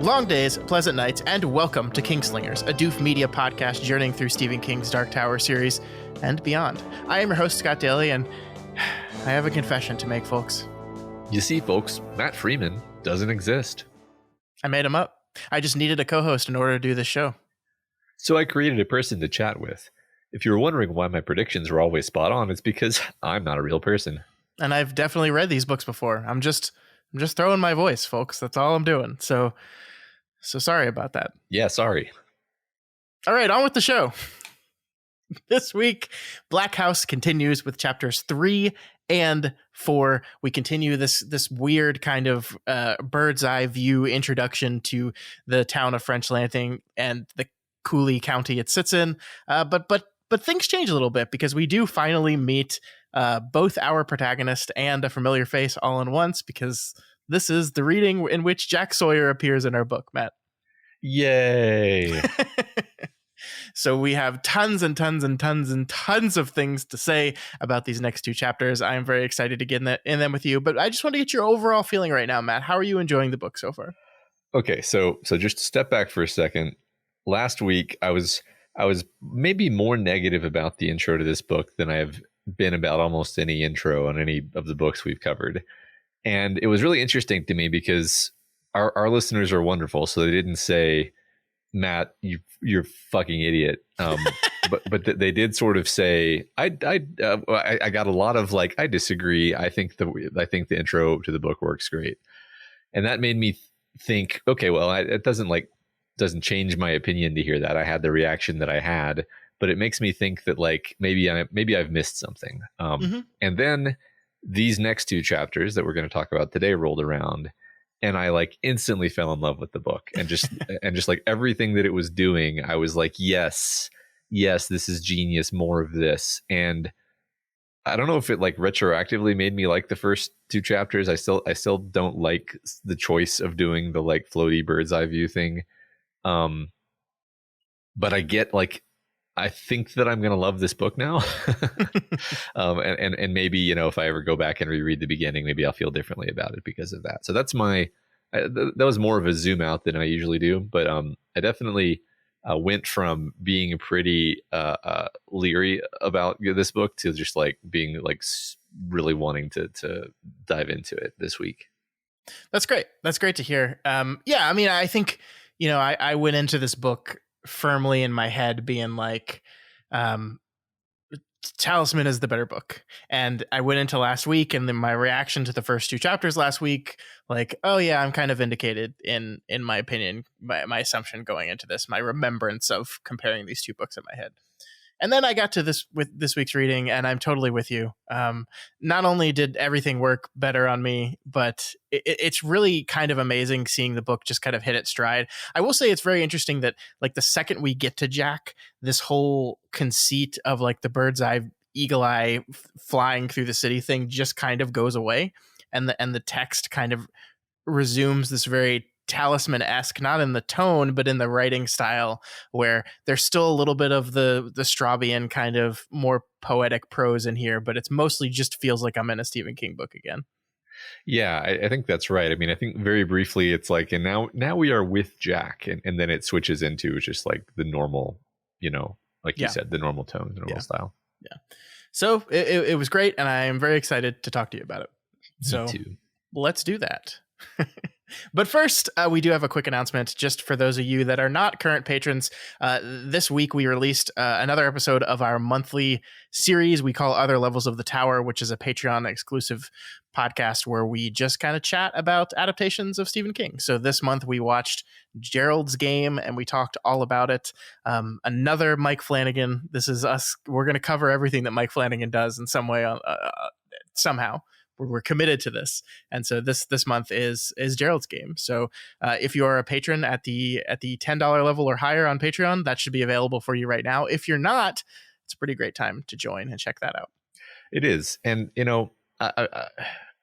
Long days, pleasant nights, and welcome to Kingslingers, a Doof media podcast journeying through Stephen King's Dark Tower series and beyond. I am your host, Scott Daly, and I have a confession to make, folks. You see, folks, Matt Freeman doesn't exist. I made him up. I just needed a co-host in order to do this show. So I created a person to chat with. If you were wondering why my predictions were always spot on, it's because I'm not a real person. And I've definitely read these books before. I'm just throwing my voice, folks. That's all I'm doing. So sorry about that. Yeah, sorry. All right, on with the show. This week, Black House continues with chapters 3 and 4. We continue this weird kind of bird's eye view introduction to the town of French Landing and the Cooley County it sits in. But things change a little bit because we do finally meet both our protagonist and a familiar face all in once, because this is the reading in which Jack Sawyer appears in our book, Matt. Yay. So we have tons and tons and tons and tons of things to say about these next two chapters. I am very excited to get in them with you, but I just want to get your overall feeling right now, Matt. How are you enjoying the book so far? Okay, so just to step back for a second. Last week, I was maybe more negative about the intro to this book than I have been about almost any intro on any of the books we've covered. And it was really interesting to me because our listeners are wonderful. So they didn't say, Matt, you're fucking idiot. But they did sort of say, I got a lot of like, I disagree. I think the intro to the book works great. And that made me think, okay, well, it doesn't change my opinion to hear that. I had the reaction that I had, but it makes me think that like maybe I've missed something. And then these next two chapters that we're going to talk about today rolled around, and I like instantly fell in love with the book and just like everything that it was doing. I was like, yes, this is genius. More of this. And I don't know if it like retroactively made me like the first two chapters. I still don't like the choice of doing the like floaty bird's eye view thing. But I think that I'm going to love this book now. And maybe, you know, if I ever go back and reread the beginning, maybe I'll feel differently about it because of that. So that's that was more of a zoom out than I usually do. But I definitely went from being pretty leery about this book to just like being like really wanting to dive into it this week. That's great. That's great to hear. Yeah, I mean, I think, you know, I went into this book firmly in my head being like, Talisman is the better book. And I went into last week, and then my reaction to the first two chapters last week, like, oh yeah, I'm kind of vindicated in my opinion, my assumption going into this, my remembrance of comparing these two books in my head. And then I got to this week's reading, and I'm totally with you. Not only did everything work better on me, but it's really kind of amazing seeing the book just kind of hit its stride. I will say it's very interesting that like the second we get to Jack, this whole conceit of like the bird's eye, eagle eye flying through the city thing just kind of goes away. And the text kind of resumes this very Talisman-esque, not in the tone, but in the writing style, where there's still a little bit of the Straubian kind of more poetic prose in here, but it's mostly just feels like I'm in a Stephen King book again. Yeah, I think that's right. I mean, I think very briefly it's like, and now we are with Jack, and then it switches into just like the normal, you know, like you said, the normal tone, the normal style. Yeah. So it was great, and I am very excited to talk to you about it. So let's do that. But first, we do have a quick announcement just for those of you that are not current patrons. This week, we released another episode of our monthly series we call Other Levels of the Tower, which is a Patreon exclusive podcast where we just kind of chat about adaptations of Stephen King. So this month, we watched Gerald's Game, and we talked all about it. Another Mike Flanagan. This is us. We're going to cover everything that Mike Flanagan does in some way, somehow. We're committed to this, and so this month is Gerald's Game. So if you are a patron at the $10 level or higher on Patreon, that should be available for you right now. If you're not, it's a pretty great time to join and check that out. It is, and you know,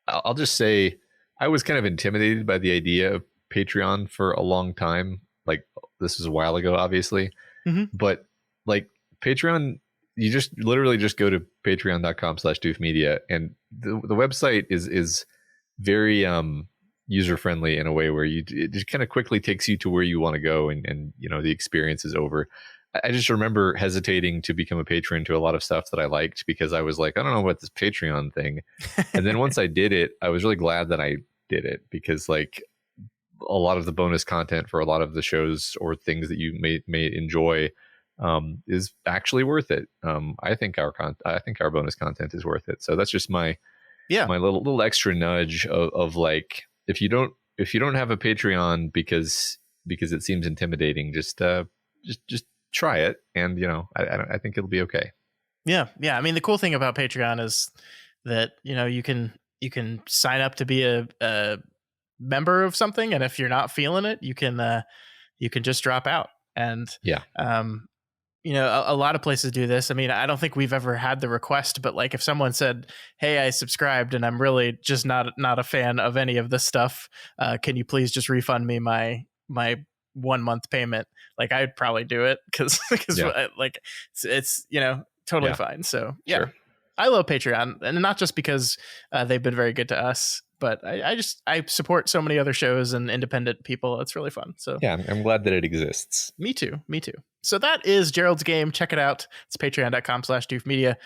I'll just say I was kind of intimidated by the idea of Patreon for a long time. Like this was a while ago, obviously, but like Patreon. You just literally just go to patreon.com/doofmedia, and the website is very user friendly in a way where it just kind of quickly takes you to where you want to go, and the experience is over. I just remember hesitating to become a patron to a lot of stuff that I liked because I was like, I don't know about this Patreon thing. And then once I did it, I was really glad that I did it, because like a lot of the bonus content for a lot of the shows or things that you may enjoy is actually worth it. I think our bonus content is worth it. So that's just my little extra nudge of like, if you don't have a Patreon because it seems intimidating, just try it, and I think it'll be okay. Yeah. I mean, the cool thing about Patreon is that you can sign up to be a member of something, and if you're not feeling it, you can just drop out. And a lot of places do this. I mean, I don't think we've ever had the request, but like if someone said, hey, I subscribed and I'm really just not a fan of any of this stuff, can you please just refund me my 1 month payment? Like I'd probably do it because like it's totally fine. So yeah, sure. I love Patreon, and not just because they've been very good to us, but I support so many other shows and independent people. It's really fun. So yeah, I'm glad that it exists. Me too. So that is Gerald's Game. Check it out. It's patreon.com/doofmedia.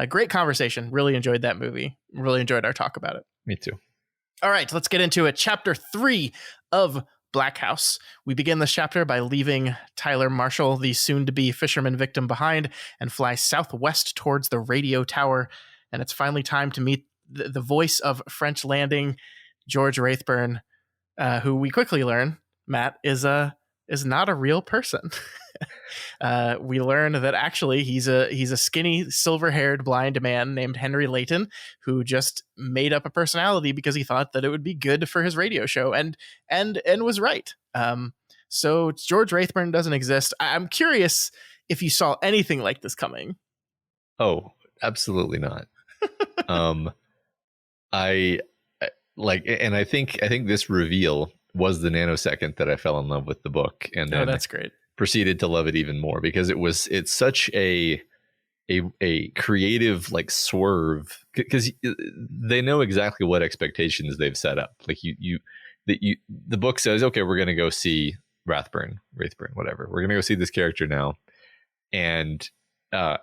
Great conversation. Really enjoyed that movie. Really enjoyed our talk about it. Me too. All right, let's get into it. Chapter 3 of Black House. We begin this chapter by leaving Tyler Marshall, the soon-to-be fisherman victim, behind and fly southwest towards the radio tower. And it's finally time to meet the voice of French Landing, George Rathburn, who we quickly learn, Matt, is not a real person. We learn that actually he's a skinny, silver-haired blind man named Henry Layton, who just made up a personality because he thought that it would be good for his radio show, and was right. So George Rathburn doesn't exist. I'm curious if you saw anything like this coming. Oh, absolutely not. I think this reveal was the nanosecond that I fell in love with the book, and then that's great. Proceeded to love it even more because it's such a creative like swerve, because they know exactly what expectations they've set up. Like the book says, okay, we're gonna go see Rathburn, whatever. We're gonna go see this character now, and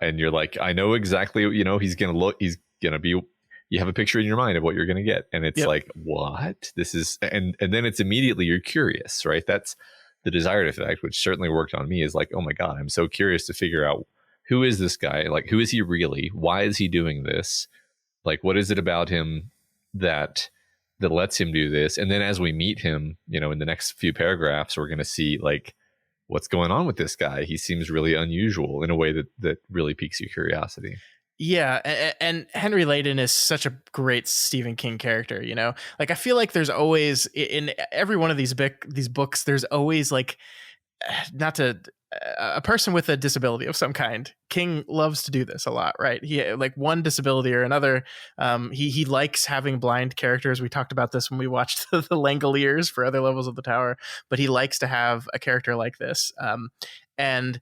you're like, I know exactly, he's gonna be. You have a picture in your mind of what you're going to get. And it's like, what? This is, and then it's immediately you're curious, right? That's the desired effect, which certainly worked on me, is like, oh my God, I'm so curious to figure out, who is this guy? Like, who is he really? Why is he doing this? Like, what is it about him that lets him do this? And then as we meet him, in the next few paragraphs, we're going to see like, what's going on with this guy? He seems really unusual in a way that really piques your curiosity. Yeah, and Henry Layton is such a great Stephen King character, Like I feel like there's always, in every one of these books, there's always like, a person with a disability of some kind. King loves to do this a lot, right? He like one disability or another. He likes having blind characters. We talked about this when we watched the Langoliers for Other Levels of the Tower, but he likes to have a character like this. And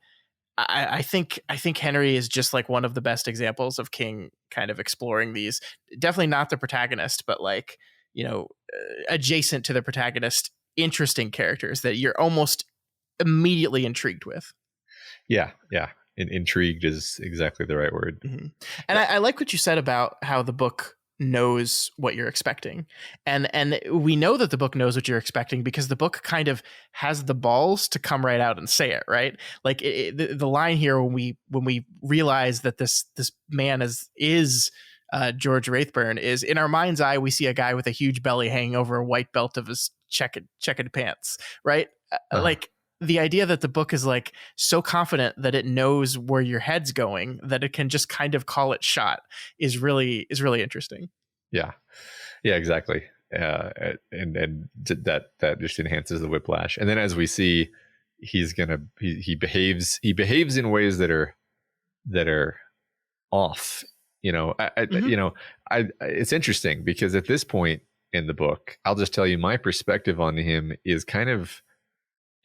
I think Henry is just like one of the best examples of King kind of exploring these. Definitely not the protagonist, but like, adjacent to the protagonist, interesting characters that you're almost immediately intrigued with. Yeah. Intrigued is exactly the right word. Mm-hmm. And I like what you said about how the book knows what you're expecting, and we know that the book knows what you're expecting because the book kind of has the balls to come right out and say it, right? Like the line here when we realize that this man is George Rathburn, is in our mind's eye we see a guy with a huge belly hanging over a white belt of his checkered pants, right? Like the idea that the book is like so confident that it knows where your head's going that it can just kind of call it shot is really interesting. Yeah, exactly. And that just enhances the whiplash. And then as we see, he behaves in ways that are off. It's interesting because at this point in the book, I'll just tell you my perspective on him is kind of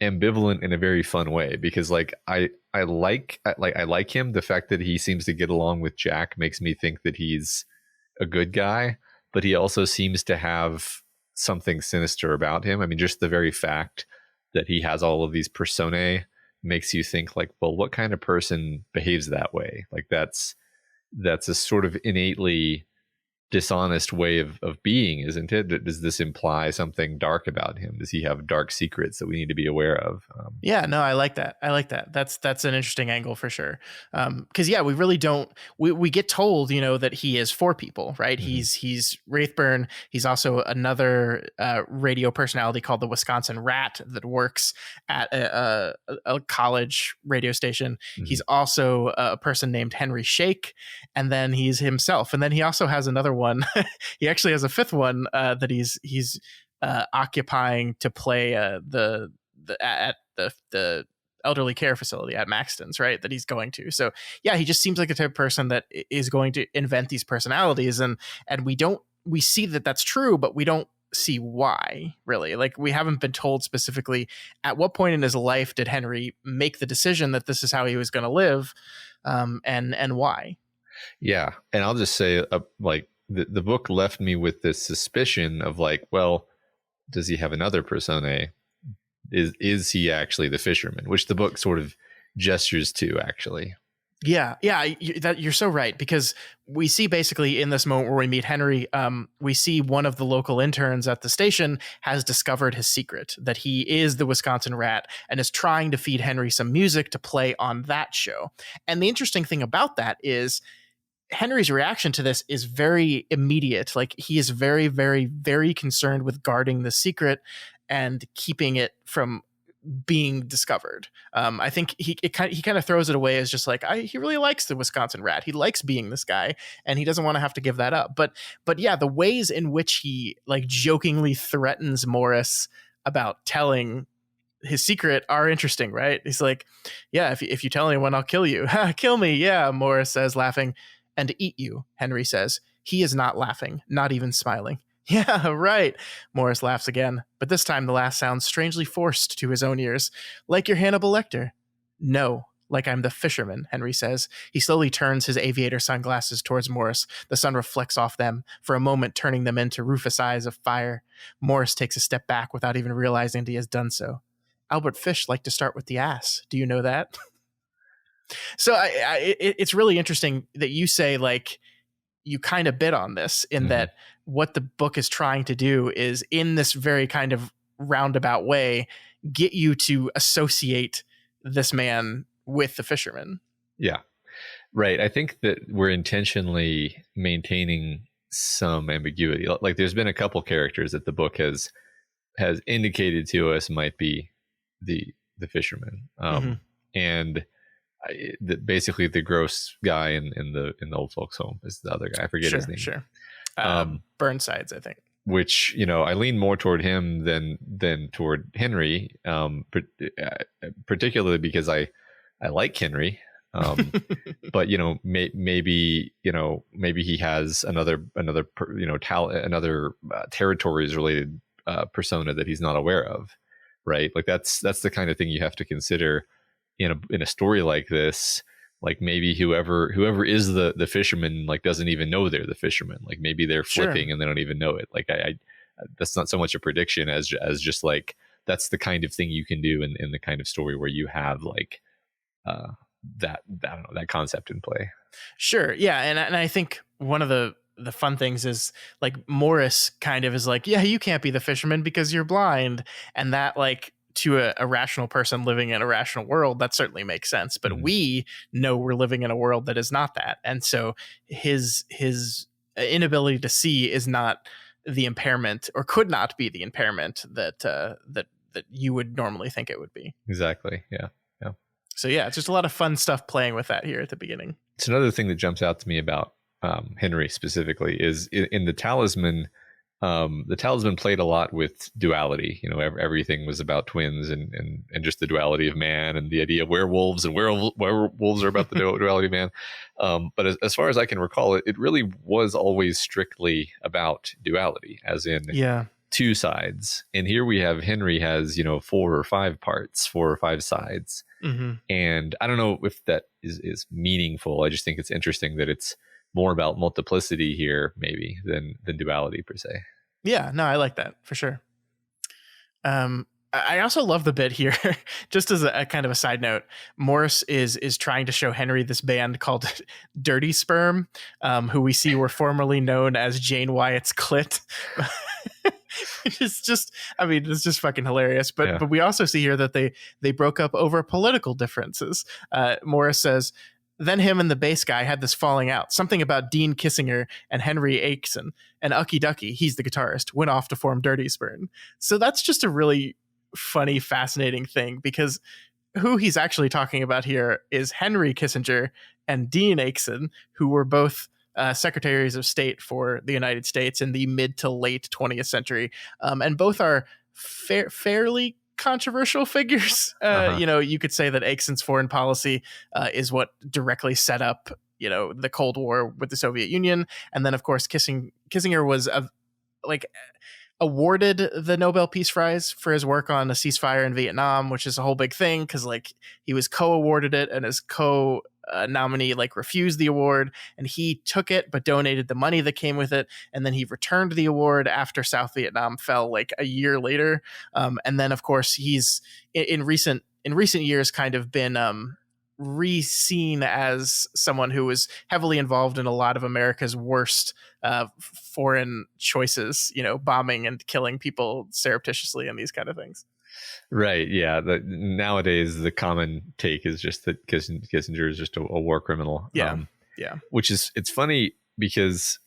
ambivalent in a very fun way, because like I like him. The fact that he seems to get along with Jack makes me think that he's a good guy, but he also seems to have something sinister about him. I mean, just the very fact that he has all of these personae makes you think like, well, what kind of person behaves that way? Like that's a sort of innately dishonest way of being, isn't it? Does this imply something dark about him? Does he have dark secrets that we need to be aware of? Yeah, no, I like that. That's an interesting angle for sure. Because yeah, we really don't. We get told, that he is for people, right? Mhm. He's Rathburn. He's also another radio personality called the Wisconsin Rat that works at a college radio station. Mhm. He's also a person named Henry Shake, and then he's himself, and then he also has another one. He actually has a fifth one that he's occupying to play at the elderly care facility at Maxton's, right? That he's going to. So yeah, he just seems like a type of person that is going to invent these personalities, and we see that that's true, but we don't see why, really. Like, we haven't been told specifically at what point in his life did Henry make the decision that this is how he was going to live, and why. Yeah, and I'll just say, like the book left me with this suspicion of like, well, does he have another persona? Is he actually the fisherman? Which the book sort of gestures to, actually. Yeah, you're so right, because we see basically in this moment where we meet Henry, we see one of the local interns at the station has discovered his secret, that he is the Wisconsin Rat and is trying to feed Henry some music to play on that show. And the interesting thing about that is Henry's reaction to this is very immediate. Like, he is very, very, very concerned with guarding the secret and keeping it from being discovered. I think he kind of throws it away as just like, he really likes the Wisconsin Rat. He likes being this guy, and he doesn't want to have to give that up. But yeah, the ways in which he like jokingly threatens Morris about telling his secret are interesting, right? He's like, yeah, if you tell anyone, I'll kill you. Kill me. Yeah, Morris says, laughing. And eat you, Henry says. He is not laughing, not even smiling. Yeah, right. Morris laughs again, but this time the laugh sounds strangely forced to his own ears. Like you're Hannibal Lecter. No, like I'm the fisherman, Henry says. He slowly turns his aviator sunglasses towards Morris. The sun reflects off them, for a moment turning them into rufous eyes of fire. Morris takes a step back without even realizing he has done so. Albert Fish liked to start with the ass. Do you know that? So it's really interesting that you say, like, you kind of bit on this in that what the book is trying to do is, in this very kind of roundabout way, get you to associate this man with the fisherman. Yeah, right. I think that we're intentionally maintaining some ambiguity. Like, there's been a couple characters that the book has indicated to us might be the fisherman, and basically the gross guy in the old folks home is the other guy. I forget his name. Sure. Burnsides, I think. Which, I lean more toward him than toward Henry, particularly because I like Henry. But maybe he has another territories related persona that he's not aware of, right? Like that's the kind of thing you have to consider in a story like this. Like, maybe whoever is the fisherman, like, doesn't even know they're the fisherman. Like, maybe they're flipping and they don't even know it. Like, I that's not so much a prediction as just like, that's the kind of thing you can do in the kind of story where you have like that, I don't know, that concept in play. Sure. Yeah. And I think one of the fun things is, like, Morris kind of is like, yeah, you can't be the fisherman because you're blind. And that, like, to a rational person living in a rational world, that certainly makes sense. But we know we're living in a world that is not that. And so his inability to see is not the impairment, or could not be the impairment that you would normally think it would be. Exactly. Yeah. So yeah, it's just a lot of fun stuff playing with that here at the beginning. It's another thing that jumps out to me about Henry specifically is in the Talisman. The Talisman played a lot with duality. Everything was about twins and just the duality of man, and the idea of werewolves, and werewolves are about the duality of man. But as far as I can recall, it really was always strictly about duality, as in two sides. And here we have Henry has 4 or 5 parts, 4 or 5 sides. And I don't know if that is meaningful. I just think it's interesting that it's more about multiplicity here, maybe, than duality per se. Yeah, no, I like that for sure. I also love the bit here. Just as a kind of a side note, Morris is trying to show Henry this band called Dirty Sperm, who we see were formerly known as Jane Wyatt's Clit. It's just, I mean, it's just fucking hilarious. But we also see here that they broke up over political differences. Morris says, then him and the bass guy had this falling out. Something about Dean Kissinger and Henry Aikson, and Ucky Ducky, he's the guitarist, went off to form Dirty Sperm. So that's just a really funny, fascinating thing, because who he's actually talking about here is Henry Kissinger and Dean Aikson, who were both secretaries of state for the United States in the mid to late 20th century. And both are fairly controversial figures. You know, you could say that Aiksen's foreign policy is what directly set up, you know, the Cold War with the Soviet Union. And then, of course, Kissinger was awarded the Nobel Peace Prize for his work on a ceasefire in Vietnam, which is a whole big thing because, like, he was co-awarded it and his nominee like refused the award, and he took it but donated the money that came with it, and then he returned the award after South Vietnam fell like a year later. And then, of course, he's in recent years kind of been re-seen as someone who was heavily involved in a lot of America's worst foreign choices, you know, bombing and killing people surreptitiously and these kind of things. Right. Yeah. Nowadays, the common take is just that Kissinger is just a war criminal. Yeah. Which is, it's funny because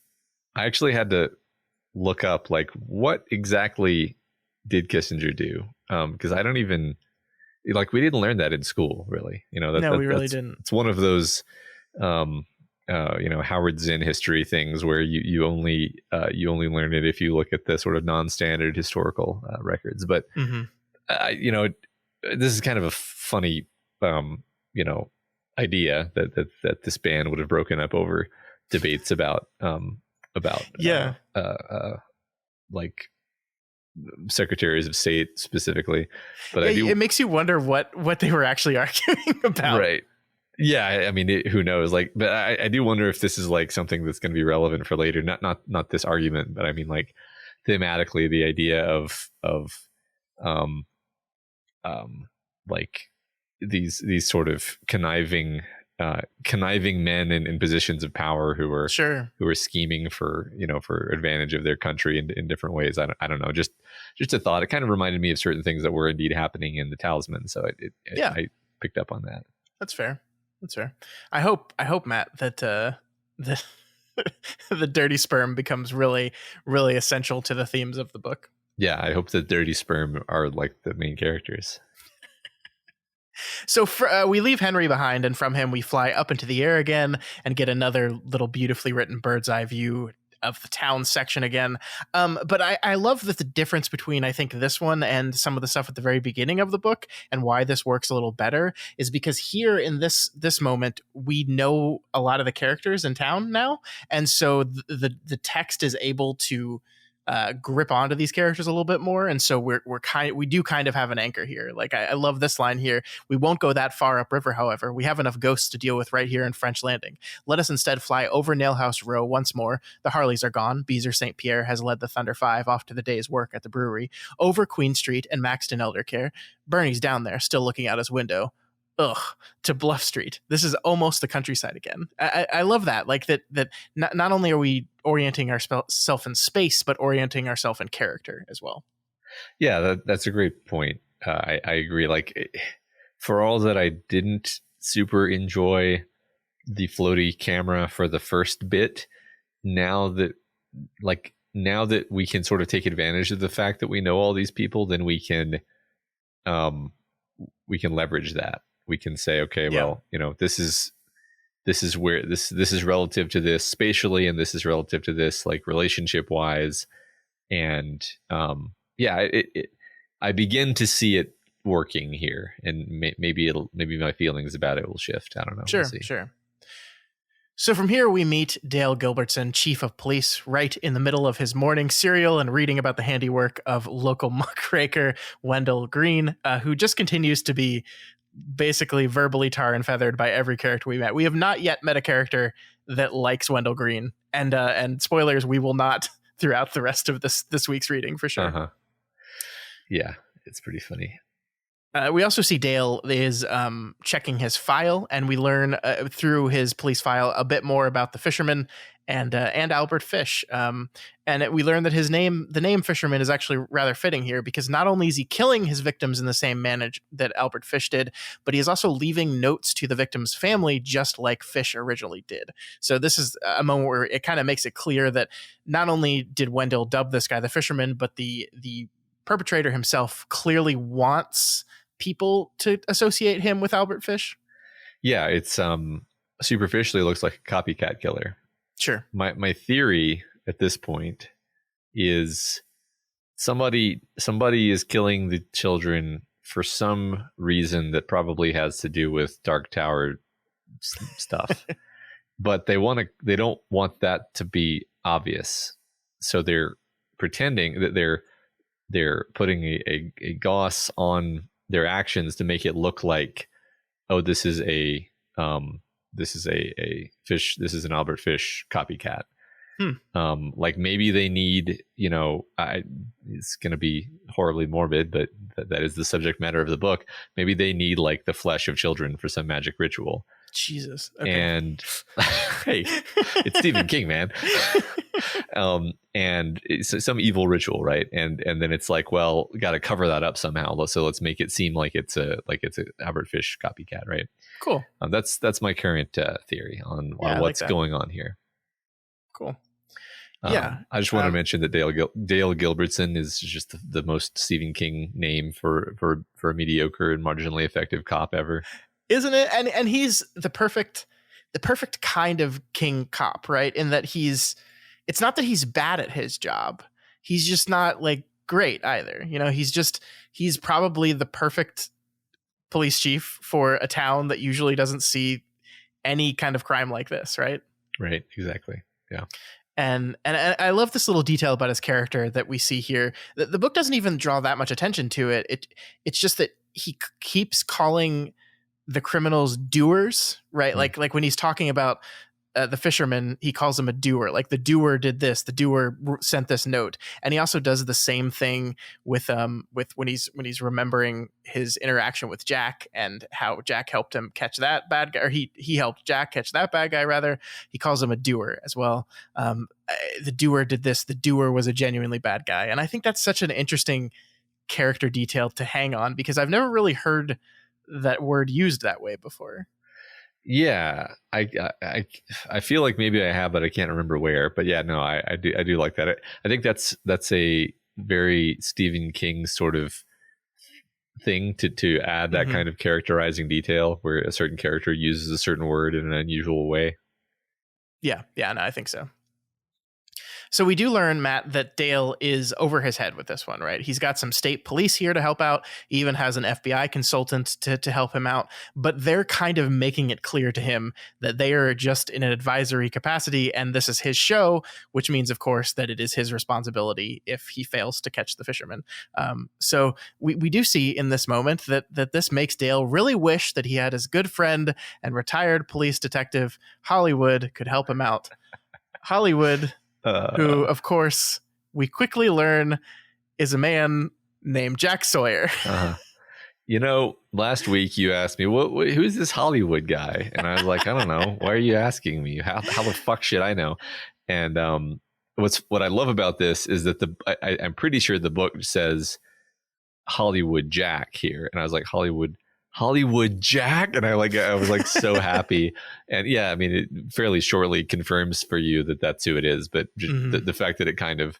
I actually had to look up, like, what exactly did Kissinger do? Because I don't even, like, we didn't learn that in school, really. You know, no, we really didn't. It's one of those, you know, Howard Zinn history things where you only learn it if you look at the sort of non-standard historical records. But you know, this is kind of a funny, you know, idea that this band would have broken up over debates about like secretaries of state specifically. But it makes you wonder what they were actually arguing about. Right. Yeah, I mean, who knows? Like, but I do wonder if this is like something that's going to be relevant for later. Not this argument, but I mean, like, thematically, the idea of like these sort of conniving men in positions of power who are scheming for advantage of their country in different ways. I don't know. Just a thought. It kind of reminded me of certain things that were indeed happening in the Talisman. So I picked up on that. That's fair. I hope, Matt, that the Dirty Sperm becomes really, really essential to the themes of the book. Yeah, I hope that Dirty Sperm are like the main characters. So we leave Henry behind, and from him we fly up into the air again and get another little beautifully written bird's eye view of the town section again. But I love that the difference between, I think, this one and some of the stuff at the very beginning of the book, and why this works a little better, is because here in this moment we know a lot of the characters in town now, and so the text is able to grip onto these characters a little bit more, and so we do kind of have an anchor here. Like, I love this line here: "We won't go that far upriver, however. We have enough ghosts to deal with right here in French Landing. Let us instead fly over Nailhouse Row once more. The Harleys are gone. Beezer St. Pierre has led the Thunder Five off to the day's work at the brewery. Over Queen Street and Maxton Eldercare. Bernie's down there, still looking out his window. To Bluff Street. This is almost the countryside again." I love that. Like that not only are we orienting ourselves in space, but orienting ourselves in character as well. Yeah, that's a great point. I agree. Like, for all that I didn't super enjoy the floaty camera for the first bit, now that we can sort of take advantage of the fact that we know all these people, then we can leverage that. We can say, okay, well, you know, this is where this is relative to this spatially, and this is relative to this, like, relationship wise. And I begin to see it working here, and maybe my feelings about it will shift. I don't know. Sure. So from here, we meet Dale Gilbertson, chief of police, right in the middle of his morning cereal and reading about the handiwork of local muckraker Wendell Green, who just continues to be basically verbally tar and feathered by every character we met. We have not yet met a character that likes Wendell Green, and spoilers, we will not throughout the rest of this week's reading for sure. Yeah, it's pretty funny. We also see Dale is checking his file, and we learn through his police file a bit more about the Fisherman and Albert Fish. And we learn that the name Fisherman is actually rather fitting here, because not only is he killing his victims in the same manner that Albert Fish did, but he is also leaving notes to the victim's family, just like Fish originally did. So this is a moment where it kind of makes it clear that not only did Wendell dub this guy the Fisherman, but the perpetrator himself clearly wants people to associate him with Albert Fish. Yeah, it's superficially looks like a copycat killer. Sure. My theory at this point is somebody is killing the children for some reason that probably has to do with Dark Tower stuff. But they don't want that to be obvious. So they're pretending that they're putting a gloss on their actions to make it look like, oh, this is a Fish, this is an Albert Fish copycat. Like maybe they need, it's going to be horribly morbid, but that is the subject matter of the book. Maybe they need like the flesh of children for some magic ritual. Jesus. Okay. And hey, it's Stephen King, man. And it's some evil ritual, right? And then it's like, well, got to cover that up somehow. So let's make it seem like it's a Albert Fish copycat, right? Cool. That's my current theory on what's going on here. Cool. I just want to mention that Dale Gilbertson is just the most Stephen King name for a mediocre and marginally effective cop ever, isn't it? And he's the perfect kind of King cop, right? In that it's not that he's bad at his job. He's just not like great either. He's probably the perfect police chief for a town that usually doesn't see any kind of crime like this, right? Right, exactly. Yeah. And I love this little detail about his character that we see here. The book doesn't even draw that much attention to it. It's just that he keeps calling the criminals doers, right? Mm. Like when he's talking about the Fisherman, he calls him a doer. Like the doer did this, the doer sent this note. And he also does the same thing with when he's remembering his interaction with Jack and how Jack helped him catch that bad guy, or he helped Jack catch that bad guy rather. He calls him a doer as well. The doer did this, the doer was a genuinely bad guy. And I think that's such an interesting character detail to hang on, because I've never really heard that word used that way before. Yeah, I feel like maybe I have, but I can't remember where. But yeah, no, I do like that. I think that's a very Stephen King sort of thing to add that kind of characterizing detail where a certain character uses a certain word in an unusual way. Yeah, no, I think so. So we do learn, Matt, that Dale is over his head with this one, right? He's got some state police here to help out. He even has an FBI consultant to help him out. But they're kind of making it clear to him that they are just in an advisory capacity, and this is his show, which means, of course, that it is his responsibility if he fails to catch the Fisherman. So we do see in this moment that this makes Dale really wish that he had his good friend and retired police detective Hollywood could help him out. Hollywood... who, of course, we quickly learn is a man named Jack Sawyer. Last week you asked me, who's this Hollywood guy? And I was like, I don't know. Why are you asking me? How the fuck should I know? And what I love about this is that I'm pretty sure the book says Hollywood Jack here. And I was like, Hollywood Jack, and I was like so happy. And yeah, I mean, it fairly shortly confirms for you that that's who it is, but the fact that it kind of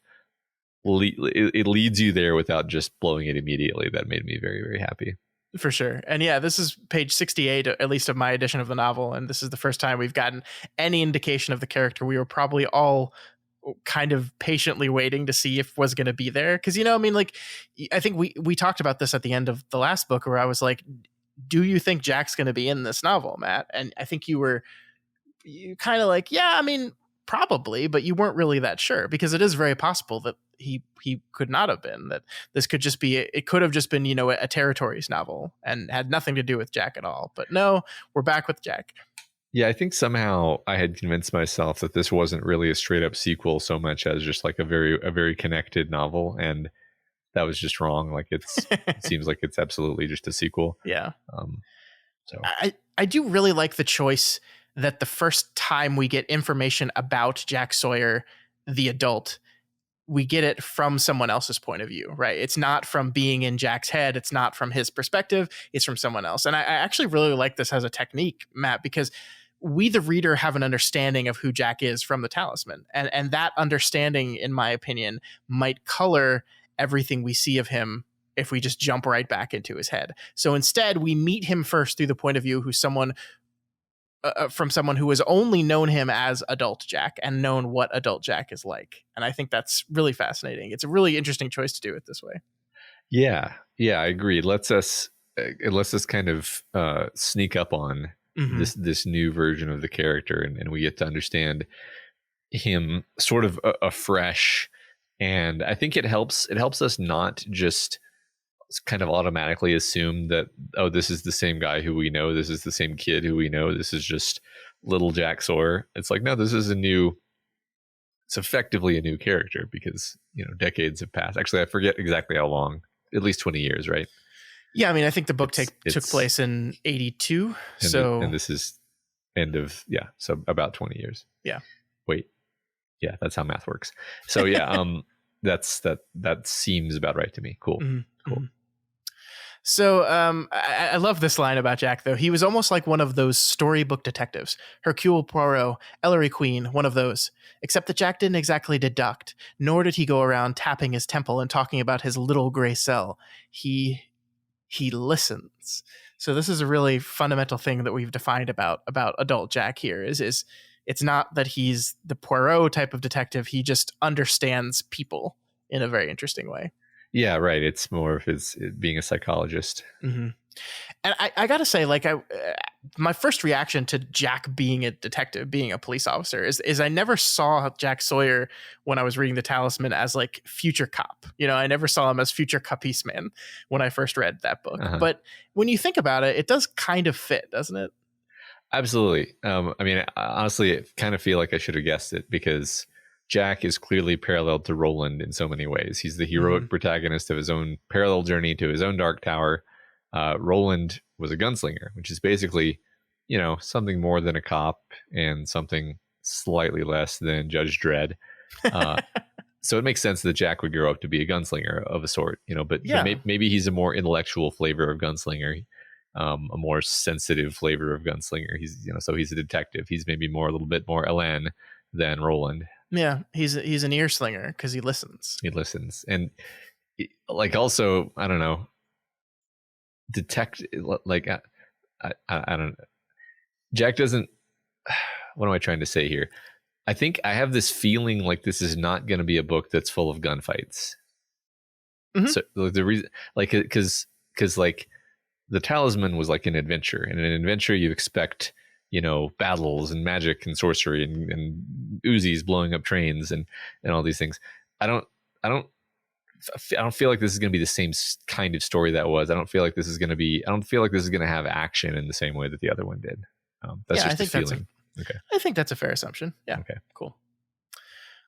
it leads you there without just blowing it immediately, that made me very, very happy. For sure. And yeah, this is page 68, at least of my edition of the novel, and this is the first time we've gotten any indication of the character we were probably all kind of patiently waiting to see if was going to be there. Because, I think we talked about this at the end of the last book, where I was like, do you think Jack's going to be in this novel, Matt? And I think you kind of like, yeah, I mean, probably, but you weren't really that sure, because it is very possible that he could not have been, that this could just be, it could have just been, a Territories novel and had nothing to do with Jack at all. But no, we're back with Jack. Yeah, I think somehow I had convinced myself that this wasn't really a straight up sequel so much as just like a very connected novel, and that was just wrong. Like it seems like it's absolutely just a sequel. Yeah. Um, so I do really like the choice that the first time we get information about Jack Sawyer, the adult, we get it from someone else's point of view, right? It's not from being in Jack's head. It's not from his perspective. It's from someone else. And I actually really like this as a technique, Matt, because we, the reader, have an understanding of who Jack is from the Talisman. And that understanding, in my opinion, might color everything we see of him if we just jump right back into his head. So instead, we meet him first through the point of view who's someone from someone who has only known him as adult Jack and known what adult Jack is like. And I think that's really fascinating. It's a really interesting choice to do it this way. yeah, I agree. It lets us kind of sneak up on this new version of the character, and we get to understand him sort of afresh. And I think it helps us not just kind of automatically assume that, oh, this is the same guy who we know, this is the same kid who we know, this is just little Jack Sawyer. It's like, no, it's effectively a new character, because decades have passed. Actually, I forget exactly how long, at least 20 years, right? Yeah, I mean, I think the book took place in 82. And this is so about 20 years. Yeah. Wait. Yeah, that's how math works. So yeah, that seems about right to me. Cool. Mm-hmm. Cool. Mm-hmm. So I love this line about Jack, though. He was almost like one of those storybook detectives. Hercule Poirot, Ellery Queen, one of those. Except that Jack didn't exactly deduct, nor did he go around tapping his temple and talking about his little gray cell. He listens. So this is a really fundamental thing that we've defined about adult Jack here is it's not that he's the Poirot type of detective. He just understands people in a very interesting way. Yeah, right. It's more of his being a psychologist. Mm-hmm. And I got to say, like, my first reaction to Jack being a detective, being a police officer, is I never saw Jack Sawyer when I was reading The Talisman as like future cop. I never saw him as future capice man when I first read that book. Uh-huh. But when you think about it, it does kind of fit, doesn't it? Absolutely. I mean, honestly, I kind of feel like I should have guessed it, because Jack is clearly paralleled to Roland in so many ways. He's the heroic protagonist of his own parallel journey to his own dark tower. Roland was a gunslinger, which is basically, something more than a cop and something slightly less than Judge Dredd. So it makes sense that Jack would grow up to be a gunslinger of a sort, but maybe he's a more intellectual flavor of gunslinger, a more sensitive flavor of gunslinger. He's, so he's a detective. He's maybe a little bit more Ellen than Roland. Yeah, he's an ear slinger because he listens. And like, also, I don't know, like, I don't know. Jack doesn't. What am I trying to say here? I think I have this feeling like this is not going to be a book that's full of gunfights. Mm-hmm. So the reason, like, because like The Talisman was like an adventure, and in an adventure you expect, battles and magic and sorcery and Uzis blowing up trains and all these things. I don't feel like this is going to be the same kind of story that was. I don't feel like this is going to have action in the same way that the other one did. That's just a feeling. Okay. I think that's a fair assumption. Yeah. Okay. Cool.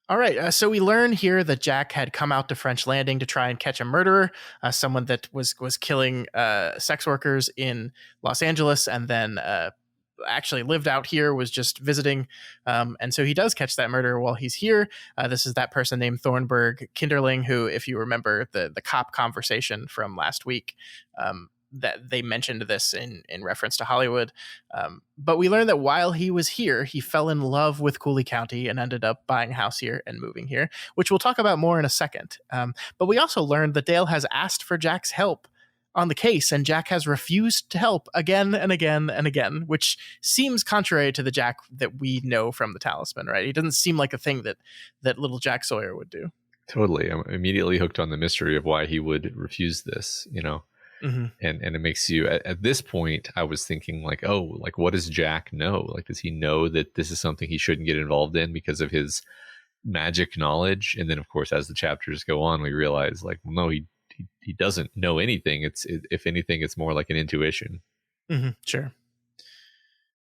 All right. So we learn here that Jack had come out to French Landing to try and catch a murderer, someone that was killing sex workers in Los Angeles, and then actually lived out here, was just visiting. And so he does catch that murderer while he's here. This is that person named Thornburg Kinderling, who, if you remember the cop conversation from last week, that they mentioned this in reference to Hollywood. But we learned that while he was here, he fell in love with Cooley County and ended up buying a house here and moving here, which we'll talk about more in a second. But we also learned that Dale has asked for Jack's help on the case, and Jack has refused to help again and again and again, which seems contrary to the Jack that we know from The Talisman, right? He doesn't seem like a thing that little Jack Sawyer would do. Totally. I'm immediately hooked on the mystery of why he would refuse this, Mm-hmm. And it makes you, at this point, I was thinking like, oh, like, what does Jack know? Like, does he know that this is something he shouldn't get involved in because of his magic knowledge? And then, of course, as the chapters go on, we realize like, well, no, he doesn't know anything. If anything, it's more like an intuition. Mm-hmm, sure.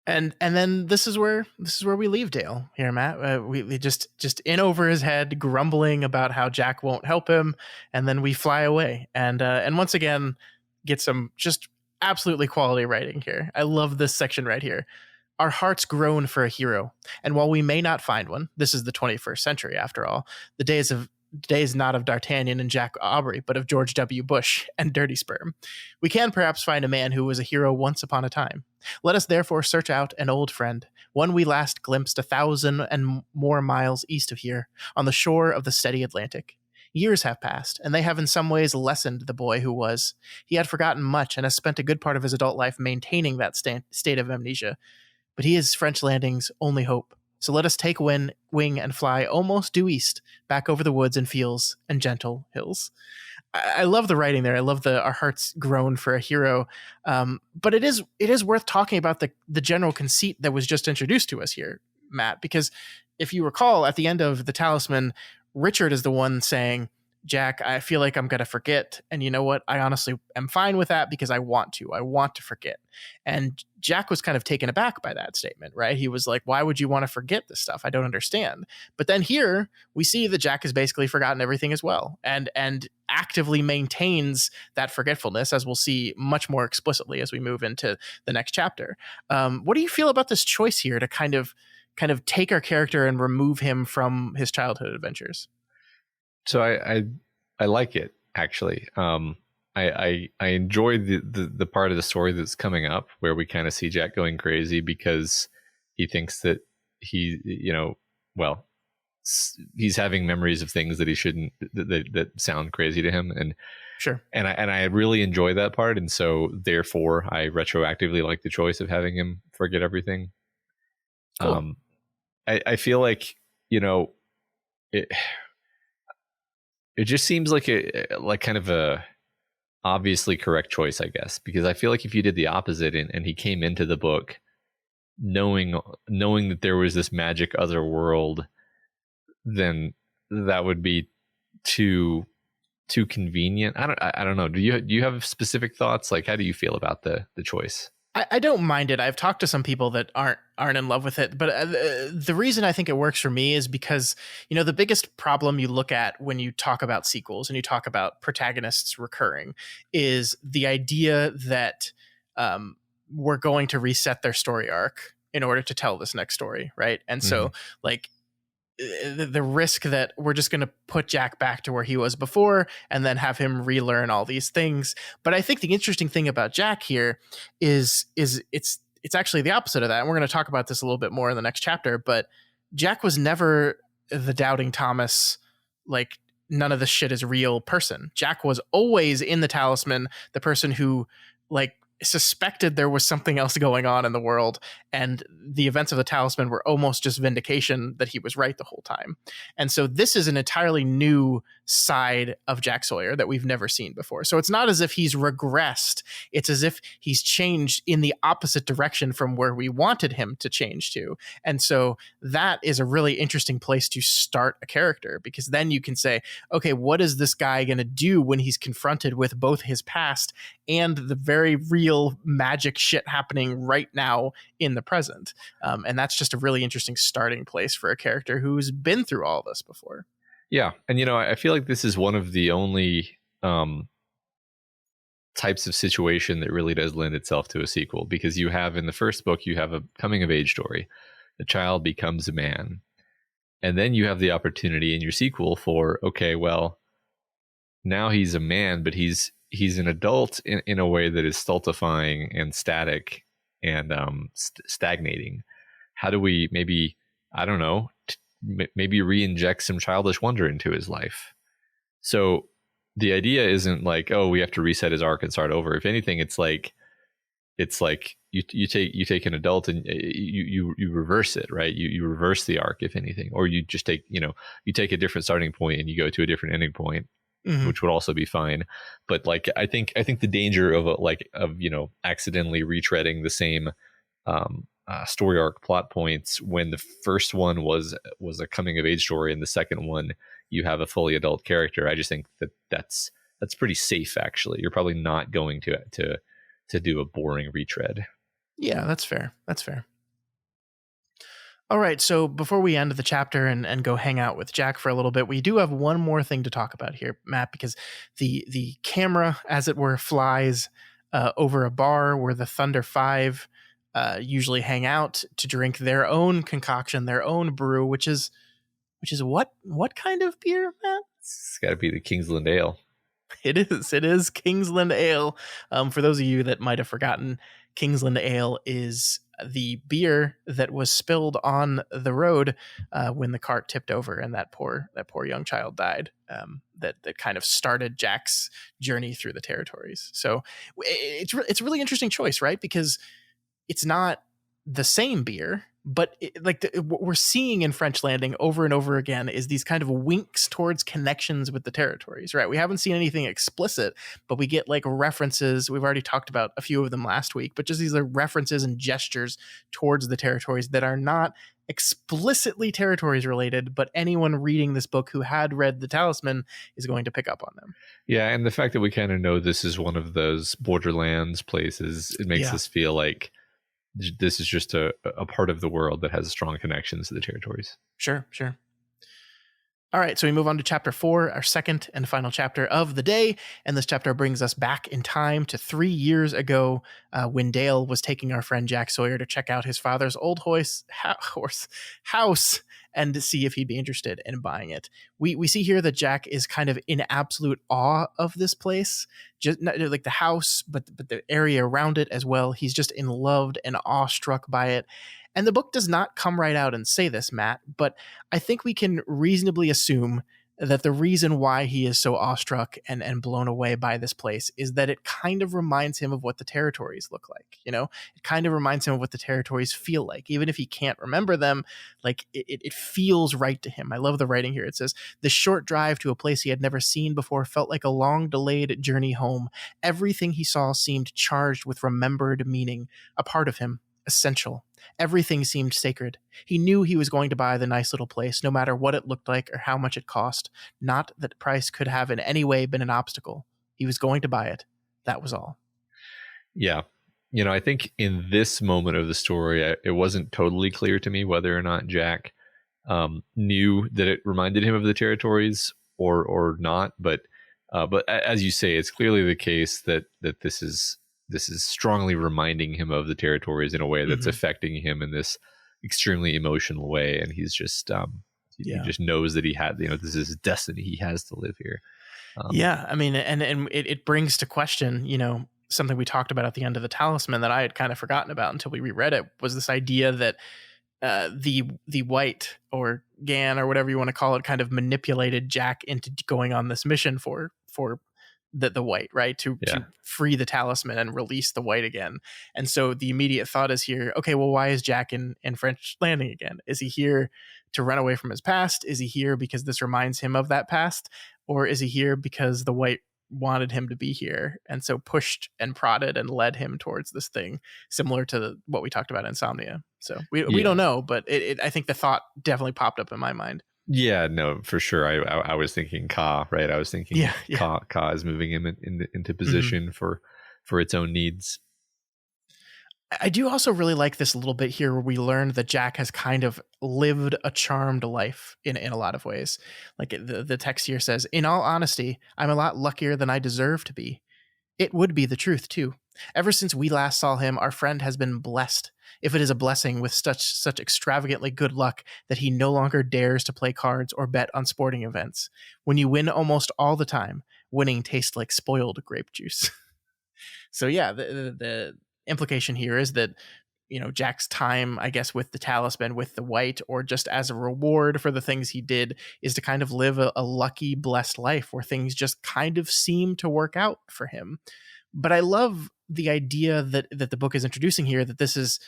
And then this is where we leave Dale here, Matt. We just in over his head, grumbling about how Jack won't help him, and then we fly away. And once again, get some just absolutely quality writing here. I love this section right here. Our hearts groan for a hero, and while we may not find one, this is the 21st century after all. The days not of D'Artagnan and Jack Aubrey, but of George W. Bush and Dirty Sperm. We can perhaps find a man who was a hero once upon a time. Let us therefore search out an old friend, one we last glimpsed 1,000 and more miles east of here, on the shore of the steady Atlantic. Years have passed, and they have in some ways lessened the boy who was. He had forgotten much and has spent a good part of his adult life maintaining that state of amnesia. But he is French Landing's only hope. So let us take wing and fly almost due east, back over the woods and fields and gentle hills. I love the writing there. I love our hearts groan for a hero. But it is worth talking about the general conceit that was just introduced to us here, Matt, because if you recall, at the end of The Talisman, Richard is the one saying, Jack, I feel like I'm going to forget. And you know what? I honestly am fine with that because I want to forget. And Jack was kind of taken aback by that statement, right? He was like, why would you want to forget this stuff? I don't understand. But then here we see that Jack has basically forgotten everything as well and actively maintains that forgetfulness, as we'll see much more explicitly as we move into the next chapter. What do you feel about this choice here to kind of take our character and remove him from his childhood adventures? So I like it, actually. I enjoy the part of the story that's coming up where we kind of see Jack going crazy because he thinks that he's having memories of things that he shouldn't, that sound crazy to him. And sure. And I really enjoy that part. And so therefore I retroactively like the choice of having him forget everything. Cool. I feel like, it just seems like kind of a obviously correct choice, I guess, because I feel like if you did the opposite and he came into the book knowing that there was this magic other world, then that would be too convenient. I don't know. Do you have specific thoughts? Like, how do you feel about the choice? I don't mind it. I've talked to some people that aren't in love with it, but the reason I think it works for me is because, the biggest problem you look at when you talk about sequels and you talk about protagonists recurring is the idea that we're going to reset their story arc in order to tell this next story, right? And so, like, the risk that we're just going to put Jack back to where he was before and then have him relearn all these things. But I think the interesting thing about Jack here is it's actually the opposite of that. And we're going to talk about this a little bit more in the next chapter, but Jack was never the doubting Thomas, like, none of this shit is real person. Jack was always in the Talisman, the person who, like, suspected there was something else going on in the world, and the events of the Talisman were almost just vindication that he was right the whole time. And so this is an entirely new side of Jack Sawyer that we've never seen before. So it's not as if he's regressed. It's as if he's changed in the opposite direction from where we wanted him to change to. And so that is a really interesting place to start a character, because then you can say, okay, what is this guy going to do when he's confronted with both his past and the very real magic shit happening right now in the present? And that's just a really interesting starting place for a character who's been through all this before. Yeah. And, I feel like this is one of the only types of situation that really does lend itself to a sequel, because you have, in the first book, you have a coming of age story. The child becomes a man. And then you have the opportunity in your sequel for, okay, well, now he's a man, but he's an adult in a way that is stultifying and static and stagnating. How do we maybe, I don't know, maybe re-inject some childish wonder into his life? So the idea isn't like, oh, we have to reset his arc and start over. If anything, it's like you take an adult and you reverse it, right? You reverse the arc, if anything, or you just take, you take a different starting point and you go to a different ending point. Mm-hmm. Which would also be fine. But like, I think the danger of accidentally retreading the same story arc plot points when the first one was a coming of age story and the second one you have a fully adult character. I just think that's pretty safe. Actually, you're probably not going to do a boring retread. Yeah, that's fair. All right, so before we end the chapter and go hang out with Jack for a little bit, we do have one more thing to talk about here, Matt, because the camera, as it were, flies over a bar where the Thunder Five usually hang out to drink their own concoction, their own brew, which is what kind of beer, Matt? It's got to be the Kingsland Ale. It is Kingsland Ale. For those of you that might have forgotten, Kingsland Ale is the beer that was spilled on the road when the cart tipped over and that poor young child died. That kind of started Jack's journey through the territories. So it's a really interesting choice, right? Because it's not the same beer, but what we're seeing in French Landing over and over again is these kind of winks towards connections with the territories, right? We haven't seen anything explicit, but we get like references. We've already talked about a few of them last week, but just these are references and gestures towards the territories that are not explicitly territories related, but anyone reading this book who had read The Talisman is going to pick up on them. Yeah, and the fact that we kind of know this is one of those borderlands places, it makes us feel like this is just a part of the world that has strong connections to the territories. Sure. All right, so we move on to chapter 4, our second and final chapter of the day. And this chapter brings us back in time to 3 years ago when Dale was taking our friend Jack Sawyer to check out his father's old house and to see if he'd be interested in buying it. We see here that Jack is kind of in absolute awe of this place, just not like the house, but the area around it as well. He's just in love and awestruck by it. And the book does not come right out and say this, Matt, but I think we can reasonably assume that the reason why he is so awestruck and blown away by this place is that it kind of reminds him of what the territories look like. You know, it kind of reminds him of what the territories feel like. Even if he can't remember them, like it feels right to him. I love the writing here. It says, the short drive to a place he had never seen before felt like a long delayed journey home. Everything he saw seemed charged with remembered meaning, a part of him, essential. Everything seemed sacred. He knew he was going to buy the nice little place, no matter what it looked like or how much it cost. Not that price could have in any way been an obstacle. He was going to buy it. That was all. Yeah. You know, I think in this moment of the story, it wasn't totally clear to me whether or not Jack knew that it reminded him of the territories or not. But as you say, it's clearly the case that this is strongly reminding him of the territories in a way that's affecting him in this extremely emotional way. And he's just, he just knows that he had, this is his destiny. He has to live here. I mean, and it brings to question, something we talked about at the end of The Talisman that I had kind of forgotten about until we reread it, was this idea that the white or Gan or whatever you want to call it kind of manipulated Jack into going on this mission for the white, right? To free the talisman and release the white again. And so the immediate thought is here, okay, well, why is Jack in French Landing again? Is he here to run away from his past? Is he here because this reminds him of that past? Or is he here because the white wanted him to be here and so pushed and prodded and led him towards this thing, similar to what we talked about in Insomnia? So we don't know, but I think the thought definitely popped up in my mind. Yeah, no, for sure. I was thinking Ka, right? I was thinking Ka is moving him into position for its own needs. I do also really like this little bit here where we learned that Jack has kind of lived a charmed life in a lot of ways. Like the text here says, in all honesty, I'm a lot luckier than I deserve to be. It would be the truth, too. Ever since we last saw him, our friend has been blessed, if it is a blessing, with such extravagantly good luck that he no longer dares to play cards or bet on sporting events. When you win almost all the time, winning tastes like spoiled grape juice. So yeah, the implication here is that, Jack's time, I guess, with the talisman, with the white, or just as a reward for the things he did, is to kind of live a lucky, blessed life where things just kind of seem to work out for him. But I love the idea that the book is introducing here, that this is,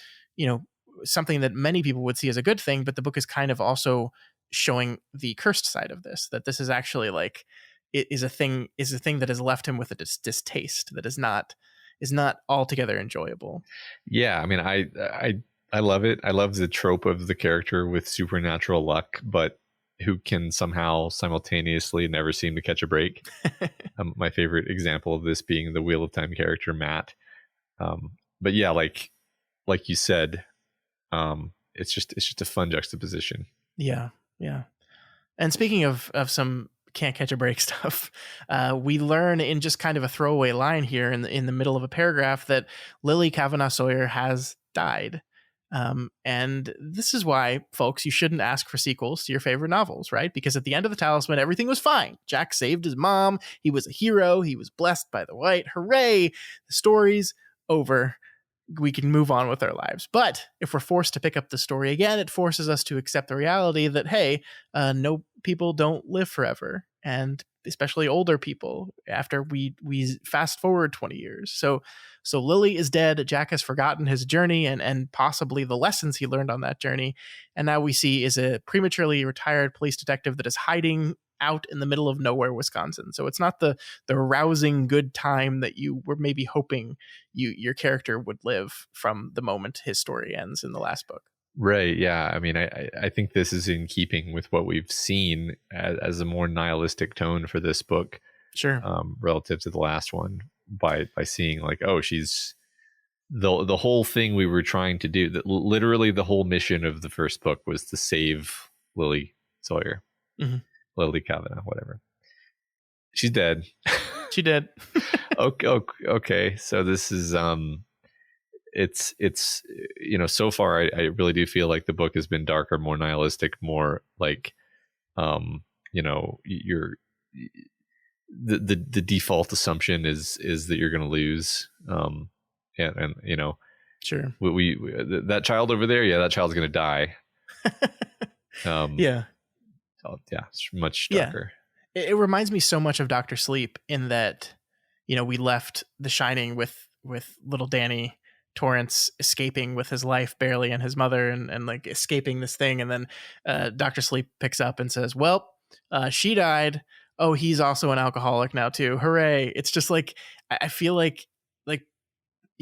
something that many people would see as a good thing, but the book is kind of also showing the cursed side of this, that this is actually like, it is a thing that has left him with a distaste that is not altogether enjoyable. Yeah, I mean, I love it. I love the trope of the character with supernatural luck, but who can somehow simultaneously never seem to catch a break. My favorite example of this being the Wheel of Time character Matt. But yeah, like you said, it's just a fun juxtaposition. Yeah. And speaking of some can't catch a break stuff, we learn in just kind of a throwaway line here in the middle of a paragraph that Lily Kavanaugh Sawyer has died. And this is why, folks, you shouldn't ask for sequels to your favorite novels, right? Because at the end of The Talisman, everything was fine. Jack saved his mom. He was a hero. He was blessed by the white. Hooray! The story's over. We can move on with our lives. But if we're forced to pick up the story again, it forces us to accept the reality that, hey, no, people don't live forever. And especially older people after we fast forward 20 years. So Lily is dead. Jack has forgotten his journey and possibly the lessons he learned on that journey. And now we see is a prematurely retired police detective that is hiding out in the middle of nowhere, Wisconsin. So it's not the rousing good time that you were maybe hoping your character would live from the moment his story ends in the last book. Right. Yeah. I mean, I think this is in keeping with what we've seen as a more nihilistic tone for this book. Sure. Relative to the last one by seeing like, oh, she's the whole thing we were trying to do. That literally the whole mission of the first book was to save Lily Sawyer, Lily Kavanaugh, whatever. She's dead. She did. Okay. So this is it's so far I really do feel like the book has been darker, more nihilistic, more like you're the default assumption is that you're going to lose, and sure, we that child over there, that child's going to die. Yeah, it's much darker. It reminds me so much of Dr. Sleep in that we left The Shining with little Danny Torrance escaping with his life barely and his mother and like escaping this thing, and then Dr. Sleep picks up and says, well, she died. Oh, he's also an alcoholic now too. Hooray. It's just like, I feel like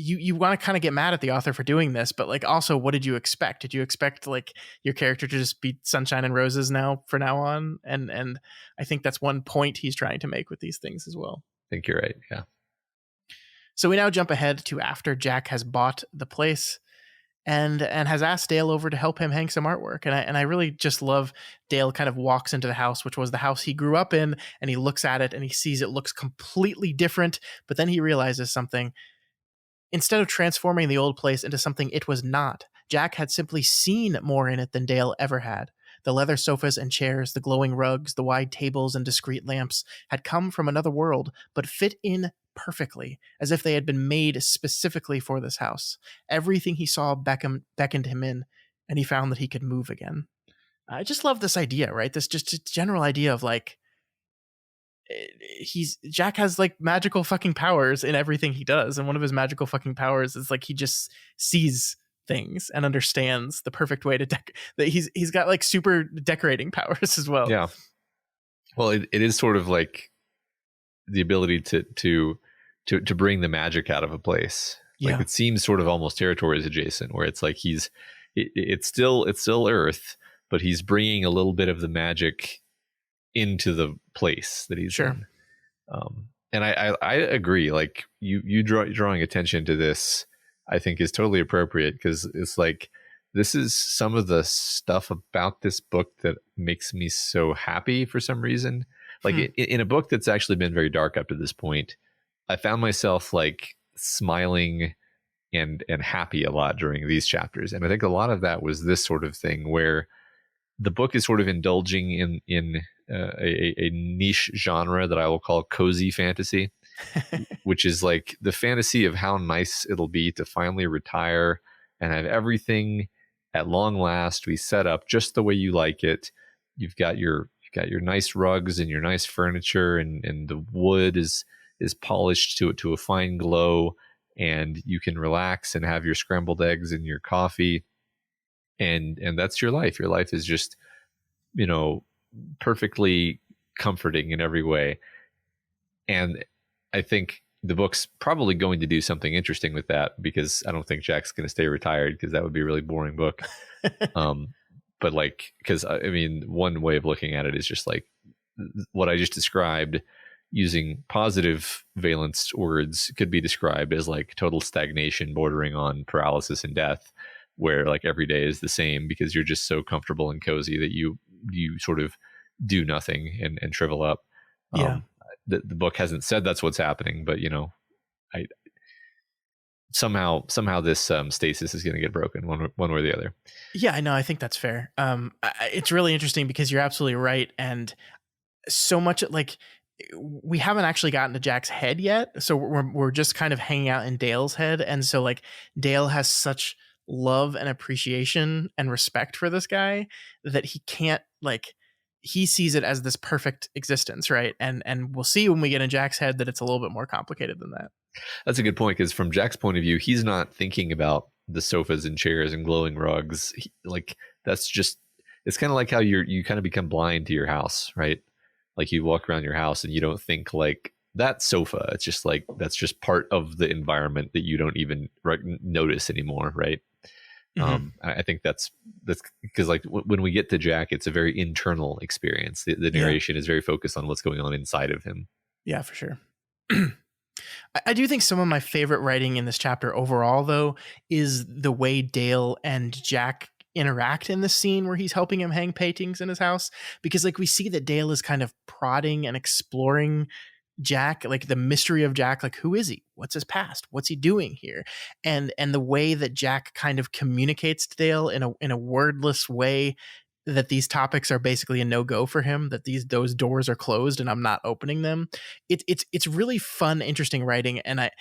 you want to kind of get mad at the author for doing this, but like also, what did you expect? Did you expect like your character to just be sunshine and roses from now on? And I think that's one point he's trying to make with these things as well. I think you're right. Yeah. So we now jump ahead to after Jack has bought the place and has asked Dale over to help him hang some artwork. And I really just love Dale kind of walks into the house, which was the house he grew up in, and he looks at it and he sees it looks completely different. But then he realizes something. Instead of transforming the old place into something it was not, Jack had simply seen more in it than Dale ever had. The leather sofas and chairs, the glowing rugs, the wide tables and discreet lamps had come from another world, but fit in perfectly, as if they had been made specifically for this house. Everything he saw beckoned him in, and he found that he could move again. I just love this idea, right? This just general idea of like, Jack has like magical fucking powers in everything he does, and one of his magical fucking powers is like he just sees things and understands the perfect way to that he's got like super decorating powers as well. Yeah. Well, it is sort of like the ability to bring the magic out of a place. Like it seems sort of almost territories adjacent, where it's like it's still Earth, but he's bringing a little bit of the magic into the place that he's in. And I agree. Like you drawing attention to this, I think is totally appropriate, because it's like, this is some of the stuff about this book that makes me so happy for some reason. Like in a book that's actually been very dark up to this point, I found myself like smiling and happy a lot during these chapters. And I think a lot of that was this sort of thing where the book is sort of indulging in a niche genre that I will call cozy fantasy, which is like the fantasy of how nice it'll be to finally retire and have everything at long last be set up just the way you like it. You've got your nice rugs and your nice furniture, and the wood is polished to a fine glow, and you can relax and have your scrambled eggs and your coffee, and that's your life. Your life is just, perfectly comforting in every way. And I think the book's probably going to do something interesting with that, because I don't think Jack's going to stay retired, because that would be a really boring book. But like, because I mean, one way of looking at it is just like what I just described, using positive valence words, could be described as like total stagnation bordering on paralysis and death. where like every day is the same because you're just so comfortable and cozy that you sort of do nothing and shrivel up. Yeah. The book hasn't said that's what's happening, but I somehow this stasis is going to get broken one way or the other. Yeah, I know. I think that's fair. It's really interesting because you're absolutely right, and so much like we haven't actually gotten to Jack's head yet, so we're just kind of hanging out in Dale's head, and so like Dale has such love and appreciation and respect for this guy that he can't like. He sees it as this perfect existence, right? And we'll see when we get in Jack's head that it's a little bit more complicated than that. That's a good point, because from Jack's point of view, he's not thinking about the sofas and chairs and glowing rugs. That's just, it's kind of like how you kind of become blind to your house, right? Like you walk around your house and you don't think like that sofa. It's just like, that's just part of the environment that you don't even notice anymore, right? Mm-hmm. I think that's because like when we get to Jack, it's a very internal experience. The narration is very focused on what's going on inside of him. Yeah, for sure. I do think some of my favorite writing in this chapter overall, though, is the way Dale and Jack interact in the scene where he's helping him hang paintings in his house, because like we see that Dale is kind of prodding and exploring Jack, like the mystery of Jack, like who is he? What's his past? What's he doing here? And the way that Jack kind of communicates to Dale in a wordless way that these topics are basically a no-go for him, that those doors are closed and I'm not opening them. It's really fun, interesting writing, and I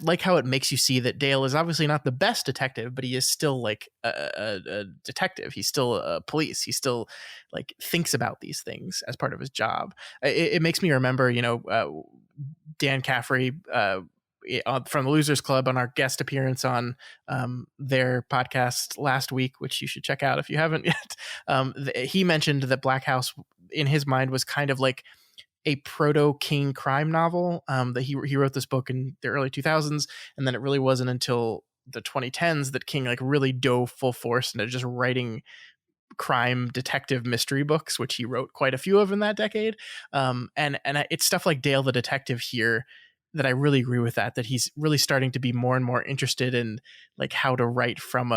like how it makes you see that Dale is obviously not the best detective, but he is still like a detective. He's still a police. He still like thinks about these things as part of his job. It makes me remember, Dan Caffrey from the Losers Club on our guest appearance on their podcast last week, which you should check out if you haven't yet. He mentioned that Black House in his mind was kind of like a proto-King crime novel, that he wrote this book in the early 2000s, and then it really wasn't until the 2010s that King like really dove full force into just writing crime detective mystery books, which he wrote quite a few of in that decade. It's stuff like Dale the Detective here that I really agree with that he's really starting to be more and more interested in like how to write from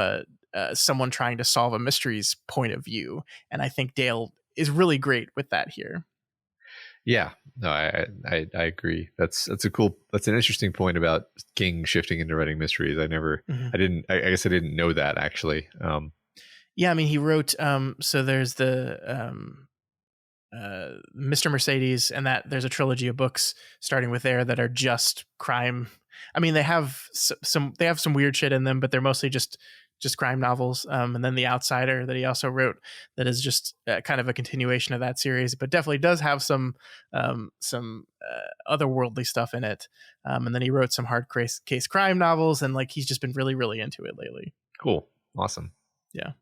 someone trying to solve a mystery's point of view, and I think Dale is really great with that here. Yeah, no, I agree. That's an interesting point about King shifting into writing mysteries. I guess I didn't know that actually. Yeah, I mean, he wrote, so there's the Mr. Mercedes, and that there's a trilogy of books starting with there that are just crime. I mean, they have some weird shit in them, but they're mostly just crime novels. And then The Outsider that he also wrote, that is just kind of a continuation of that series, but definitely does have some otherworldly stuff in it. And then he wrote some hard case crime novels, and like he's just been really, really into it lately. Cool. Awesome. Yeah.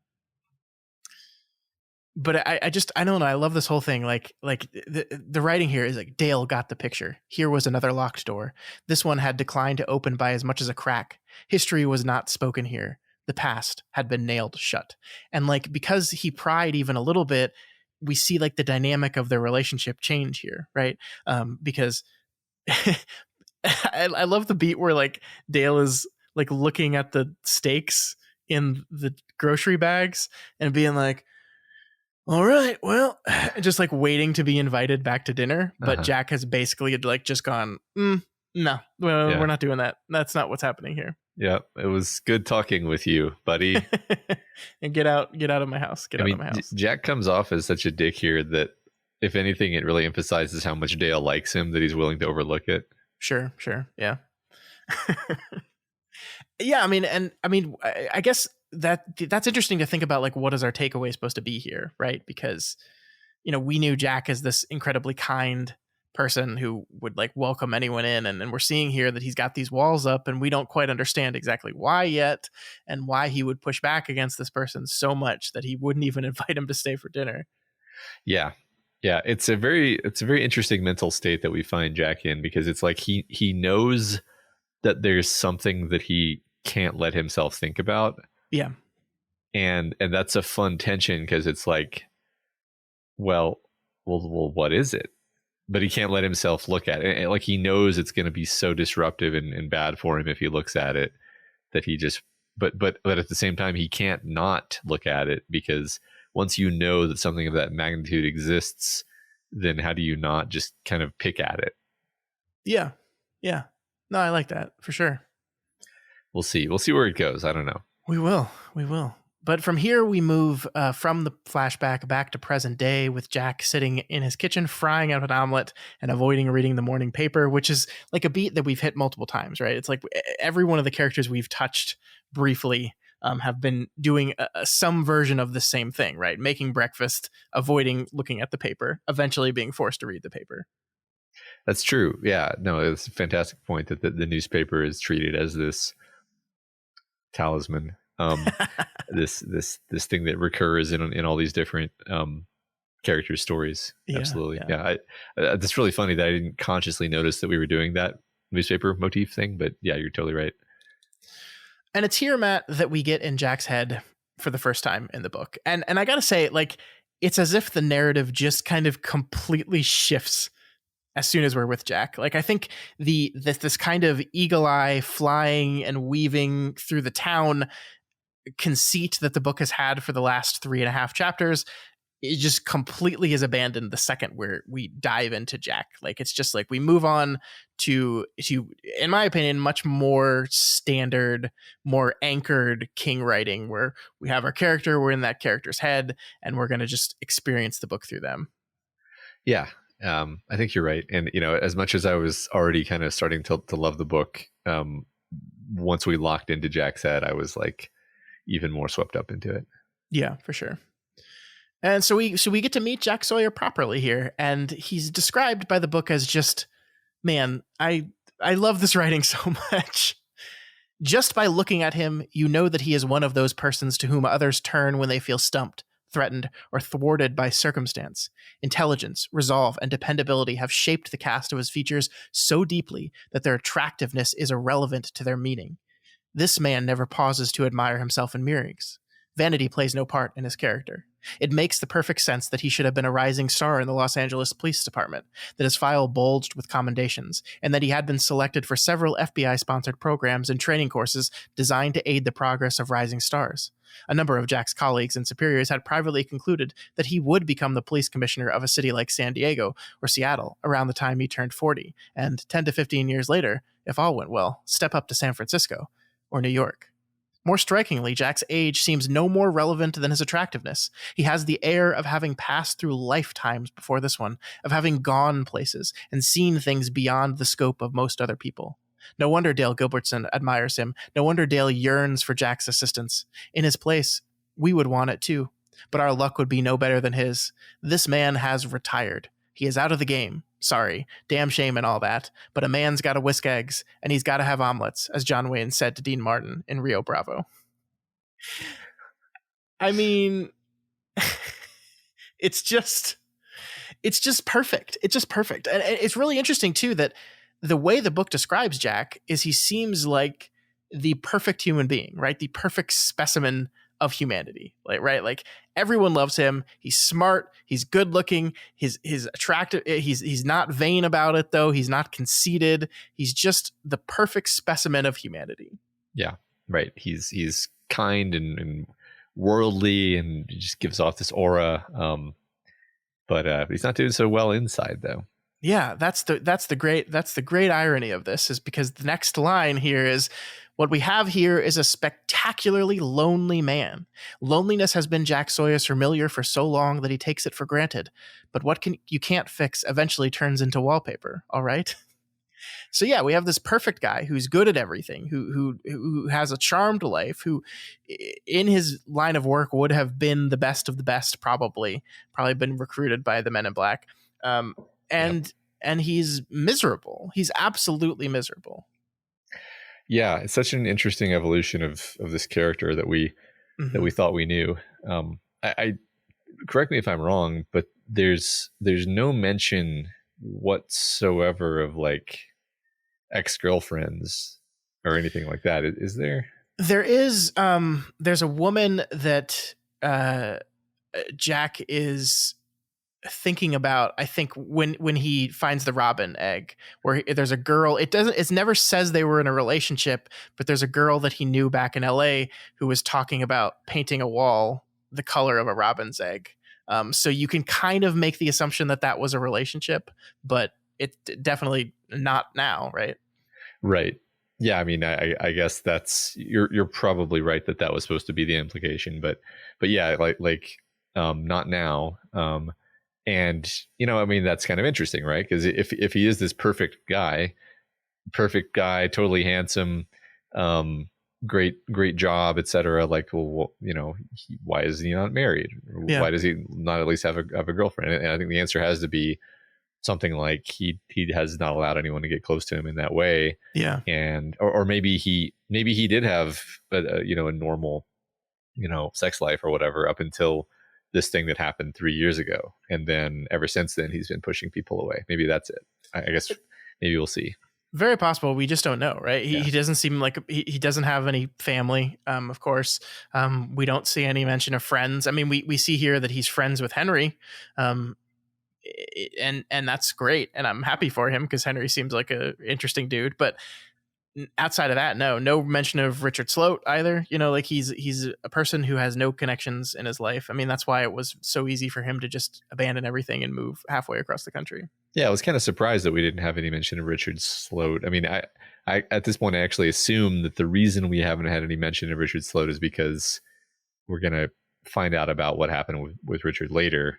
But I don't know. I love this whole thing. Like the writing here is like, Dale got the picture. Here was another locked door. This one had declined to open by as much as a crack. History was not spoken here. The past had been nailed shut. And like, because he pried even a little bit, we see like the dynamic of their relationship change here, right? Because I love the beat where like Dale is like looking at the steaks in the grocery bags and being like, all right, well, just like waiting to be invited back to dinner. But Jack has basically like just gone, no, we're not doing that. That's not what's happening here. Yeah, it was good talking with you, buddy. And get out of my house. Get out of my house. Jack comes off as such a dick here that, if anything, it really emphasizes how much Dale likes him, that he's willing to overlook it. Sure. Yeah. Yeah, I guess that's interesting to think about, like, what is our takeaway supposed to be here, right? Because, we knew Jack as this incredibly kind person who would like welcome anyone in, and we're seeing here that he's got these walls up, and we don't quite understand exactly why yet, and why he would push back against this person so much that he wouldn't even invite him to stay for dinner. Yeah. It's a very interesting mental state that we find Jack in, because it's like he knows that there's something that he can't let himself think about. Yeah. And that's a fun tension, because it's like, well, what is it? But he can't let himself look at it. And like, he knows it's going to be so disruptive and bad for him if he looks at it, that he just but at the same time, he can't not look at it, because once you know that something of that magnitude exists, then how do you not just kind of pick at it? Yeah. Yeah. No, I like that for sure. We'll see. We'll see where it goes. I don't know. We will. We will. But from here, we move from the flashback back to present day with Jack sitting in his kitchen, frying out an omelet and avoiding reading the morning paper, which is like a beat that we've hit multiple times, right? It's like every one of the characters we've touched briefly have been doing some version of the same thing, right? Making breakfast, avoiding looking at the paper, eventually being forced to read the paper. That's true. Yeah. No, it's a fantastic point that the newspaper is treated as this talisman. This thing that recurs in all these different characters' stories. Yeah, absolutely. Yeah. It's really funny that I didn't consciously notice that we were doing that newspaper motif thing, but yeah, you're totally right. And it's here, Matt, that we get in Jack's head for the first time in the book. And I gotta say, like, it's as if the narrative just kind of completely shifts as soon as we're with Jack. Like, I think this kind of eagle eye flying and weaving through the town conceit that the book has had for the last 3.5 chapters, it just completely is abandoned the second where we dive into Jack. Like, it's just like we move on to in my opinion, much more standard, more anchored King writing, where we have our character, we're in that character's head, and we're going to just experience the book through them. Yeah. I think you're right. And, as much as I was already kind of starting to love the book, once we locked into Jack's head, I was like even more swept up into it. Yeah, for sure. And so we get to meet Jack Sawyer properly here, and he's described by the book as just, man, I love this writing so much. Just by looking at him, you know that he is one of those persons to whom others turn when they feel stumped, threatened, or thwarted by circumstance. Intelligence, resolve, and dependability have shaped the cast of his features so deeply that their attractiveness is irrelevant to their meaning. This man never pauses to admire himself in mirrors. Vanity plays no part in his character. It makes the perfect sense that he should have been a rising star in the Los Angeles Police Department, that his file bulged with commendations, and that he had been selected for several FBI-sponsored programs and training courses designed to aid the progress of rising stars. A number of Jack's colleagues and superiors had privately concluded that he would become the police commissioner of a city like San Diego or Seattle around the time he turned 40, and 10 to 15 years later, if all went well, step up to San Francisco or New York. More strikingly, Jack's age seems no more relevant than his attractiveness. He has the air of having passed through lifetimes before this one, of having gone places and seen things beyond the scope of most other people. No wonder Dale Gilbertson admires him. No wonder Dale yearns for Jack's assistance. In his place, we would want it too, but our luck would be no better than his. This man has retired. He is out of the game. Sorry, damn shame and all that, but a man's got to whisk eggs, and he's got to have omelets, as John Wayne said to Dean Martin in Rio Bravo. I mean, it's just perfect. It's just perfect. And it's really interesting, too, that the way the book describes Jack is he seems like the perfect human being, right? The perfect specimen of humanity, right? Like, everyone loves him. He's smart. He's good looking. He's attractive. He's not vain about it, though. He's not conceited. He's just the perfect specimen of humanity. Yeah, right. He's kind and worldly, and he just gives off this aura. But he's not doing so well inside, though. Yeah, that's the great irony of this, is because the next line here is, what we have here is a spectacularly lonely man. Loneliness has been Jack Sawyer's familiar for so long that he takes it for granted. But what you can't fix eventually turns into wallpaper, all right? So yeah, we have this perfect guy who's good at everything, who has a charmed life, who in his line of work would have been the best of the best, probably been recruited by the Men in Black. And he's miserable. He's absolutely miserable. Yeah, it's such an interesting evolution of this character that we thought we knew. I correct me if I'm wrong, but there's no mention whatsoever of like ex-girlfriends or anything like that. Is there? There is. There's a woman that Jack is thinking about, I think when he finds the robin egg, where there's a girl, it never says they were in a relationship, but there's a girl that he knew back in LA who was talking about painting a wall the color of a robin's egg. So you can kind of make the assumption that that was a relationship, but it's definitely not now, right? Right. Yeah. I mean, I guess you're probably right that was supposed to be the implication, but yeah, not now. And, I mean, that's kind of interesting, right? Because if he is this perfect guy, totally handsome, great job, etc. Like, well, why is he not married? Yeah. Why does he not at least have a girlfriend? And I think the answer has to be something like he has not allowed anyone to get close to him in that way. Yeah. And or maybe he did have a normal sex life or whatever up until this thing that happened 3 years ago, and then ever since then he's been pushing people away. Maybe that's it. I guess maybe we'll see. Very possible. We just don't know, right? He doesn't seem like he doesn't have any family. Of course, we don't see any mention of friends. I mean, we see here that he's friends with Henry, and that's great, and I'm happy for him because Henry seems like a interesting dude. But outside of that, no mention of Richard Sloat either. Like he's a person who has no connections in his life. I mean, that's why it was so easy for him to just abandon everything and move halfway across the country. Yeah, I was kind of surprised that we didn't have any mention of Richard Sloat. I mean, I at this point I actually assume that the reason we haven't had any mention of Richard Sloat is because we're gonna find out about what happened with Richard later,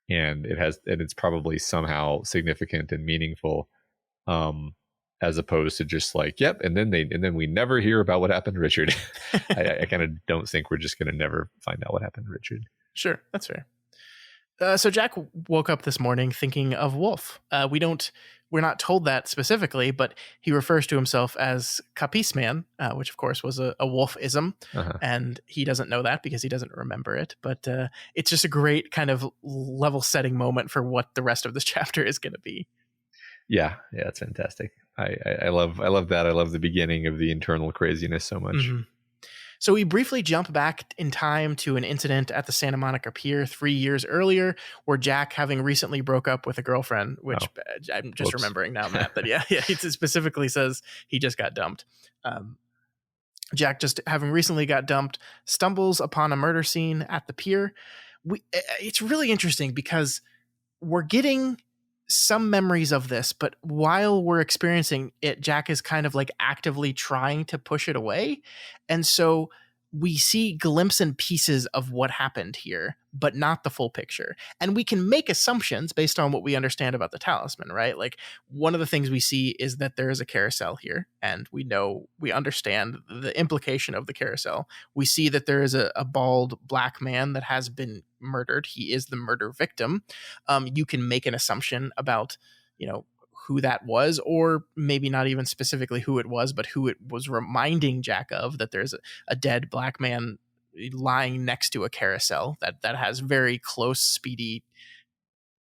and it's probably somehow significant and meaningful. As opposed to just like, yep, and then we never hear about what happened to Richard. I kind of don't think we're just going to never find out what happened to Richard. Sure, that's fair. So Jack woke up this morning thinking of Wolf. We're not told that specifically, but he refers to himself as Capisman, which of course was a Wolf-ism, and he doesn't know that because he doesn't remember it. But it's just a great kind of level-setting moment for what the rest of this chapter is going to be. Yeah, it's fantastic. I love that. I love the beginning of the internal craziness so much. Mm-hmm. So we briefly jump back in time to an incident at the Santa Monica Pier 3 years earlier, where Jack, having recently broke up with a girlfriend, which I'm just remembering now, Matt, that it specifically says he just got dumped. Jack, just having recently got dumped, stumbles upon a murder scene at the pier. It's really interesting because we're getting some memories of this, but while we're experiencing it, Jack is kind of like actively trying to push it away. And so we see glimpses and pieces of what happened here, but not the full picture. And we can make assumptions based on what we understand about the talisman, right? Like one of the things we see is that there is a carousel here, and we understand the implication of the carousel. We see that there is a bald black man that has been murdered. He is the murder victim. You can make an assumption about, who that was, or maybe not even specifically who it was, but who it was reminding Jack of, that there's a dead black man lying next to a carousel that has very close Speedy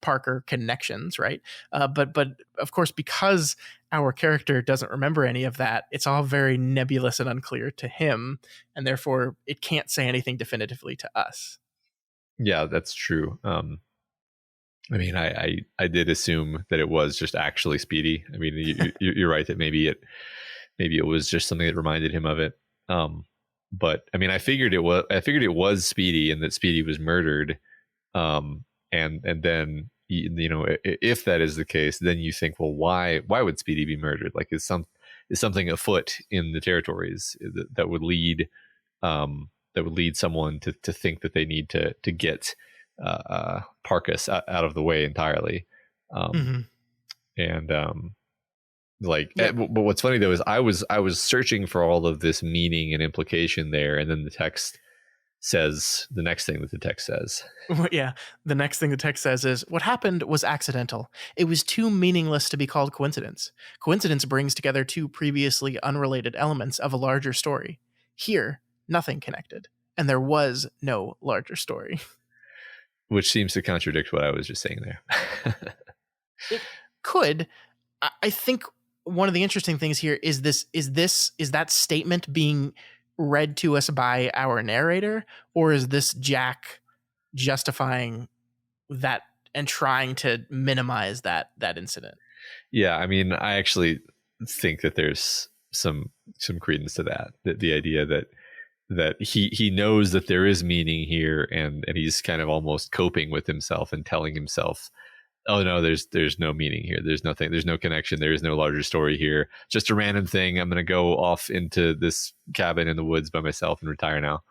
Parker connections, right? But of course, because our character doesn't remember any of that, it's all very nebulous and unclear to him, and therefore it can't say anything definitively to us. Yeah, that's true. I mean, I did assume that it was just actually Speedy. I mean, you're right that maybe it was just something that reminded him of it. But I mean, I figured it was Speedy, and that Speedy was murdered. And then if that is the case, then you think, well, why would Speedy be murdered? Like, is something afoot in the territories that would lead someone to think that they need to get Parkus out of the way entirely. But what's funny though is I was searching for all of this meaning and implication there, and then the text says the next thing that the text says. Yeah, the next thing the text says is, what happened was accidental. It was too meaningless to be called coincidence. Coincidence brings together two previously unrelated elements of a larger story. Here, nothing connected, and there was no larger story. Which seems to contradict what I was just saying there. It could. I think one of the interesting things here is that statement being read to us by our narrator, or is this Jack justifying that trying to minimize that incident. Yeah, I mean, I actually think that there's some credence to that. The idea that he knows that there is meaning here, and he's kind of almost coping with himself and telling himself, oh no, there's no meaning here. There's nothing. There's no connection. There is no larger story here. Just a random thing. I'm going to go off into this cabin in the woods by myself and retire now.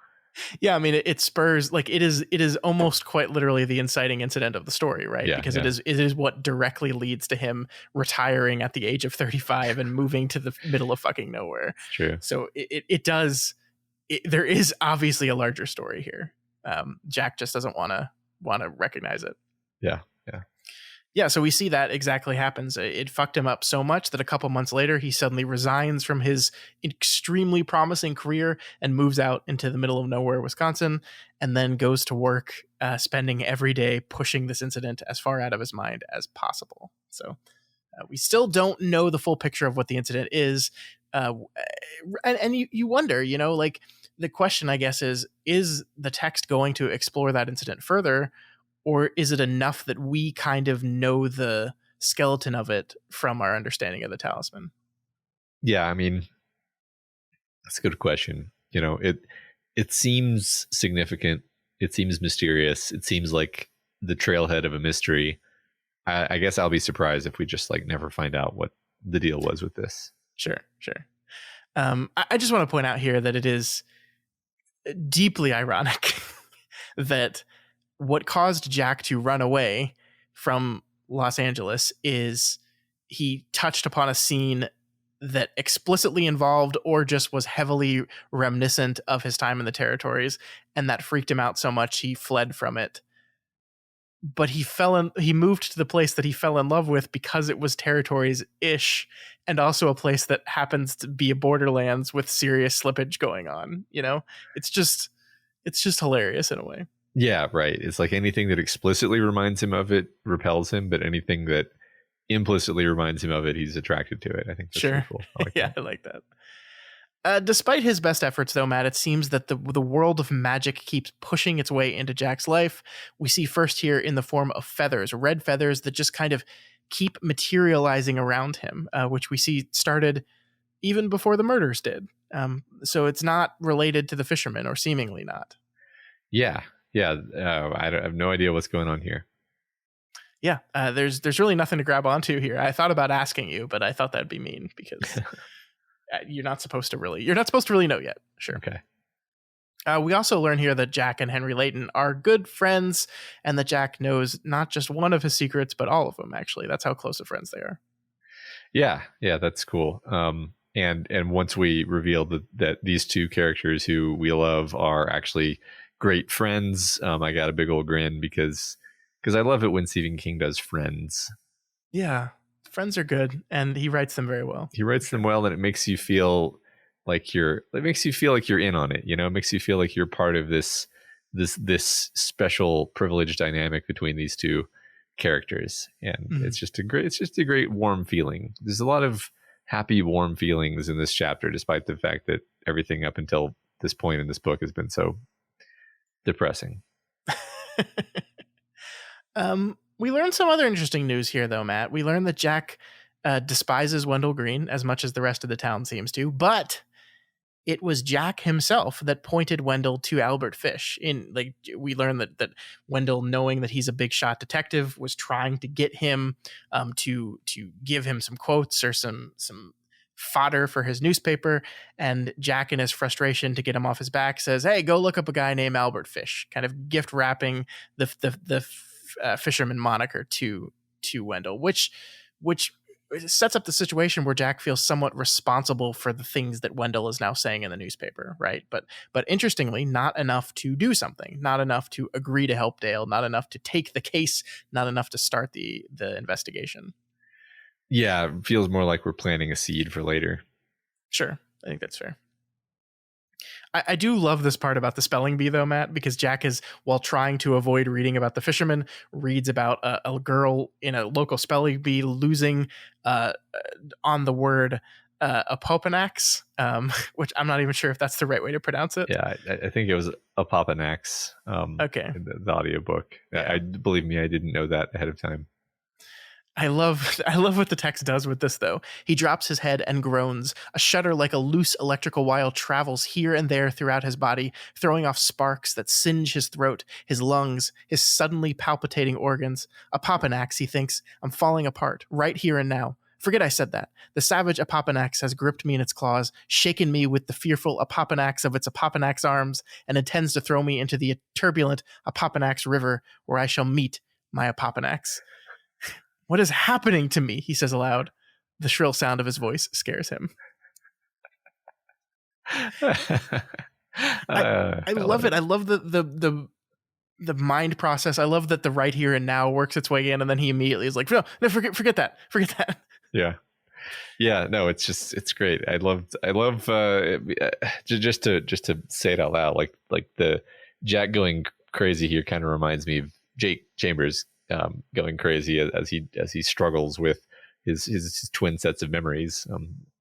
Yeah, I mean, it spurs, like, it is almost quite literally the inciting incident of the story, right? Yeah, because yeah. it is what directly leads to him retiring at the age of 35 and moving to the middle of fucking nowhere. True. So it does. There is obviously a larger story here. Jack just doesn't want to recognize it. Yeah. Yeah, so we see that exactly happens. It fucked him up so much that a couple months later, he suddenly resigns from his extremely promising career and moves out into the middle of nowhere, Wisconsin, and then goes to work, spending every day pushing this incident as far out of his mind as possible. So we still don't know the full picture of what the incident is. And you wonder, like, the question, I guess, is the text going to explore that incident further? Or is it enough that we kind of know the skeleton of it from our understanding of the talisman? Yeah, I mean, that's a good question. It seems significant. It seems mysterious. It seems like the trailhead of a mystery. I guess I'll be surprised if we just never find out what the deal was with this. Sure. I just want to point out here that it is deeply ironic that what caused Jack to run away from Los Angeles is he touched upon a scene that explicitly involved or just was heavily reminiscent of his time in the territories, and that freaked him out so much he fled from it. But he moved to the place that he fell in love with because it was territories-ish, and also a place that happens to be a borderlands with serious slippage going on. It's just hilarious in a way. Yeah, right. It's like anything that explicitly reminds him of it repels him, but anything that implicitly reminds him of it, he's attracted to it. I think that's sure. Really cool. I like that. I like that. Despite his best efforts, though, Matt, it seems that the world of magic keeps pushing its way into Jack's life. We see first here in the form of feathers, red feathers that just kind of keep materializing around him, which we see started even before the murders did. So it's not related to the fisherman, or seemingly not. Yeah. I have no idea what's going on here. Yeah, there's really nothing to grab onto here. I thought about asking you, but I thought that'd be mean because you're not supposed to really know yet. Sure. Okay. We also learn here that Jack and Henry Layton are good friends, and that Jack knows not just one of his secrets, but all of them. Actually, that's how close of friends they are. Yeah, that's cool. And once we reveal that these two characters who we love are actually great friends, I got a big old grin because I love it when Stephen King does friends. Yeah, friends are good, and he writes them very well. He writes them well, and it makes you feel like you're in on it. It makes you feel like you're part of this special privileged dynamic between these two characters, and it's just a great warm feeling. There's a lot of happy, warm feelings in this chapter, despite the fact that everything up until this point in this book has been so depressing. We learned some other interesting news here, though, Matt. We learned that Jack despises Wendell Green as much as the rest of the town seems to, but it was Jack himself that pointed Wendell to Albert Fish. We learned that Wendell, knowing that he's a big shot detective, was trying to get him to give him some quotes or some fodder for his newspaper, and Jack, in his frustration to get him off his back, says, "Hey, go look up a guy named Albert Fish," kind of gift wrapping the fisherman moniker to Wendell, which sets up the situation where Jack feels somewhat responsible for the things that Wendell is now saying in the newspaper, right? But interestingly, not enough to do something, not enough to agree to help Dale, not enough to take the case, not enough to start the investigation. Yeah, it feels more like we're planting a seed for later. Sure, I think that's fair. I do love this part about the spelling bee, though, Matt, because Jack is, while trying to avoid reading about the fisherman, reads about a girl in a local spelling bee losing on the word Apopanax, which I'm not even sure if that's the right way to pronounce it. Yeah, I think it was a Papanax. Okay. In the audiobook. Yeah. I believe me, I didn't know that ahead of time. I love what the text does with this, though. He drops his head and groans. A shudder like a loose electrical wire travels here and there throughout his body, throwing off sparks that singe his throat, his lungs, his suddenly palpitating organs. Apopanax, he thinks. I'm falling apart, right here and now. Forget I said that. The savage Apopanax has gripped me in its claws, shaken me with the fearful Apopanax of its Apopanax arms, and intends to throw me into the turbulent Apopanax river, where I shall meet my Apopanax. What is happening to me? He says aloud. The shrill sound of his voice scares him. I love it. I love the mind process. I love that the right here and now works its way in, and then he immediately is like, no, forget that. Yeah. No, it's great. I love just to say it out loud, like the Jack going crazy here kind of reminds me of Jake Chambers going crazy as he struggles with his twin sets of memories.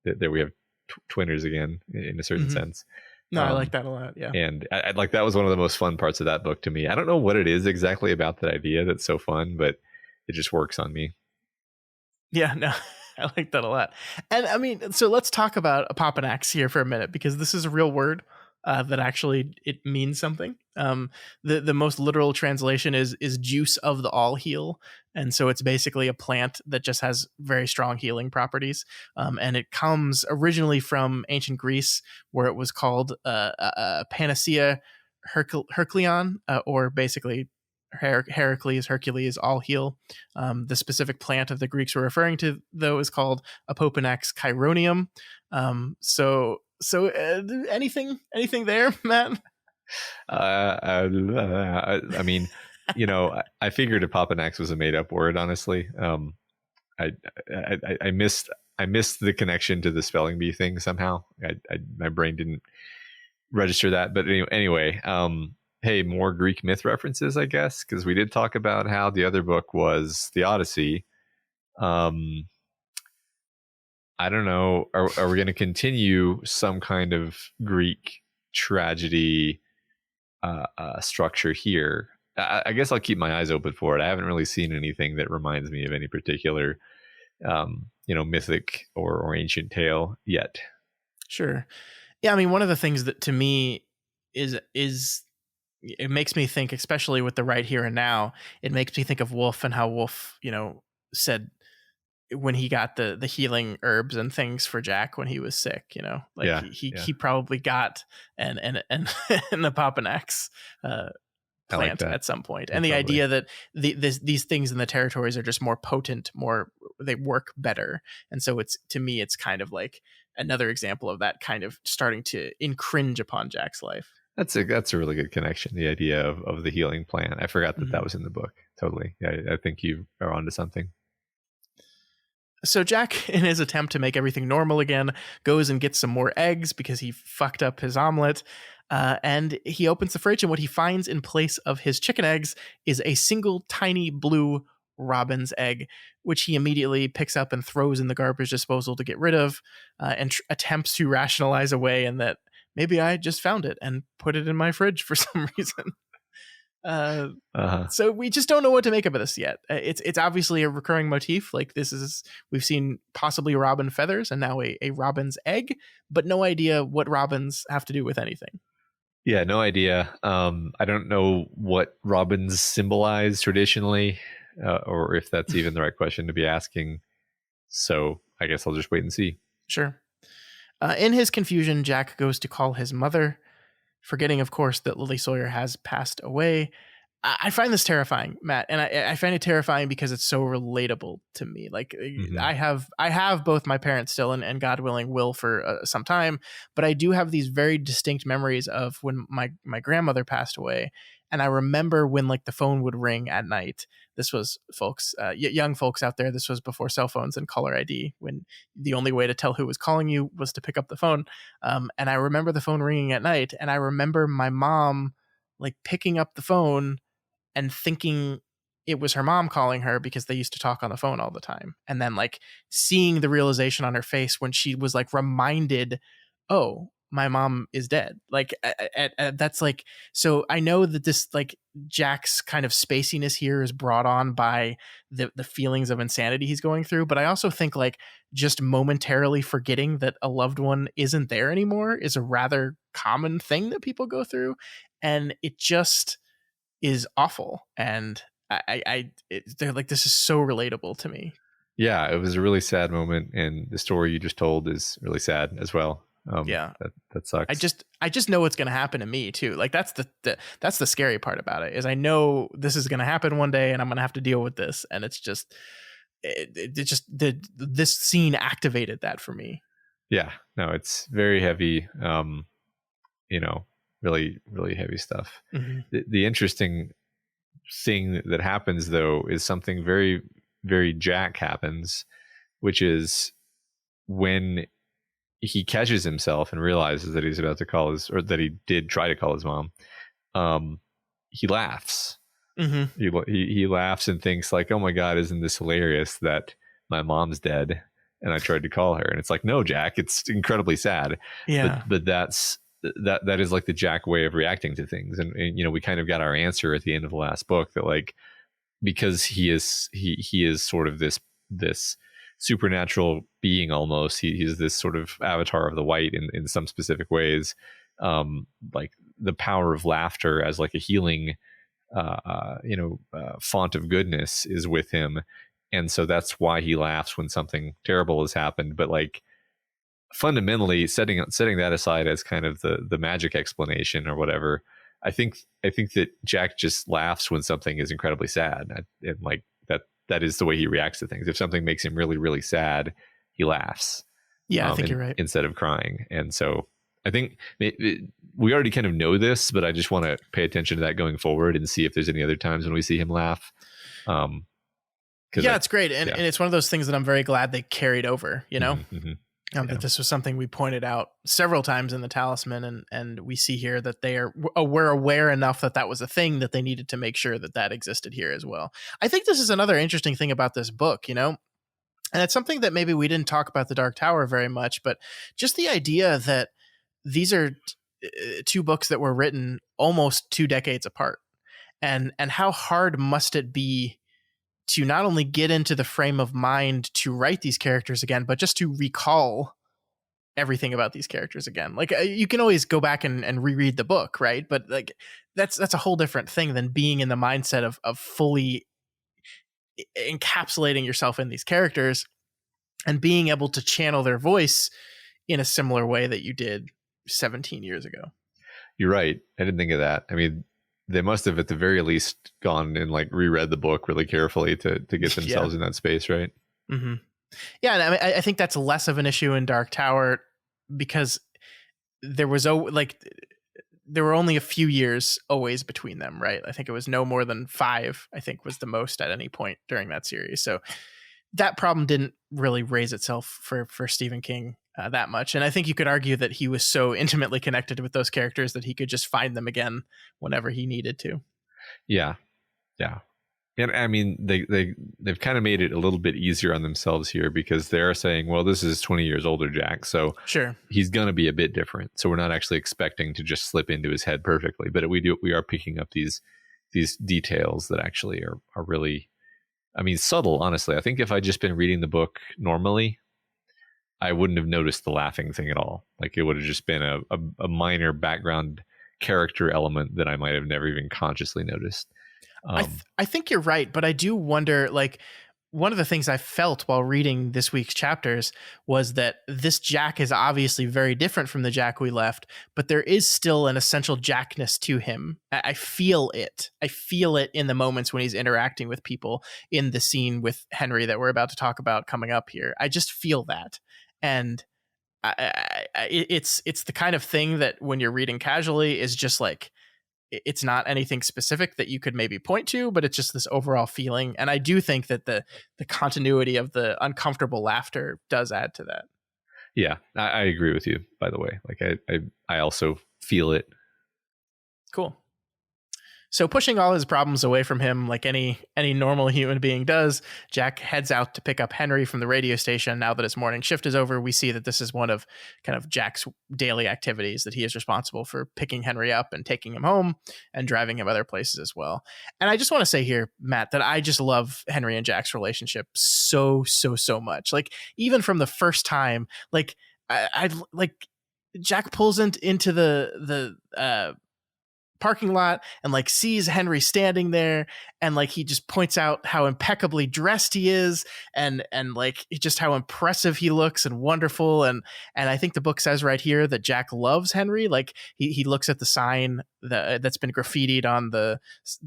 There we have twinners again in a certain sense. No, I like that a lot. Yeah, and I like that was one of the most fun parts of that book to me. I don't know what it is exactly about that idea that's so fun, but it just works on me. Yeah, no, I like that a lot. And I mean, so let's talk about Apopanax here for a minute, because this is a real word that actually it means something. The most literal translation is juice of the all heal, and so it's basically a plant that just has very strong healing properties. And it comes originally from ancient Greece, where it was called Panacea Herculeon, or basically Hercules, all heal. The specific plant that the Greeks were referring to, though, is called Apopanax chironium. So anything there, Matt? I mean, I figured Apopanax was a made up word, honestly. I missed the connection to the spelling bee thing somehow. My brain didn't register that. But anyway, hey, more Greek myth references, I guess, because we did talk about how the other book was the Odyssey. I don't know. Are we going to continue some kind of Greek tragedy structure here? I guess I'll keep my eyes open for it. I haven't really seen anything that reminds me of any particular, mythic or ancient tale yet. Sure. Yeah, I mean, one of the things that to me is it makes me think, especially with the right here and now, it makes me think of Wolf and how Wolf, said when he got the healing herbs and things for Jack when he was sick, he probably got an Apopanax plant at some point. And the idea that these things in the territories are just more potent, they work better. And so to me, it's kind of like another example of that kind of starting to infringe upon Jack's life. That's a really good connection. The idea of the healing plant. I forgot that was in the book. Totally. Yeah, I think you are onto something. So Jack, in his attempt to make everything normal again, goes and gets some more eggs because he fucked up his omelet. And he opens the fridge, and what he finds in place of his chicken eggs is a single tiny blue robin's egg, which he immediately picks up and throws in the garbage disposal to get rid of, and attempts to rationalize away, and that maybe I just found it and put it in my fridge for some reason. So we just don't know what to make of this yet. It's obviously a recurring motif. Like we've seen possibly robin feathers and now a robin's egg, but no idea what robins have to do with anything. Yeah, no idea. I don't know what robins symbolize traditionally, or if that's even the right question to be asking. So I guess I'll just wait and see. Sure. In his confusion, Jack goes to call his mother, forgetting, of course, that Lily Sawyer has passed away. I find this terrifying, Matt, and I find it terrifying because it's so relatable to me. Like I have both my parents still, and God willing will for some time, but I do have these very distinct memories of when my grandmother passed away, and I remember when like the phone would ring at night. This was folks, young folks out there. This was before cell phones and caller ID, when the only way to tell who was calling you was to pick up the phone. And I remember the phone ringing at night, and I remember my mom like picking up the phone and thinking it was her mom calling her because they used to talk on the phone all the time. And then like seeing the realization on her face when she was like reminded, oh, my mom is dead. Like that's like, so I know that this like Jack's kind of spaciness here is brought on by the feelings of insanity he's going through. But I also think like just momentarily forgetting that a loved one isn't there anymore is a rather common thing that people go through. And it just is awful. And they're like, this is so relatable to me. Yeah, it was a really sad moment, and the story you just told is really sad as well. Yeah. That sucks. I just know what's going to happen to me too. Like that's that's the scary part about it, is I know this is going to happen one day and I'm going to have to deal with this. And it's just, this scene activated that for me. Yeah, no, it's very heavy. Really, really heavy stuff. Mm-hmm. The interesting thing that happens though is something very, very Jack happens, which is when he catches himself and realizes that he's about to call his, or that he did try to call his mom. He laughs. Mm-hmm. He laughs and thinks like, oh my God, isn't this hilarious that my mom's dead and I tried to call her? And it's like, no, Jack, it's incredibly sad. Yeah. But that is like the Jack way of reacting to things. And we kind of got our answer at the end of the last book that like, because he is sort of this supernatural being almost. He's this sort of avatar of the white in some specific ways. Like the power of laughter as like a healing, font of goodness is with him. And so that's why he laughs when something terrible has happened. But like fundamentally setting that aside as kind of the magic explanation or whatever, I think that Jack just laughs when something is incredibly sad. And like that is the way he reacts to things. If something makes him really, really sad, he laughs. Yeah, I think you're right. Instead of crying. And so I think we already kind of know this, but I just want to pay attention to that going forward and see if there's any other times when we see him laugh. It's great. And it's one of those things that I'm very glad they carried over, Mm-hmm. That this was something we pointed out several times in the Talisman, and we see here that we're aware enough that was a thing that they needed to make sure that existed here as well. I think this is another interesting thing about this book, and it's something that maybe we didn't talk about the Dark Tower very much, but just the idea that these are two books that were written almost 2 decades apart, and how hard must it be to not only get into the frame of mind to write these characters again, but just to recall everything about these characters again. Like you can always go back and reread the book, right? But like that's a whole different thing than being in the mindset of fully encapsulating yourself in these characters and being able to channel their voice in a similar way that you did 17 years ago. You're right. I didn't think of that. I mean, they must have at the very least gone and like reread the book really carefully to get themselves in that space, right? Mm-hmm. Yeah, and I think that's less of an issue in Dark Tower because there were only a few years always between them, right? I think it was no more than 5, I think was the most at any point during that series. So that problem didn't really raise itself for Stephen King that much. And I think you could argue that he was so intimately connected with those characters that he could just find them again whenever he needed to. Yeah. And I mean, they've kind of made it a little bit easier on themselves here because they're saying, well, this is 20 years older Jack, so sure, he's going to be a bit different. So we're not actually expecting to just slip into his head perfectly, but we are picking up these details that actually are really, I mean, subtle, honestly. I think if I'd just been reading the book normally, I wouldn't have noticed the laughing thing at all. Like it would have just been a minor background character element that I might have never even consciously noticed. I think you're right, but I do wonder, like, one of the things I felt while reading this week's chapters was that this Jack is obviously very different from the Jack we left, but there is still an essential Jackness to him. I feel it. I feel it in the moments when he's interacting with people, in the scene with Henry that we're about to talk about coming up here. I just feel that. And it's the kind of thing that when you're reading casually is just like, it's not anything specific that you could maybe point to, but it's just this overall feeling. And I do think that the continuity of the uncomfortable laughter does add to that. Yeah, I agree with you, by the way. Like I also feel it. Cool. So pushing all his problems away from him like any normal human being does, Jack heads out to pick up Henry from the radio station. Now that his morning shift is over, we see that this is one of kind of Jack's daily activities, that he is responsible for picking Henry up and taking him home and driving him other places as well. And I just want to say here, Matt, that I just love Henry and Jack's relationship so much. Like, even from the first time, like I like Jack pulls into the parking lot and like sees Henry standing there, and like he just points out how impeccably dressed he is, and like just how impressive he looks and wonderful. And I think the book says right here that Jack loves Henry. Like he looks at the sign that's been graffitied on the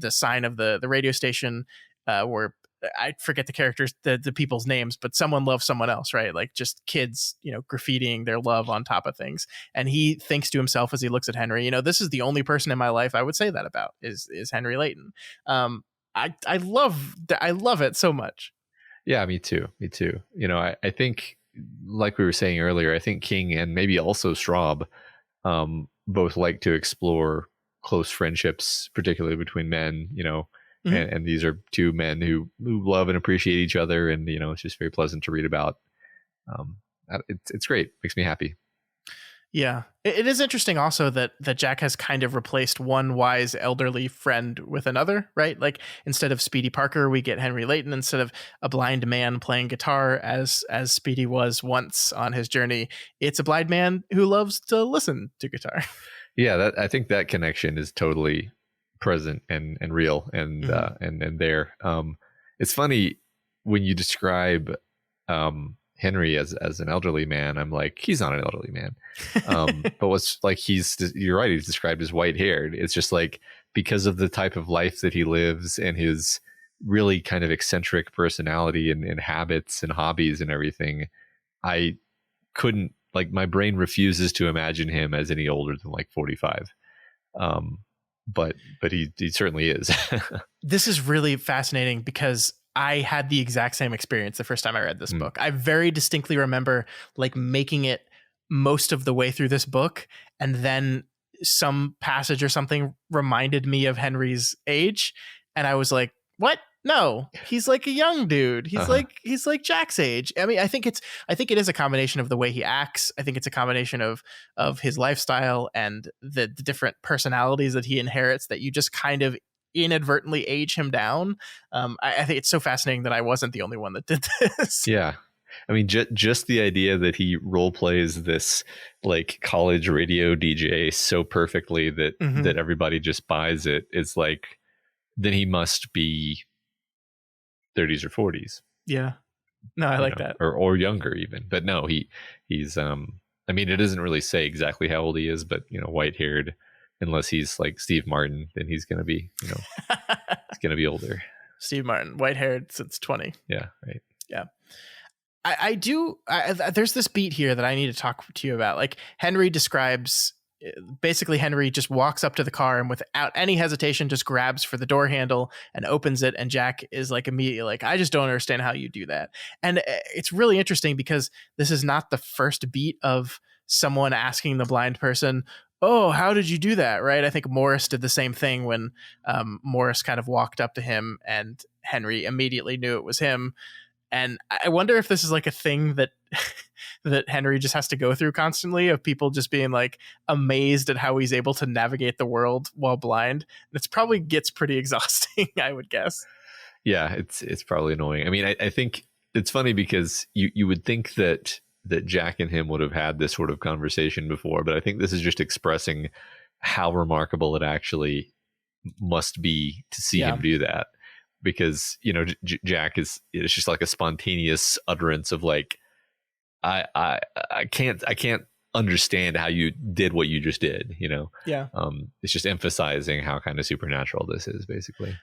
sign of the radio station, where I forget the characters, the people's names, but someone loves someone else, right? Like just kids, graffitiing their love on top of things. And he thinks to himself as he looks at Henry, this is the only person in my life I would say that about is Henry Layton. I love it so much. Yeah, me too. I think, like we were saying earlier, I think King and maybe also Straub both like to explore close friendships, particularly between men, Mm-hmm. And these are two men who love and appreciate each other, and it's just very pleasant to read about. It's great, makes me happy. Yeah, it is interesting also that Jack has kind of replaced one wise elderly friend with another, right? Like instead of Speedy Parker, we get Henry Layton. Instead of a blind man playing guitar as Speedy was once on his journey, it's a blind man who loves to listen to guitar. Yeah, I think that connection is totally present and real and Mm-hmm. and there. It's funny when you describe Henry as an elderly man. I'm like, he's not an elderly man. But what's like, you're right, he's described as white haired. It's just like, because of the type of life that he lives and his really kind of eccentric personality and habits and hobbies and everything, I couldn't, like, my brain refuses to imagine him as any older than like 45. But he certainly is. This is really fascinating because I had the exact same experience the first time I read this book. I very distinctly remember like making it most of the way through this book, and then some passage or something reminded me of Henry's age, and I was like, what? No, he's like a young dude. He's like Jack's age. I mean, I think it is a combination of the way he acts. I think it's a combination of his lifestyle and the different personalities that he inherits that you just kind of inadvertently age him down. I think it's so fascinating that I wasn't the only one that did this. Yeah. I mean, just the idea that he role plays this like college radio DJ so perfectly that that everybody just buys it is like, then he must be 30s or 40s. Yeah. No, I like that. Or younger even. But no, he's I mean, it doesn't really say exactly how old he is, but white haired, unless he's like Steve Martin, then he's gonna be, he's gonna be older. Steve Martin, white haired since 20. Yeah, right. Yeah. There's this beat here that I need to talk to you about. Like Henry describes, basically Henry just walks up to the car and without any hesitation just grabs for the door handle and opens it, and Jack is like immediately like, I just don't understand how you do that. And it's really interesting because this is not the first beat of someone asking the blind person, oh, how did you do that? Right. I think Morris did the same thing when Morris kind of walked up to him and Henry immediately knew it was him. And I wonder if this is like a thing that that Henry just has to go through constantly, of people just being like amazed at how he's able to navigate the world while blind. It probably gets pretty exhausting, I would guess. Yeah, it's probably annoying. I mean, I think it's funny because you would think that Jack and him would have had this sort of conversation before, but I think this is just expressing how remarkable it actually must be to see him do that. Because Jack it's just like a spontaneous utterance of like, I can't understand how you did what you just did. Yeah. It's just emphasizing how kind of supernatural this is, basically.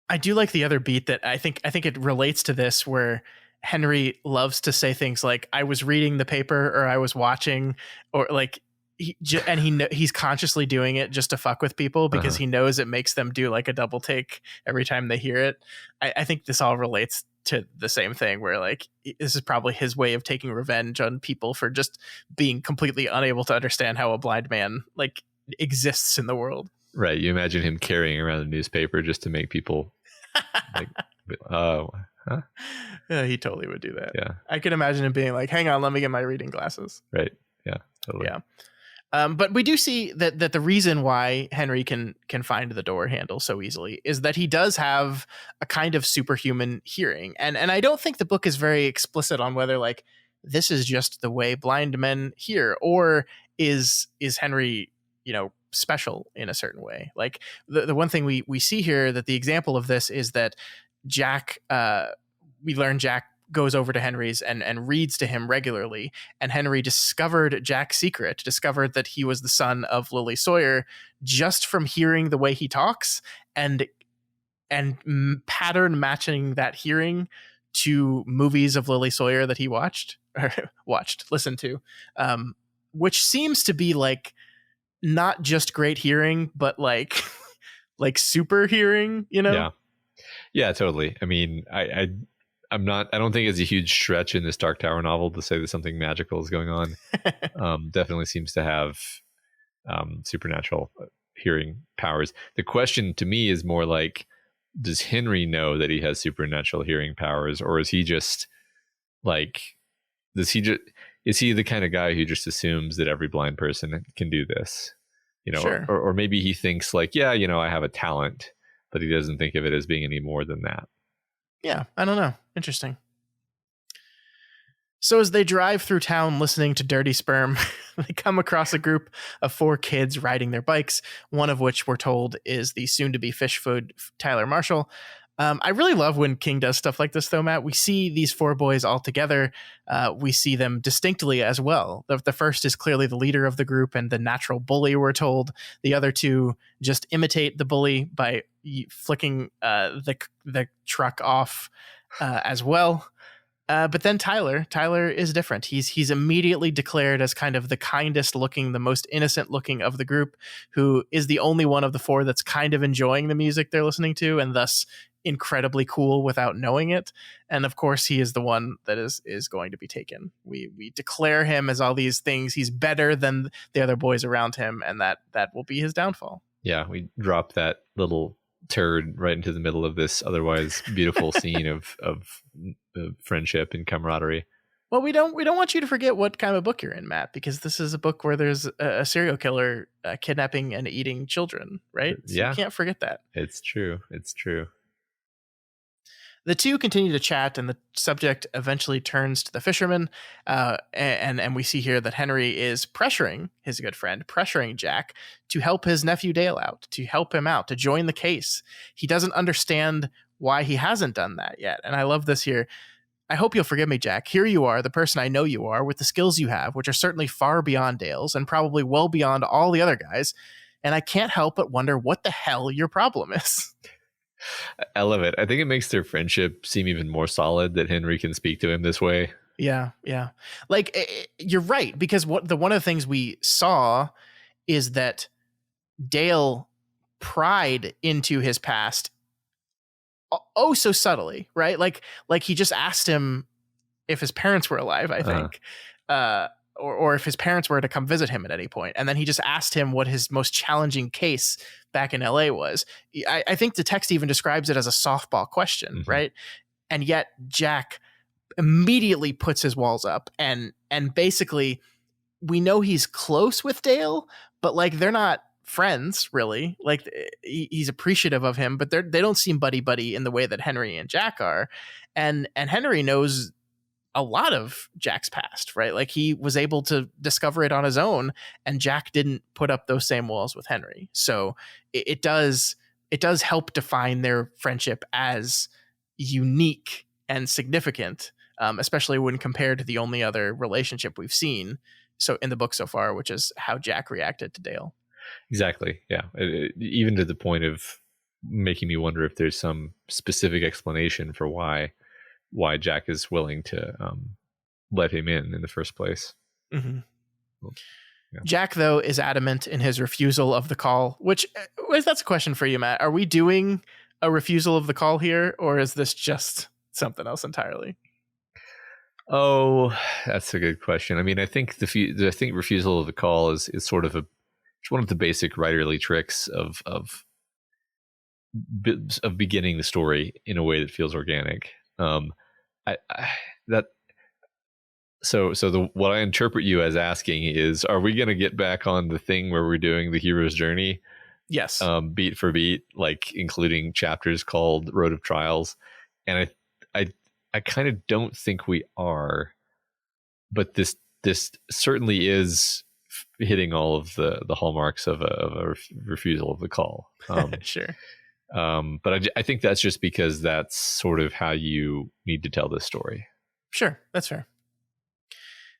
I do like the other beat that I think it relates to this, where Henry loves to say things like, I was reading the paper, or I was watching, or like, he's consciously doing it just to fuck with people because he knows it makes them do like a double take every time they hear it. I think this all relates to the same thing, where like this is probably his way of taking revenge on people for just being completely unable to understand how a blind man like exists in the world. Right. You imagine him carrying around a newspaper just to make people like, oh, huh? Yeah, he totally would do that. Yeah. I could imagine him being like, hang on, let me get my reading glasses. Right. Yeah, totally. Yeah. But we do see that the reason why Henry can find the door handle so easily is that he does have a kind of superhuman hearing. And I don't think the book is very explicit on whether like this is just the way blind men hear, or is Henry, special in a certain way. Like the one thing we see here, that the example of this is that Jack, we learn Jack goes over to Henry's and reads to him regularly. And Henry discovered Jack's secret, discovered that he was the son of Lily Sawyer just from hearing the way he talks and pattern matching that hearing to movies of Lily Sawyer that he listened to, which seems to be like not just great hearing, but like super hearing, Yeah, totally. I mean, I don't think it's a huge stretch in this Dark Tower novel to say that something magical is going on. Definitely seems to have supernatural hearing powers. The question to me is more like, does Henry know that he has supernatural hearing powers, or is he just like, is he the kind of guy who just assumes that every blind person can do this? Sure. Or maybe he thinks like, yeah, I have a talent, but he doesn't think of it as being any more than that. Yeah, I don't know. Interesting. So as they drive through town listening to Dirty Sperm, they come across a group of 4 kids riding their bikes, one of which we're told is the soon-to-be fish food Tyler Marshall. I really love when King does stuff like this, though, Matt. We see these 4 boys all together. We see them distinctly as well. The first is clearly the leader of the group and the natural bully, we're told. The other 2 just imitate the bully by flicking the truck off as well. But then Tyler is different. He's immediately declared as kind of the kindest looking, the most innocent looking of the group, who is the only one of the 4 that's kind of enjoying the music they're listening to, and thus incredibly cool without knowing it. And of course, he is the one that is going to be taken. We declare him as all these things. He's better than the other boys around him, and that will be his downfall. Yeah, we drop that little turd right into the middle of this otherwise beautiful scene of friendship and camaraderie. Well, we don't want you to forget what kind of book you're in, Matt, because this is a book where there's a serial killer kidnapping and eating children, right? So yeah, you can't forget that. It's true. The 2 continue to chat, and the subject eventually turns to the fisherman. And we see here that Henry is pressuring his good friend, pressuring Jack to help his nephew Dale out, to help him out, to join the case. He doesn't understand why he hasn't done that yet. And I love this here. I hope you'll forgive me, Jack. Here you are, the person I know you are, with the skills you have, which are certainly far beyond Dale's and probably well beyond all the other guys. And I can't help but wonder what the hell your problem is. I love it. I think it makes their friendship seem even more solid that Henry can speak to him this way. Yeah. Like, you're right, because one of the things we saw is that Dale pried into his past so subtly, right? Like he just asked him if his parents were alive, I think. Or if his parents were to come visit him at any point. And then he just asked him what his most challenging case back in LA was. I think the text even describes it as a softball question, right? And yet Jack immediately puts his walls up and basically we know he's close with Dale, but like they're not friends really. Like he's appreciative of him, but they don't seem buddy in the way that Henry and Jack are. And Henry knows a lot of Jack's past, right? Like he was able to discover it on his own, and Jack didn't put up those same walls with Henry. So it does help define their friendship as unique and significant, especially when compared to the only other relationship we've seen so in the book so far, which is how Jack reacted to Dale. Exactly. Yeah. Even to the point of making me wonder if there's some specific explanation for why Jack is willing to let him in the first place. Mm-hmm. Well, yeah. Jack, though, is adamant in his refusal of the call, which that's a question for you, Matt. Are we doing a refusal of the call here, or is this just something else entirely? Oh, that's a good question. I mean, I think refusal of the call is sort of a it's one of the basic writerly tricks of beginning the story in a way that feels organic. That so what I interpret you as asking is, are we going to get back on the thing where we're doing the hero's journey? Yes. Beat for beat, like including chapters called Road of Trials. And I kind of don't think we are, but this certainly is hitting all of the hallmarks of a refusal of the call. Sure. But I think that's just because that's sort of how you need to tell this story. Sure, that's fair.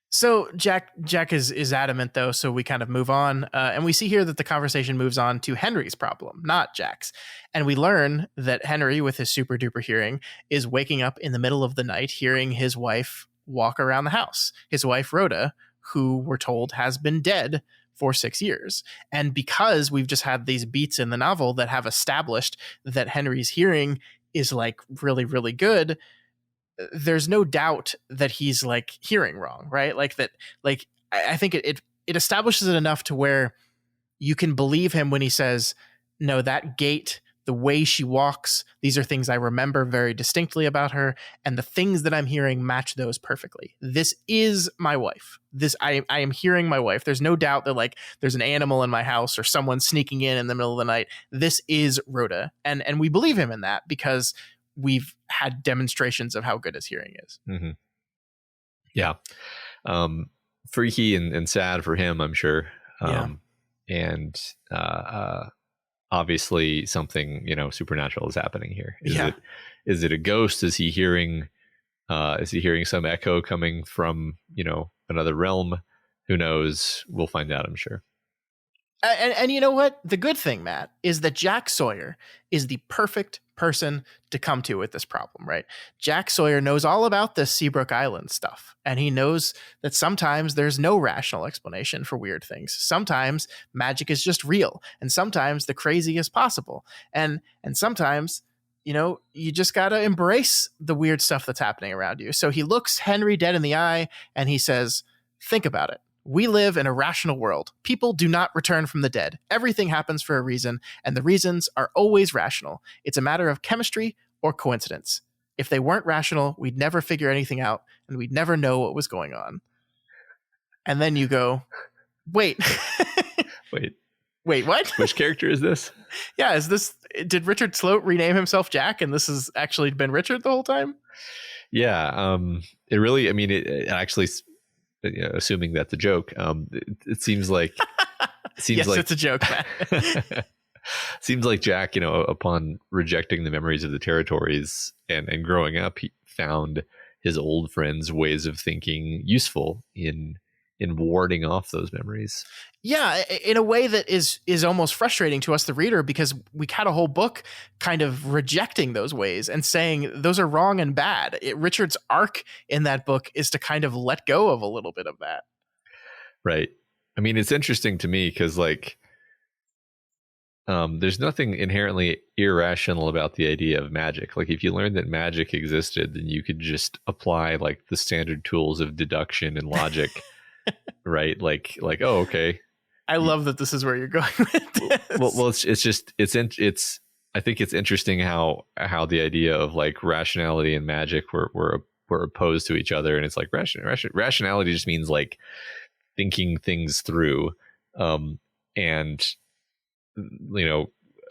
So Jack is adamant, though, so we kind of move on. And we see here that the conversation moves on to Henry's problem, not Jack's. And we learn that Henry, with his super duper hearing, is waking up in the middle of the night hearing his wife walk around the house. His wife, Rhoda, who we're told has been dead for 6 years. And because we've just had these beats in the novel that have established that Henry's hearing is like really, really good, there's no doubt that he's like hearing wrong, right? Like that, like I think it establishes it enough to where you can believe him when he says, no, that gait, the way she walks, these are things I remember very distinctly about her, and the things that I'm hearing match those perfectly. This is my wife. I am hearing my wife. There's no doubt that like there's an animal in my house or someone sneaking in the middle of the night. This is Rhoda, and we believe him in that because we've had demonstrations of how good his hearing is. Mm-hmm. Yeah. Freaky and sad for him, I'm sure. And obviously something, supernatural is happening here. Is it a ghost? Is he hearing some echo coming from, another realm? Who knows? We'll find out, I'm sure. And you know what? The good thing, Matt, is that Jack Sawyer is the perfect person to come to with this problem, right? Jack Sawyer knows all about this Seabrook Island stuff, and he knows that sometimes there's no rational explanation for weird things. Sometimes magic is just real, and sometimes the crazy is possible. And sometimes, you just got to embrace the weird stuff that's happening around you. So he looks Henry dead in the eye, and he says, think about it. We live in a rational world. People do not return from the dead. Everything happens for a reason, and the reasons are always rational. It's a matter of chemistry or coincidence. If they weren't rational, we'd never figure anything out, and we'd never know what was going on. And then you go, wait. Wait, what? Which character is this? Yeah, did Richard Sloat rename himself Jack, and this has actually been Richard the whole time? Yeah, it really, it actually... assuming that's a joke, it seems like yes, it's a joke, man. Seems like Jack, upon rejecting the memories of the territories and growing up, he found his old friends' ways of thinking useful in warding off those memories. Yeah, in a way that is almost frustrating to us, the reader, because we had a whole book kind of rejecting those ways and saying those are wrong and bad. Richard's arc in that book is to kind of let go of a little bit of that. Right. It's interesting to me because there's nothing inherently irrational about the idea of magic. Like if you learned that magic existed, then you could just apply like the standard tools of deduction and logic. Right. Like, oh, okay. I love that this is where you're going with this. Well, it's I think it's interesting how the idea of like rationality and magic were opposed to each other. And it's like rationality just means like thinking things through, and,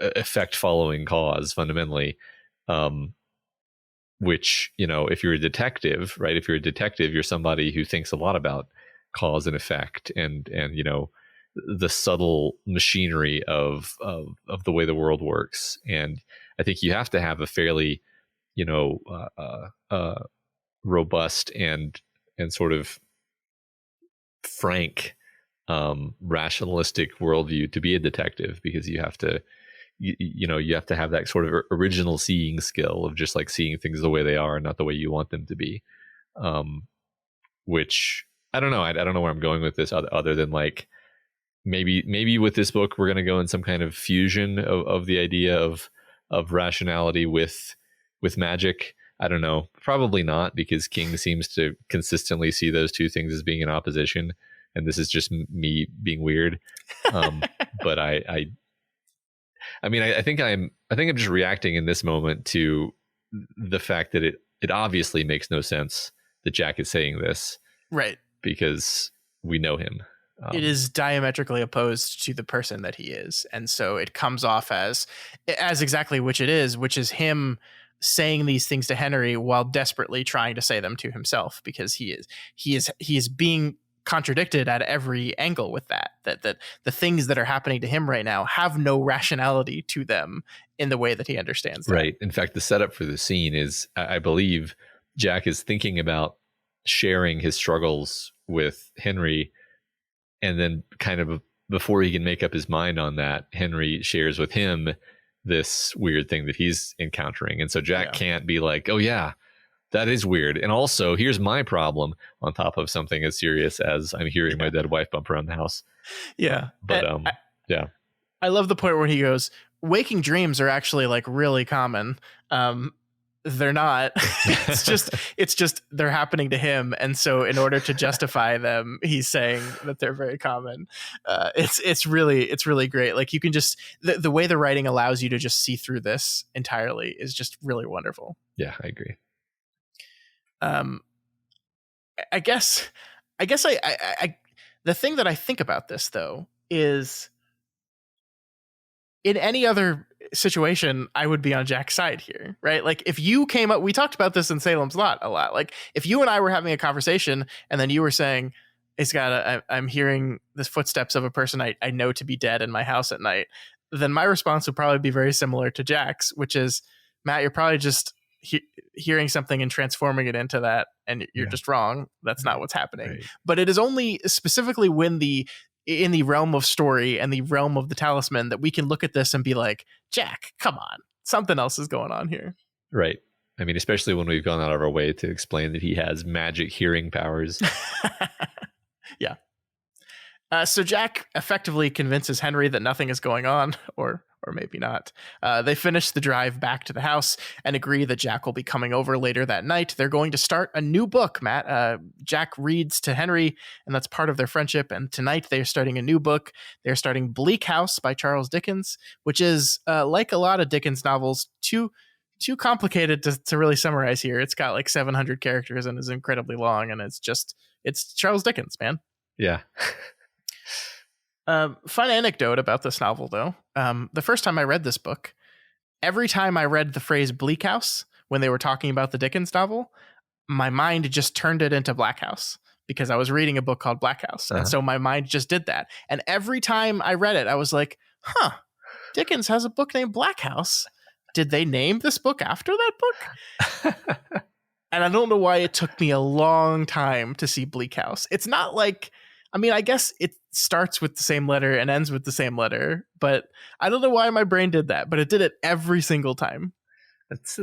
effect following cause fundamentally, which, if you're a detective, right? If you're a detective, you're somebody who thinks a lot about cause and effect and the subtle machinery of the way the world works. And I think you have to have a fairly robust and sort of frank rationalistic worldview to be a detective, because you have to you have to have that sort of original seeing skill of just like seeing things the way they are and not the way you want them to be, which I don't know. I don't know where I'm going with this other than like maybe with this book, we're going to go in some kind of fusion of the idea of rationality with magic. I don't know. Probably not, because King seems to consistently see those two things as being in opposition. And this is just me being weird. But I mean, I think I'm just reacting in this moment to the fact that it obviously makes no sense that Jack is saying this, right? Because we know him. It is diametrically opposed to the person that he is, and so it comes off as exactly which it is, which is him saying these things to Henry while desperately trying to say them to himself, because he is being contradicted at every angle with that the things that are happening to him right now have no rationality to them in the way that he understands them. Right. In fact, the setup for the scene is, I believe, Jack is thinking about sharing his struggles with Henry, and then kind of before he can make up his mind on that, Henry shares with him this weird thing that he's encountering. And so Jack can't be like, oh yeah, that is weird. And also, here's my problem on top of something as serious as I'm hearing my dead wife bump around the house. Yeah. But yeah. I love the point where he goes, waking dreams are actually like really common. They're not. it's just they're happening to him, and so in order to justify them, he's saying that they're very common. It's really great. Like, you can just the way the writing allows you to just see through this entirely is just really wonderful. Yeah, I agree. I guess I the thing that I think about this though is, in any other situation, I would be on Jack's side here, right? Like, if you came up, we talked about this in Salem's Lot a lot. Like, if you and I were having a conversation and then you were saying, I'm hearing the footsteps of a person I know to be dead in my house at night, then my response would probably be very similar to Jack's, which is, Matt, you're probably just hearing something and transforming it into that, and you're just wrong. That's not what's happening. Right. But it is only specifically when in the realm of story and the realm of the talisman that we can look at this and be like, Jack, come on, something else is going on here. Right. I mean, especially when we've gone out of our way to explain that he has magic hearing powers. Yeah. So Jack effectively convinces Henry that nothing is going on, or maybe not. They finish the drive back to the house and agree that Jack will be coming over later that night. They're going to start a new book, Matt. Jack reads to Henry, and that's part of their friendship. And tonight they're starting a new book. They're starting Bleak House by Charles Dickens, which is, like a lot of Dickens novels, too complicated to really summarize here. It's got like 700 characters and is incredibly long, and it's Charles Dickens, man. Yeah. Fun anecdote about this novel, though. The first time I read this book, every time I read the phrase Bleak House when they were talking about the Dickens novel, my mind just turned it into Black House, because I was reading a book called Black House. And so my mind just did that. And every time I read it, I was like, Dickens has a book named Black House. Did they name this book after that book? And I don't know why it took me a long time to see Bleak House. It's not like, I mean, I guess it starts with the same letter and ends with the same letter, but I don't know why my brain did that, but it did it every single time. That's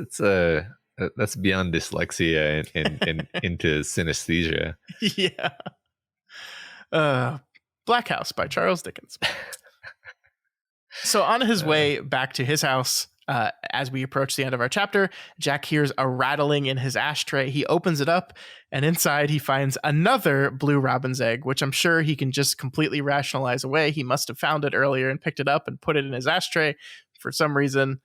beyond dyslexia and into synesthesia. Yeah. Black House by Charles Dickens. So on his way back to his house, as we approach the end of our chapter, Jack hears a rattling in his ashtray. He opens it up, and inside he finds another blue robin's egg, which I'm sure he can just completely rationalize away. He must have found it earlier and picked it up and put it in his ashtray for some reason.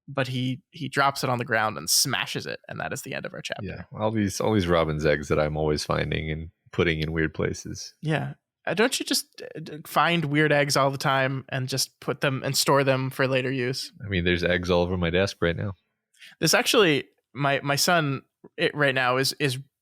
But he drops it on the ground and smashes it, and that is the end of our chapter. Yeah, all these robin's eggs that I'm always finding and putting in weird places. Yeah. Don't you just find weird eggs all the time and just put them and store them for later use? I mean, there's eggs all over my desk right now. This actually, my son right now is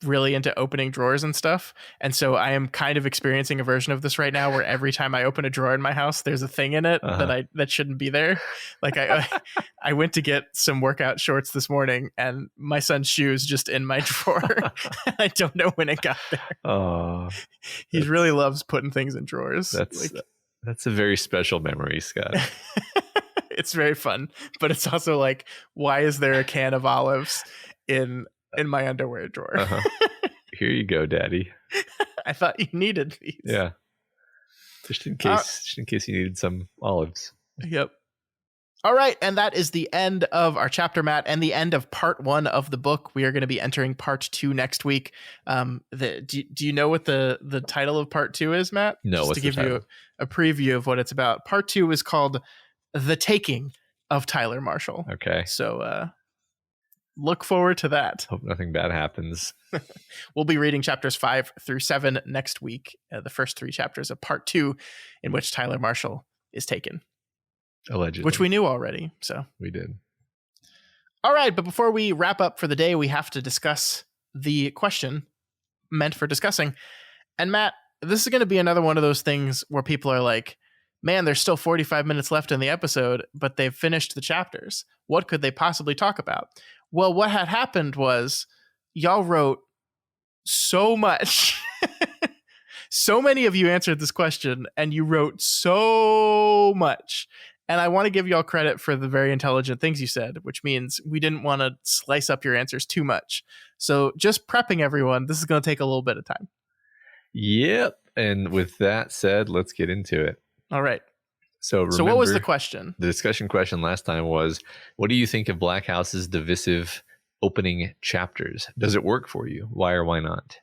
really into opening drawers and stuff. And so I am kind of experiencing a version of this right now where every time I open a drawer in my house, there's a thing in it that shouldn't be there. Like I went to get some workout shorts this morning and my son's shoes just in my drawer. I don't know when it got there. Oh, he really loves putting things in drawers. That's a very special memory, Scott. It's very fun, but it's also like, why is there a can of olives in my underwear drawer? Here you go, Daddy. I thought you needed these. Yeah, just in case you needed some olives. Yep. All right, and that is the end of our chapter, Matt, and the end of part 1 of the book. We are going to be entering part 2 next week. Do you know what the title of part 2 is, Matt? No, just what's to give the title? you a preview of what it's about. Part 2 is called The Taking of Tyler Marshall. Okay. So look forward to that. Hope nothing bad happens. We'll be reading chapters 5 through 7 next week, the first 3 chapters of part 2, in which Tyler Marshall is taken. Allegedly. Which we knew already. So we did. All right, but before we wrap up for the day, we have to discuss the question meant for discussing. And Matt, this is going to be another one of those things where people are like, man, there's still 45 minutes left in the episode, but they've finished the chapters. What could they possibly talk about? Well, what had happened was y'all wrote so much. So many of you answered this question, and you wrote so much. And I want to give you all credit for the very intelligent things you said, which means we didn't want to slice up your answers too much. So just prepping everyone, this is going to take a little bit of time. Yep. And with that said, let's get into it. All right. So what was the question? The discussion question last time was, what do you think of Black House's divisive opening chapters? Does it work for you? Why or why not?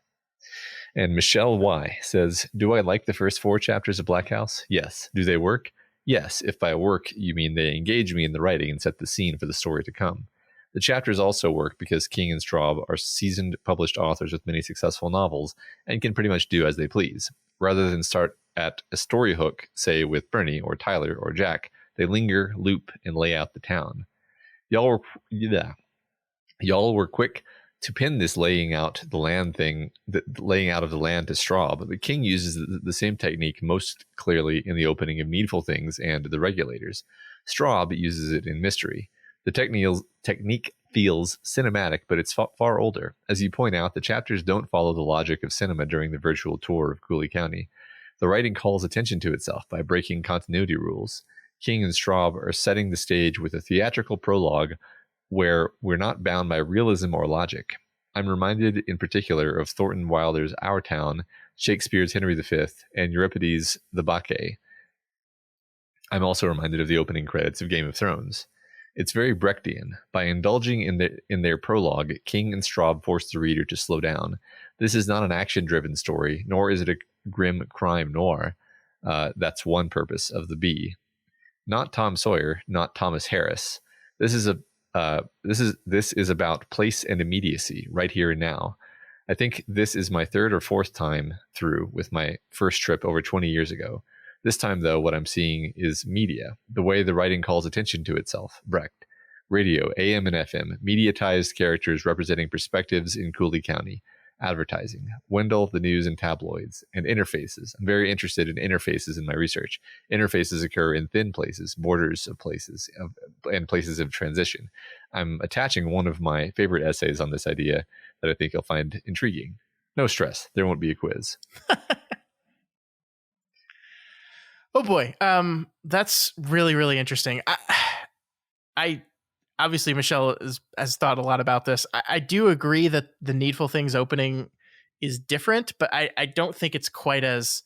And Michelle Y says, do I like the first 4 chapters of Black House? Yes. Do they work? Yes, if by work you mean they engage me in the writing and set the scene for the story to come. The chapters also work because King and Straub are seasoned published authors with many successful novels and can pretty much do as they please. Rather than start at a story hook, say with Bernie or Tyler or Jack, they linger, loop, and lay out the town. Y'all were quick to pin this laying out of the land to Straub. But King uses the same technique most clearly in the opening of Needful Things and The Regulators. Straub uses it in Mystery. The technique feels cinematic, but it's far older. As you point out, the chapters don't follow the logic of cinema during the virtual tour of Cooley County. The writing calls attention to itself by breaking continuity rules. King and Straub are setting the stage with a theatrical prologue where we're not bound by realism or logic. I'm reminded in particular of Thornton Wilder's Our Town, Shakespeare's Henry V, and Euripides' The Bacchae. I'm also reminded of the opening credits of Game of Thrones. It's very Brechtian. By indulging in their prologue, King and Straub force the reader to slow down. This is not an action-driven story, nor is it a grim crime noir. That's one purpose of the B. Not Tom Sawyer, not Thomas Harris. This is about place and immediacy, right here and now. I think this is my 3rd or 4th time through with my first trip over 20 years ago. This time, though, what I'm seeing is media, the way the writing calls attention to itself, Brecht. Radio, AM and FM, mediatized characters representing perspectives in Cooley County. Advertising, Wendell, the news and tabloids, and interfaces. I'm very interested in interfaces in my research. Interfaces occur in thin places, borders of places, and places of transition. I'm attaching one of my favorite essays on this idea that I think you'll find intriguing. No stress, there won't be a quiz. Oh boy, that's really, really interesting. I obviously Michelle has thought a lot about this. I do agree that the Needful Things opening is different, but I don't think it's quite as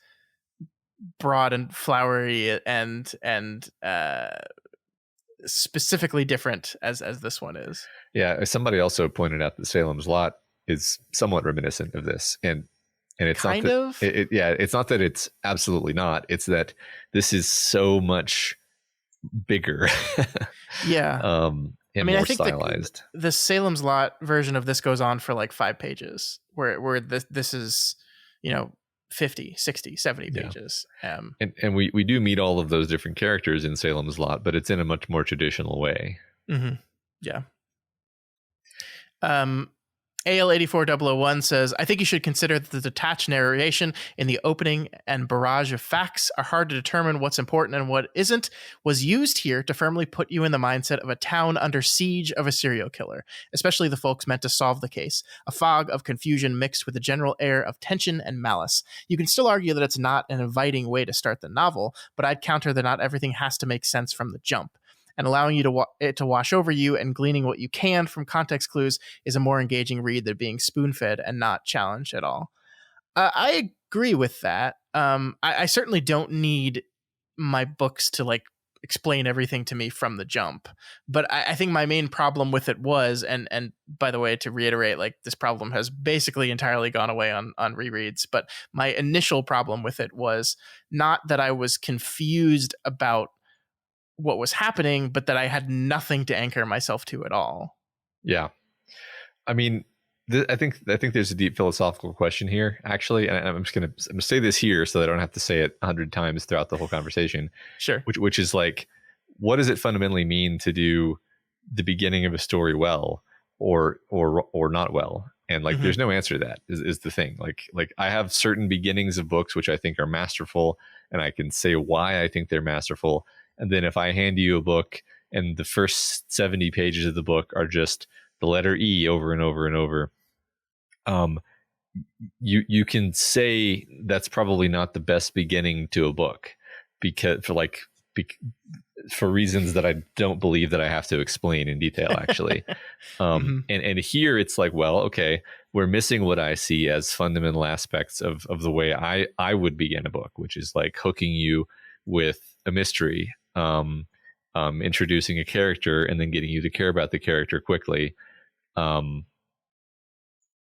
broad and flowery and specifically different as this one is. Yeah, somebody also pointed out that Salem's Lot is somewhat reminiscent of this, and it's kind not of. It's not that it's absolutely not. It's that this is so much bigger. Yeah. And more stylized. The Salem's Lot version of this goes on for like 5 pages, where this is, 50, 60, 70 pages. And we do meet all of those different characters in Salem's Lot, but it's in a much more traditional way. Mm-hmm. Yeah. AL84001 says, I think you should consider that the detached narration in the opening and barrage of facts are hard to determine what's important and what isn't, was used here to firmly put you in the mindset of a town under siege of a serial killer, especially the folks meant to solve the case, a fog of confusion mixed with a general air of tension and malice. You can still argue that it's not an inviting way to start the novel, but I'd counter that not everything has to make sense from the jump. And allowing you it to wash over you and gleaning what you can from context clues is a more engaging read than being spoon-fed and not challenged at all. I agree with that. I certainly don't need my books to explain everything to me from the jump. But I think my main problem with it was, and by the way, to reiterate, like this problem has basically entirely gone away on rereads. But my initial problem with it was not that I was confused about what was happening, but that I had nothing to anchor myself to at all. Yeah. I mean, I think there's a deep philosophical question here, actually, and I'm going to say this here so that I don't have to say it 100 times throughout the whole conversation. Sure. Which is like, what does it fundamentally mean to do the beginning of a story well or not well? And like, there's no answer to that. Is the thing. Like I have certain beginnings of books which I think are masterful, and I can say why I think they're masterful. And then if I hand you a book and the first 70 pages of the book are just the letter E over and over and over, you can say that's probably not the best beginning to a book, because for reasons that I don't believe that I have to explain in detail, actually. And here it's like, well, okay, we're missing what I see as fundamental aspects of the way I would begin a book, which is like hooking you with a mystery, introducing a character, and then getting you to care about the character quickly.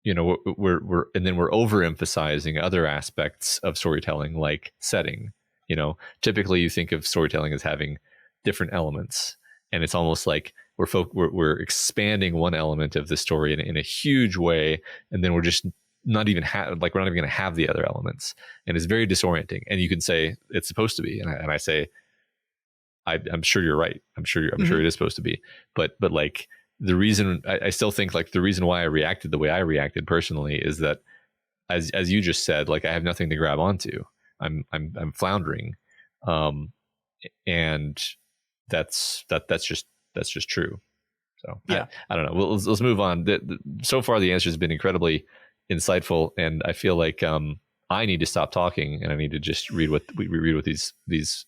You know, we're overemphasizing other aspects of storytelling, like setting. You know, typically you think of storytelling as having different elements, and it's almost like we're expanding one element of the story in a huge way, and then we're just not even we're not even going to have the other elements, and it's very disorienting. And you can say it's supposed to be, and I say, I'm sure you're right. I'm sure it is supposed to be, but like. The reason I still think like the reason why I reacted the way I reacted personally is that, as you just said, like I have nothing to grab onto. I'm floundering, and that's just true. So yeah, I don't know. Let's move on. So far, the answer has been incredibly insightful, and I feel like I need to stop talking and I need to just read what these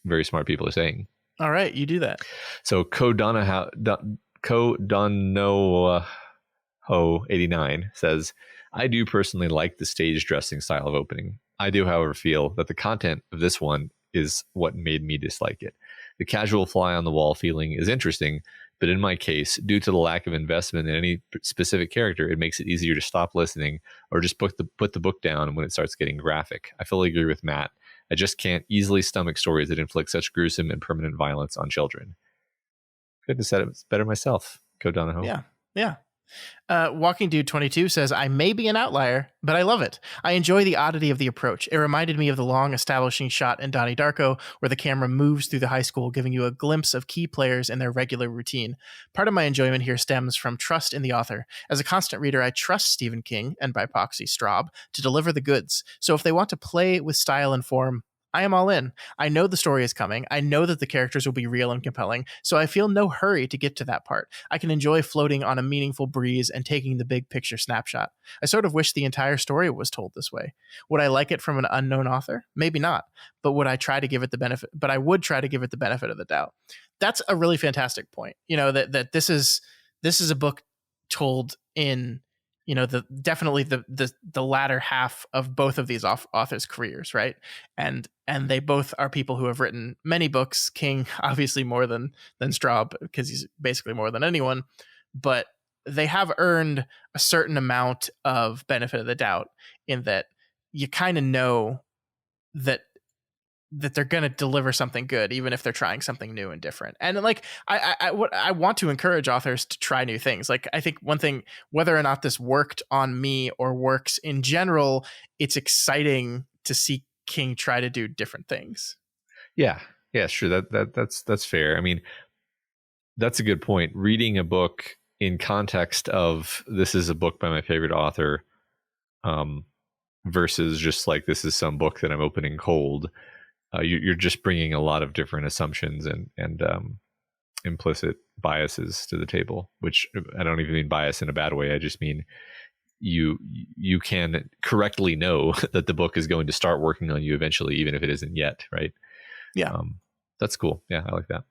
very smart people are saying. All right, you do that. So Donoho89 says, I do personally like the stage dressing style of opening. I do, however, feel that the content of this one is what made me dislike it. The casual fly on the wall feeling is interesting, but in my case, due to the lack of investment in any specific character, it makes it easier to stop listening or just put the book down when it starts getting graphic. I fully agree with Matt. I just can't easily stomach stories that inflict such gruesome and permanent violence on children. Couldn't have said it better myself. Go Donahoe. Yeah. Walking Dude 22 says, I may be an outlier, but I love it. I enjoy the oddity of the approach. It reminded me of the long establishing shot in Donnie Darko, where the camera moves through the high school, giving you a glimpse of key players in their regular routine. Part of my enjoyment here stems from trust in the author. As a constant reader, I trust Stephen King, and by proxy Straub, to deliver the goods. So if they want to play with style and form, I am all in. I know the story is coming. I know that the characters will be real and compelling, so I feel no hurry to get to that part. I can enjoy floating on a meaningful breeze and taking the big picture snapshot. I sort of wish the entire story was told this way. Would I like it from an unknown author? Maybe not, but would I try to give it the benefit? But I would try to give it the benefit of the doubt. That's a really fantastic point. You know, that this is a book told in, you know, definitely the latter half of both of these authors' careers, right? And they both are people who have written many books. King obviously more than Straub, because he's basically more than anyone, but they have earned a certain amount of benefit of the doubt in that you kind of know that they're going to deliver something good, even if they're trying something new and different. And like, I want to encourage authors to try new things. Like, I think one thing, whether or not this worked on me or works in general, it's exciting to see King try to do different things. Yeah, sure. That's fair. I mean, that's a good point. Reading a book in context of this is a book by my favorite author, versus just like this is some book that I'm opening cold. You're just bringing a lot of different assumptions and implicit biases to the table, which I don't even mean bias in a bad way. I just mean you can correctly know that the book is going to start working on you eventually, even if it isn't yet, right? Yeah. That's cool. Yeah, I like that.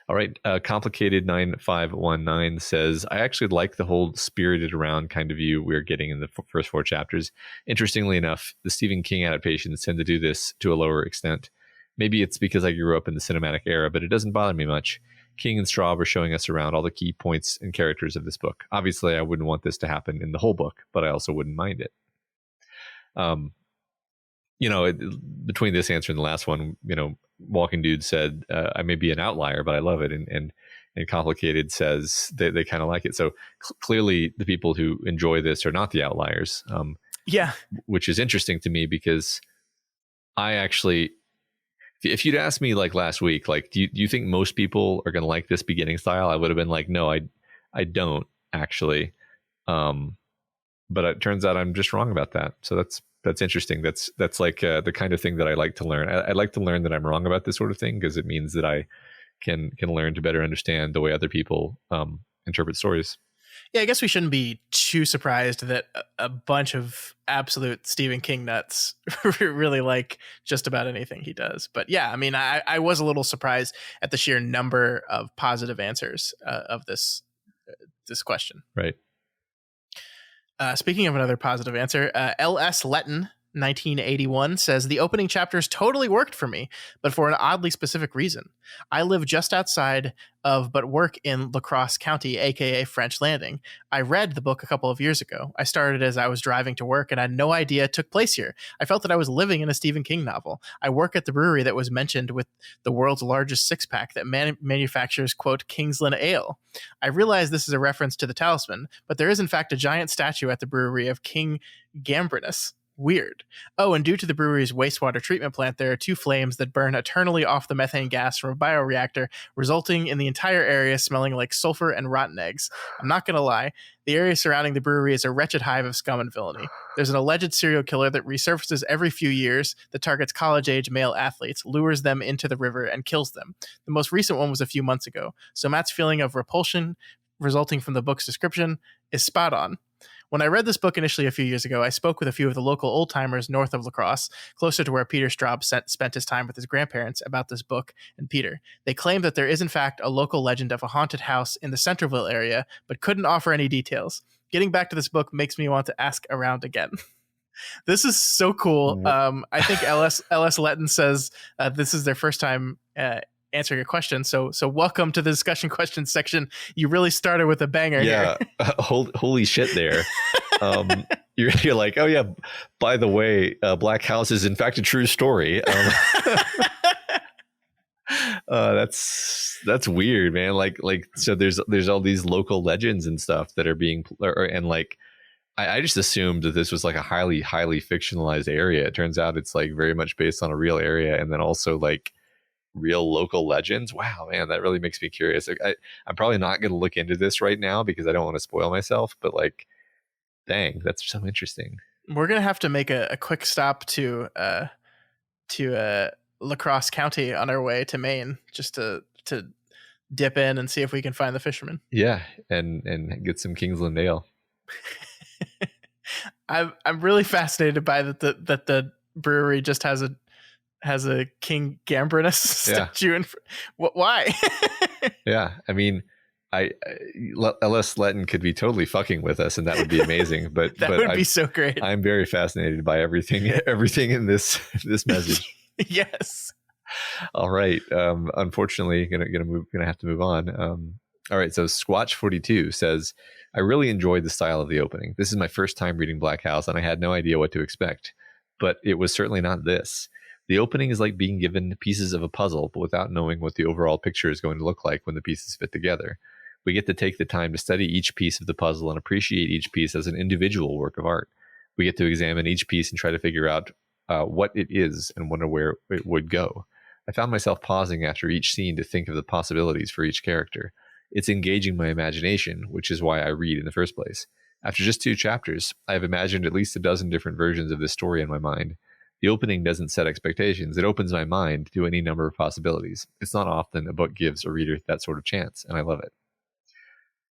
All right. Complicated 9519 says, I actually like the whole spirited around kind of view we're getting in the first 4 chapters. Interestingly enough, the Stephen King adaptations tend to do this to a lower extent. Maybe it's because I grew up in the cinematic era, but it doesn't bother me much. King and Straub are showing us around all the key points and characters of this book. Obviously, I wouldn't want this to happen in the whole book, but I also wouldn't mind it. Between this answer and the last one, Walking Dude said, I may be an outlier, but I love it. And Complicated says they kind of like it. So clearly the people who enjoy this are not the outliers. Yeah. Which is interesting to me because I actually, if you'd asked me like last week, like, do you think most people are going to like this beginning style? I would have been like, no, I don't actually. But it turns out I'm just wrong about that. So that's interesting. That's like the kind of thing that I like to learn. I like to learn that I'm wrong about this sort of thing because it means that I can learn to better understand the way other people interpret stories. Yeah, I guess we shouldn't be too surprised that a bunch of absolute Stephen King nuts really like just about anything he does. But yeah, I mean, I was a little surprised at the sheer number of positive answers of this question. Right. Speaking of another positive answer, L.S. Letton, 1981, says the opening chapters totally worked for me, but for an oddly specific reason. I live just outside of but work in La Crosse County, aka French Landing. I read the book a couple of years ago. I started as I was driving to work and I had no idea it took place here. I felt that I was living in a Stephen King novel. I work at the brewery that was mentioned with the world's largest six-pack that manufactures, quote, Kingsland Ale. I realize this is a reference to the Talisman, but there is in fact a giant statue at the brewery of King Gambrinus. Weird. Oh, and due to the brewery's wastewater treatment plant, there are two flames that burn eternally off the methane gas from a bioreactor, resulting in the entire area smelling like sulfur and rotten eggs. I'm not going to lie, the area surrounding the brewery is a wretched hive of scum and villainy. There's an alleged serial killer that resurfaces every few years that targets college-age male athletes, lures them into the river, and kills them. The most recent one was a few months ago, so Matt's feeling of repulsion resulting from the book's description is spot on. When I read this book initially a few years ago, I spoke with a few of the local old-timers north of La Crosse, closer to where Peter Straub spent his time with his grandparents, about this book and Peter. They claimed that there is in fact a local legend of a haunted house in the Centerville area, but couldn't offer any details. Getting back to this book makes me want to ask around again. This is so cool. I think L.S. Letton says this is their first time answering a question. So welcome to the discussion questions section. You really started with a banger. Yeah. Here. Holy shit there. You're like, oh yeah, by the way, Black House is in fact a true story. That's weird, man. Like, so there's all these local legends and stuff that are being, and like, I just assumed that this was like a highly fictionalized area. It turns out it's like very much based on a real area. And then also like, real local legends. Wow, man, that really makes me curious. I'm probably not going to look into this right now because I don't want to spoil myself, but like, dang, that's so interesting. We're going to have to make a quick stop to La Crosse County on our way to Maine just to dip in and see if we can find the Fisherman. Yeah, and get some Kingsland Ale. I'm really fascinated by that the brewery just has a King Gambrinus statue. Yeah. Why? Yeah, I mean, L.S. Letton could be totally fucking with us, and that would be amazing. But that would be so great. I'm very fascinated by everything in this message. Yes. All right. Unfortunately, gonna have to move on. All right. So Squatch42 says, I really enjoyed the style of the opening. This is my first time reading Black House, and I had no idea what to expect. But it was certainly not this. The opening is like being given pieces of a puzzle, but without knowing what the overall picture is going to look like when the pieces fit together. We get to take the time to study each piece of the puzzle and appreciate each piece as an individual work of art. We get to examine each piece and try to figure out what it is and wonder where it would go. I found myself pausing after each scene to think of the possibilities for each character. It's engaging my imagination, which is why I read in the first place. After just 2 chapters, I have imagined at least a dozen different versions of this story in my mind. The opening doesn't set expectations. It opens my mind to any number of possibilities. It's not often a book gives a reader that sort of chance, and I love it.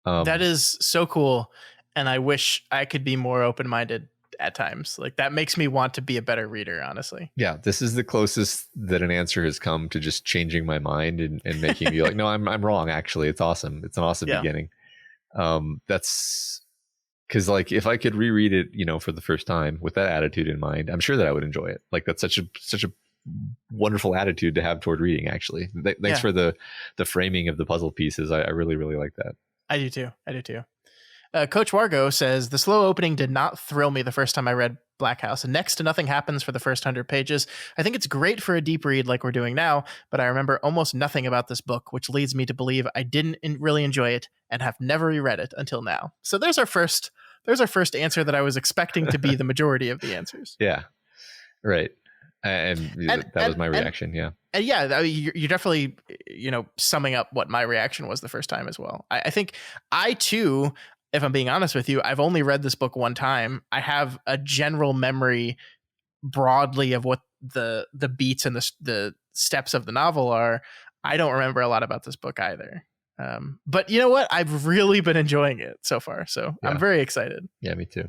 That is so cool, and I wish I could be more open-minded at times. Like, that makes me want to be a better reader, honestly. Yeah, this is the closest that an answer has come to just changing my mind and making me like, no, I'm wrong, actually. It's awesome. It's an awesome beginning. That's... Because like if I could reread it, for the first time with that attitude in mind, I'm sure that I would enjoy it. Like that's such a wonderful attitude to have toward reading, actually. Thanks for the framing of the puzzle pieces. I really, really like that. I do too. Coach Wargo says, the slow opening did not thrill me the first time I read Black House, and next to nothing happens for the first 100 pages. I think it's great for a deep read like we're doing now, but I remember almost nothing about this book, which leads me to believe I didn't really enjoy it and have never reread it until now. So there's our first answer that I was expecting to be the majority of the answers. Yeah, right. And that was my reaction. Yeah. And yeah, you're definitely, summing up what my reaction was the first time as well. I think I too, if I'm being honest with you, I've only read this book one time. I have a general memory broadly of what the beats and the steps of the novel are. I don't remember a lot about this book either. But you know what? I've really been enjoying it so far. So yeah. I'm very excited. Yeah, me too.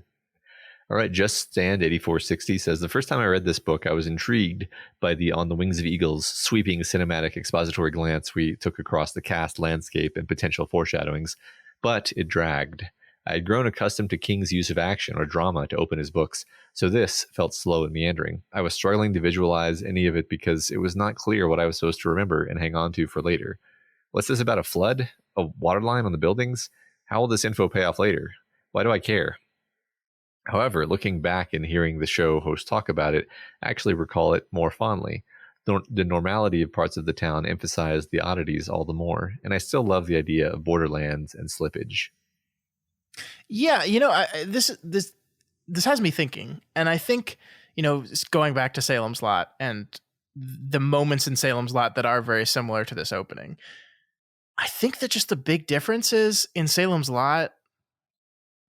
All right, Just Stand 8460 says, the first time I read this book, I was intrigued by the On the Wings of Eagles sweeping cinematic expository glance we took across the cast, landscape, and potential foreshadowings, but it dragged. I had grown accustomed to King's use of action or drama to open his books, so this felt slow and meandering. I was struggling to visualize any of it because it was not clear what I was supposed to remember and hang on to for later. What's this about, a flood? A water line on the buildings? How will this info pay off later? Why do I care? However, looking back and hearing the show host talk about it, I actually recall it more fondly. The normality of parts of the town emphasized the oddities all the more, and I still love the idea of borderlands and slippage. Yeah, this has me thinking, and I think, going back to Salem's Lot and the moments in Salem's Lot that are very similar to this opening, I think that just the big difference is in Salem's Lot,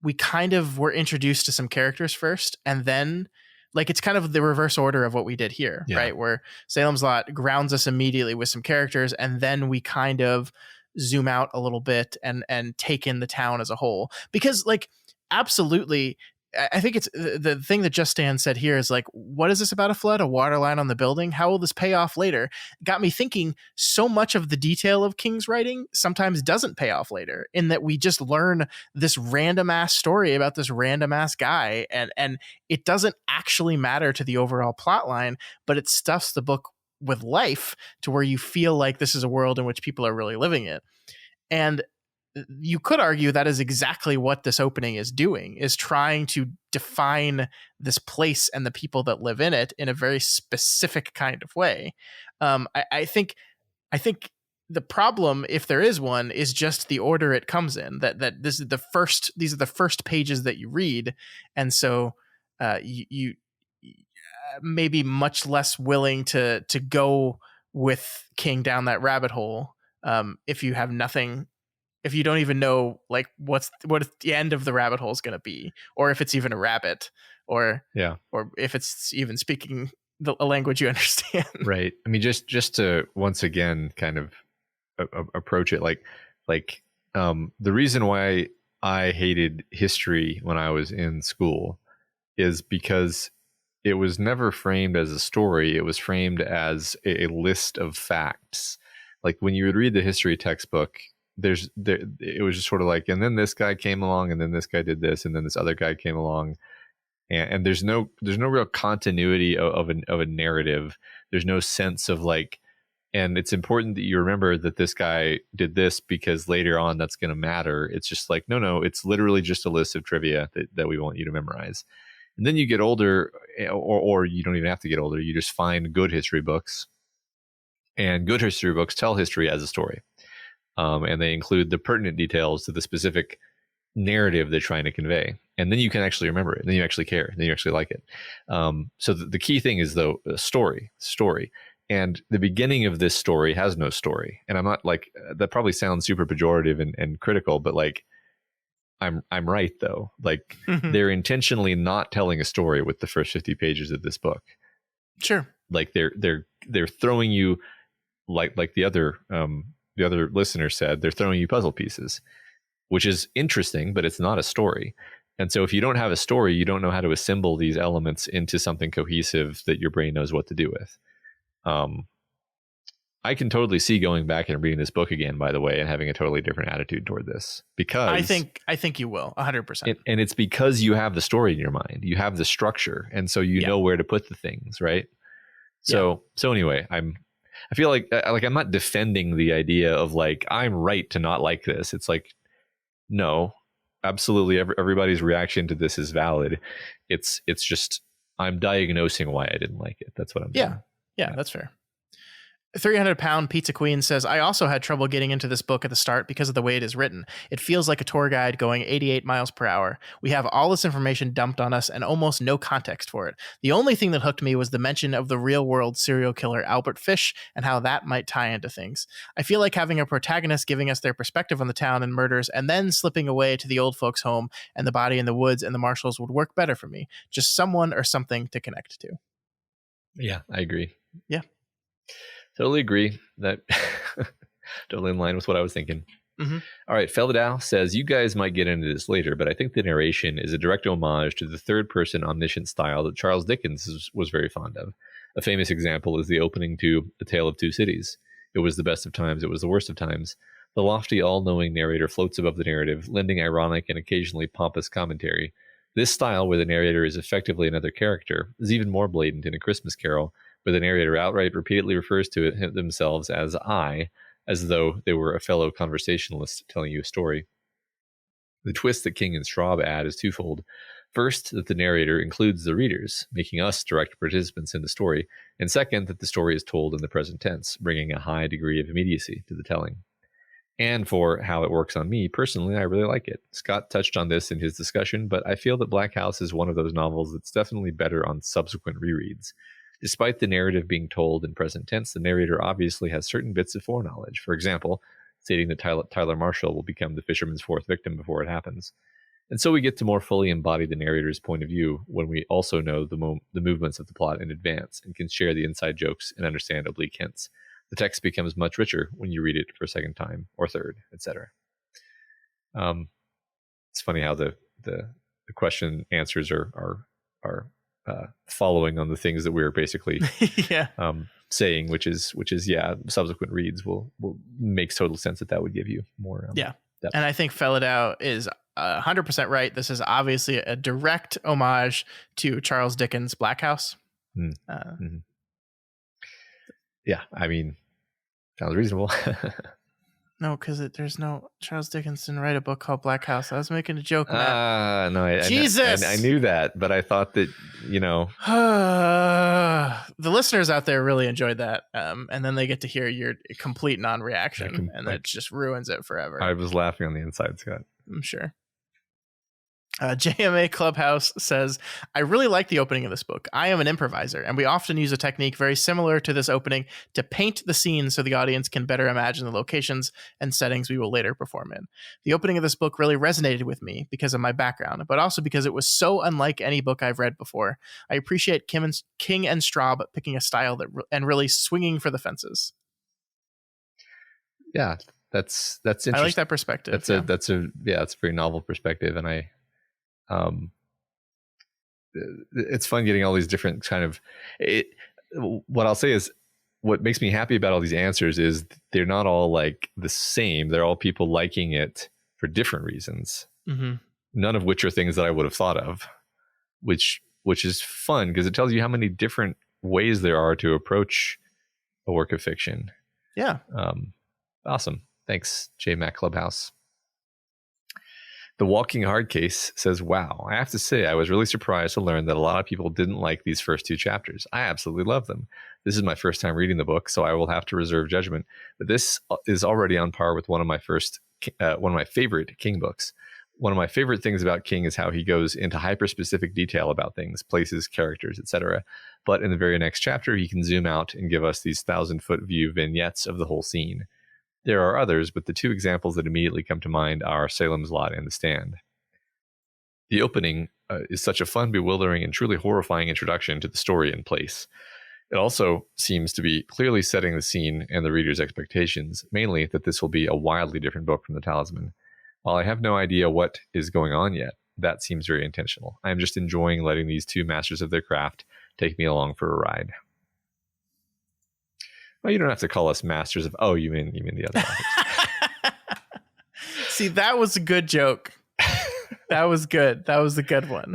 we kind of were introduced to some characters first, and then it's kind of the reverse order of what we did here, right? Where Salem's Lot grounds us immediately with some characters, and then we kind of zoom out a little bit and take in the town as a whole. Because absolutely, I think it's the thing that Just Stan said here is what is this about, a flood, a water line on the building? How will this pay off later? Got me thinking so much of the detail of King's writing sometimes doesn't pay off later, in that we just learn this random ass story about this random ass guy. And it doesn't actually matter to the overall plot line, but it stuffs the book with life to where you feel like this is a world in which people are really living it. And you could argue that is exactly what this opening is doing, is trying to define this place and the people that live in it in a very specific kind of way. I think the problem, if there is one, is just the order it comes in. That these are the first pages that you read, and so you may be much less willing to go with King down that rabbit hole if you have nothing. If you don't even know what the end of the rabbit hole is going to be, or if it's even a rabbit, or if it's even speaking a language you understand. Right. I mean, just to once again kind of approach it the reason why I hated history when I was in school is because it was never framed as a story. It was framed as a list of facts. When you would read the history textbook, it was just sort of and then this guy came along, and then this guy did this, and then this other guy came along, and there's no real continuity of a narrative. There's no sense of and it's important that you remember that this guy did this because later on that's going to matter. It's just no, it's literally just a list of trivia that we want you to memorize. And then you get older, or you don't even have to get older. You just find good history books, and good history books tell history as a story. And they include the pertinent details to the specific narrative they're trying to convey. And then you can actually remember it. And then you actually care. And then you actually like it. So the key thing is, though, story. And the beginning of this story has no story. And I'm not that probably sounds super pejorative and critical, but I'm right, though. They're intentionally not telling a story with the first 50 pages of this book. Sure. They're throwing you like the other listener said, they're throwing you puzzle pieces, which is interesting, but it's not a story. And so if you don't have a story, you don't know how to assemble these elements into something cohesive that your brain knows what to do with. I can totally see going back and reading this book again, by the way, and having a totally different attitude toward this, because I think you will 100%. And it's because you have the story in your mind, you have the structure. And so you know where to put the things, right? So anyway, I feel like I'm not defending the idea of like I'm right to not like this. It's like, no, absolutely everybody's reaction to this is valid. It's just I'm diagnosing why I didn't like it. That's what I'm doing. Yeah, that's fair. 300-pound Pizza Queen says, I also had trouble getting into this book at the start because of the way it is written. It feels like a tour guide going 88 miles per hour. We have all this information dumped on us and almost no context for it. The only thing that hooked me was the mention of the real-world serial killer Albert Fish and how that might tie into things. I feel like having a protagonist giving us their perspective on the town and murders and then slipping away to the old folks' home and the body in the woods and the marshals would work better for me. Just someone or something to connect to. Yeah, I agree. Yeah. Totally agree. That totally in line with what I was thinking. Mm-hmm. All right, Feldau says, you guys might get into this later, but I think the narration is a direct homage to the third-person omniscient style that Charles Dickens was very fond of. A famous example is the opening to A Tale of Two Cities. It was the best of times, it was the worst of times. The lofty, all-knowing narrator floats above the narrative, lending ironic and occasionally pompous commentary. This style, where the narrator is effectively another character, is even more blatant in A Christmas Carol, where the narrator outright repeatedly refers to themselves as I, as though they were a fellow conversationalist telling you a story. The twist that King and Straub add is twofold. First, that the narrator includes the readers, making us direct participants in the story, and second, that the story is told in the present tense, bringing a high degree of immediacy to the telling. And for how it works on me, personally, I really like it. Scott touched on this in his discussion, but I feel that Black House is one of those novels that's definitely better on subsequent rereads. Despite the narrative being told in present tense, the narrator obviously has certain bits of foreknowledge. For example, stating that Tyler Marshall will become the fisherman's fourth victim before it happens. And so we get to more fully embody the narrator's point of view when we also know the movements of the plot in advance and can share the inside jokes and understand oblique hints. The text becomes much richer when you read it for a second time or third, etc. It's funny how the question answers are following on the things that we're basically saying, which is subsequent reads will makes total sense that would give you more depth. And I think Feldau is 100% right. This is obviously a direct homage to Charles Dickens' Black House. Yeah, I mean, sounds reasonable. No, because there's no Charles Dickens didn't write a book called Black House. I was making a joke. No, Jesus, I knew that, but I thought that the listeners out there really enjoyed that, and then they get to hear your complete non-reaction, and that just ruins it forever. I was laughing on the inside, Scott. I'm sure. JMA Clubhouse says, I really like the opening of this book. I am an improviser, and we often use a technique very similar to this opening to paint the scene so the audience can better imagine the locations and settings we will later perform in. The opening of this book really resonated with me because of my background, but also because it was so unlike any book I've read before. I appreciate King and Straub picking a style and really swinging for the fences. Yeah, that's interesting. I like that perspective. That's a very novel perspective, and it's fun getting all these different kind of what I'll say is what makes me happy about all these answers is they're not all like the same. They're all people liking it for different reasons. Mm-hmm. None of which are things that I would have thought of, which is fun because it tells you how many different ways there are to approach a work of fiction. Yeah. Awesome. Thanks, JMac Clubhouse. The Walking Hard Case says, wow, I have to say, I was really surprised to learn that a lot of people didn't like these first two chapters. I absolutely love them. This is my first time reading the book, so I will have to reserve judgment. But this is already on par with one of my favorite King books. One of my favorite things about King is how he goes into hyper-specific detail about things, places, characters, etc. But in the very next chapter, he can zoom out and give us these 1,000-foot view vignettes of the whole scene. There are others, but the two examples that immediately come to mind are Salem's Lot and The Stand. The opening is such a fun, bewildering, and truly horrifying introduction to the story and place. It also seems to be clearly setting the scene and the reader's expectations, mainly that this will be a wildly different book from The Talisman. While I have no idea what is going on yet, that seems very intentional. I am just enjoying letting these two masters of their craft take me along for a ride. Well, you don't have to call us masters of... Oh, you mean the other authors. See, that was a good joke. That was good. That was a good one.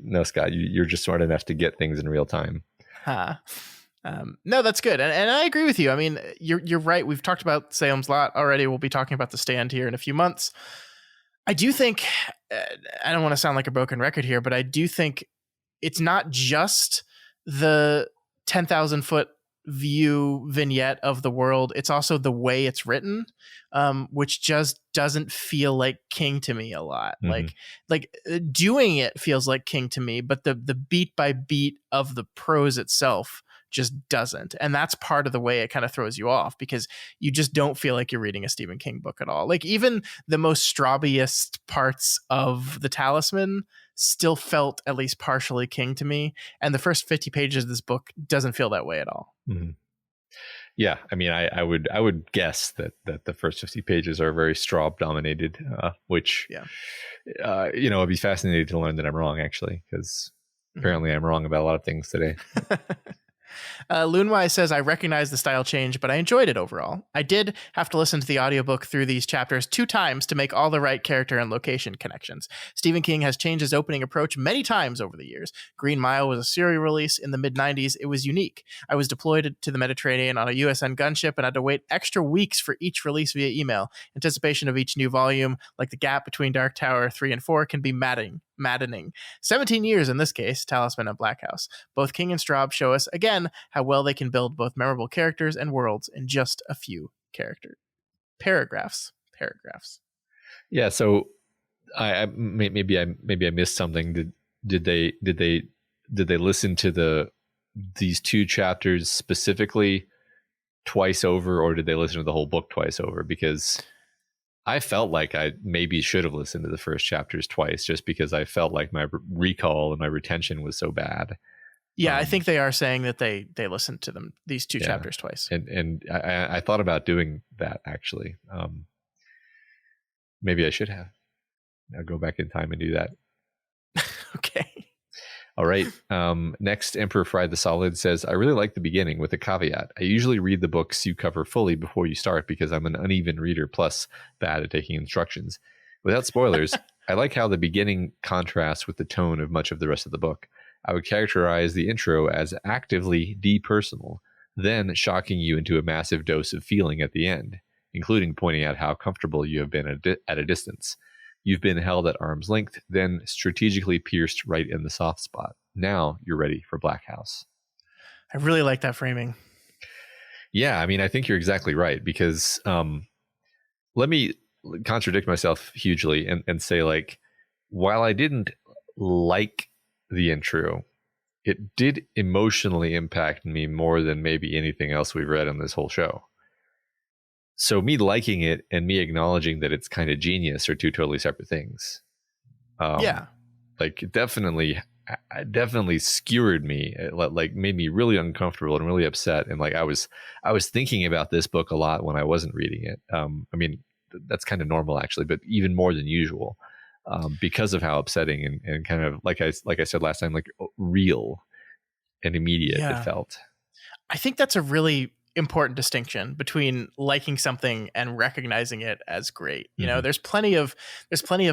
No, Scott, you're just smart enough to get things in real time. Huh. No, that's good. And I agree with you. I mean, you're right. We've talked about Salem's Lot already. We'll be talking about The Stand here in a few months. I do think, I don't want to sound like a broken record here, but I do think it's not just the 10,000 foot view vignette of the world. It's also the way it's written, which just doesn't feel like King to me a lot. Mm-hmm. Like doing it feels like King to me, but the beat by beat of the prose itself just doesn't. And that's part of the way it kind of throws you off, because you just don't feel like you're reading a Stephen King book at all. Like even the most strawbiest parts of The Talisman still felt at least partially King to me. And the first 50 pages of this book doesn't feel that way at all. Mm-hmm. Yeah. I mean, I would guess that the first 50 pages are very Straub dominated, which, it'd be fascinating to learn that I'm wrong, actually, because apparently I'm wrong about a lot of things today. Loonwise says, I recognize the style change, but I enjoyed it overall. I did have to listen to the audiobook through these chapters 2 times to make all the right character and location connections. Stephen King has changed his opening approach many times over the years. Green Mile was a serial release in the mid-90s. It was unique. I was deployed to the Mediterranean on a USN gunship and had to wait extra weeks for each release via email. Anticipation of each new volume, like the gap between Dark Tower 3 and 4, can be maddening. 17 years in this case, Talisman and Black House. Both King and Straub show us again how well they can build both memorable characters and worlds in just a few paragraphs. Yeah, so I maybe I missed something. Did they listen to these 2 chapters specifically twice over, or did they listen to the whole book twice over? Because I felt like I maybe should have listened to the first chapters twice, just because I felt like my recall and my retention was so bad. Yeah, I think they are saying that they listened to these 2 chapters twice. And I thought about doing that, actually. Maybe I should have. I'll go back in time and do that. Okay. All right. Next, Emperor Fried the Solid says, I really like the beginning with a caveat. I usually read the books you cover fully before you start because I'm an uneven reader plus bad at taking instructions. Without spoilers, I like how the beginning contrasts with the tone of much of the rest of the book. I would characterize the intro as actively depersonal, then shocking you into a massive dose of feeling at the end, including pointing out how comfortable you have been at a distance. You've been held at arm's length, then strategically pierced right in the soft spot. Now you're ready for Black House. I really like that framing. Yeah, I mean, I think you're exactly right, because let me contradict myself hugely and say, like, while I didn't like the intro, it did emotionally impact me more than maybe anything else we've read on this whole show. So me liking it and me acknowledging that it's kind of genius are 2 totally separate things. Like definitely skewered me, like made me really uncomfortable and really upset. And like I was thinking about this book a lot when I wasn't reading it. I mean, that's kind of normal actually, but even more than usual, because of how upsetting and kind of like I said last time, like real and immediate it felt. I think that's a really important distinction between liking something and recognizing it as great. You know, there's plenty of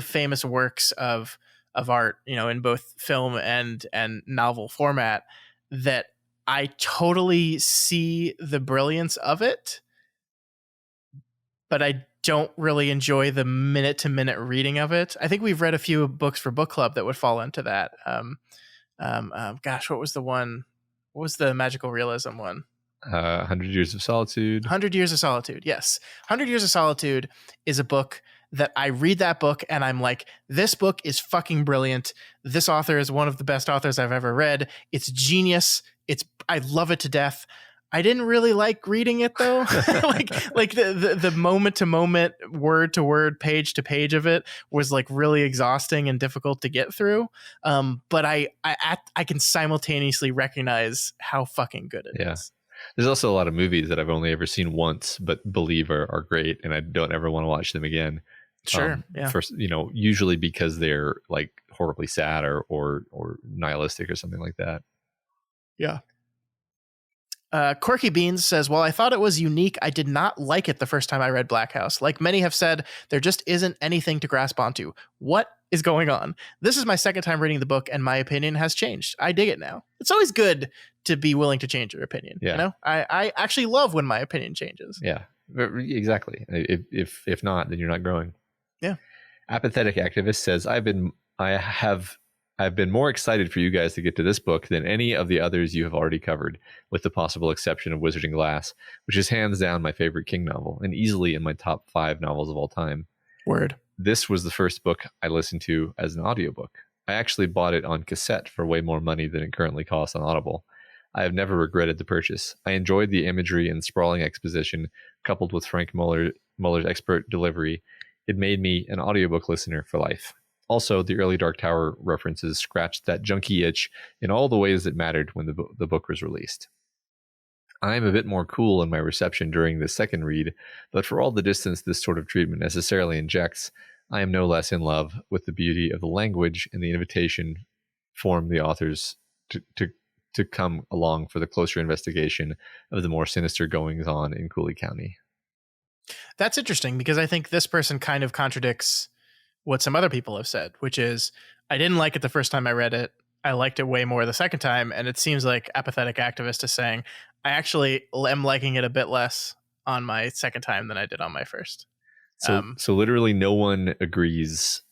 famous works of art, you know, in both film and novel format that I totally see the brilliance of it, but I don't really enjoy the minute to minute reading of it. I think we've read a few books for book club that would fall into that. Gosh, what was the one? What was the magical realism one? 100 Years of Solitude. 100 Years of Solitude. Yes. 100 Years of Solitude is a book that I read that book and I'm like, this book is fucking brilliant. This author is one of the best authors I've ever read. It's genius. I love it to death. I didn't really like reading it though. like the moment to moment, word to word, page to page of it was like really exhausting and difficult to get through. But I can simultaneously recognize how fucking good it is. There's also a lot of movies that I've only ever seen once, but believe are great, and I don't ever want to watch them again. Sure. First, usually because they're like horribly sad or nihilistic or something like that. Yeah. Corky Beans says, while I thought it was unique, I did not like it the first time I read Black House. Like many have said, there just isn't anything to grasp onto. What is going on? This is my second time reading the book, and my opinion has changed. I dig it now. It's always good to be willing to change your opinion. Yeah. You know, I actually love when my opinion changes. Yeah, exactly. If not, then you're not growing. Yeah. Apathetic Activist says, I've been more excited for you guys to get to this book than any of the others you have already covered, with the possible exception of Wizard and Glass, which is hands down my favorite King novel and easily in my top 5 novels of all time. Word. This was the first book I listened to as an audiobook. I actually bought it on cassette for way more money than it currently costs on Audible. I have never regretted the purchase. I enjoyed the imagery and sprawling exposition coupled with Frank Muller's expert delivery. It made me an audiobook listener for life. Also, the early Dark Tower references scratched that junky itch in all the ways that mattered when the book was released. I'm a bit more cool in my reception during the second read, but for all the distance this sort of treatment necessarily injects, I am no less in love with the beauty of the language and the invitation from the authors to come along for the closer investigation of the more sinister goings-on in Cooley County. That's interesting, because I think this person kind of contradicts what some other people have said, which is, I didn't like it the first time I read it. I liked it way more the second time. And it seems like Apathetic Activist is saying, I actually am liking it a bit less on my second time than I did on my first. So literally no one agrees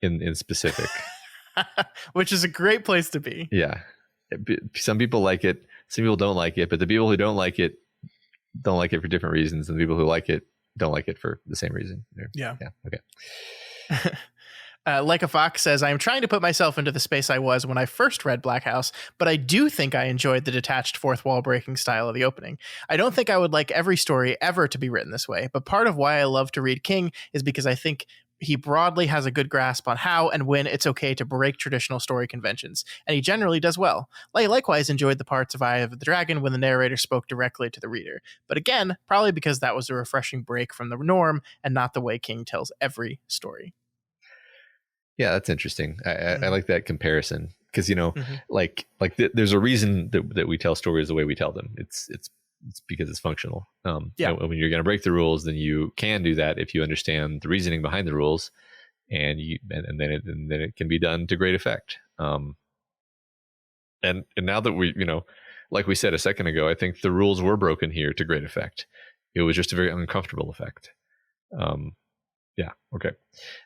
in specific. Which is a great place to be. Yeah. Some people like it. Some people don't like it. But the people who don't like it for different reasons. And the people who like it don't like it for the same reason. Yeah. Okay. Like a Fox says, I am trying to put myself into the space I was when I first read Black House, but I do think I enjoyed the detached fourth wall breaking style of the opening. I don't think I would like every story ever to be written this way, but part of why I love to read King is because I think he broadly has a good grasp on how and when it's okay to break traditional story conventions, and he generally does well. I likewise enjoyed the parts of Eye of the Dragon when the narrator spoke directly to the reader, but again, probably because that was a refreshing break from the norm and not the way King tells every story. Yeah, that's interesting. I like that comparison because, there's a reason that we tell stories the way we tell them. It's because it's functional. When you're going to break the rules, then you can do that if you understand the reasoning behind the rules, and then it can be done to great effect. And now that we, like we said a second ago, I think the rules were broken here to great effect. It was just a very uncomfortable effect. Yeah. Okay.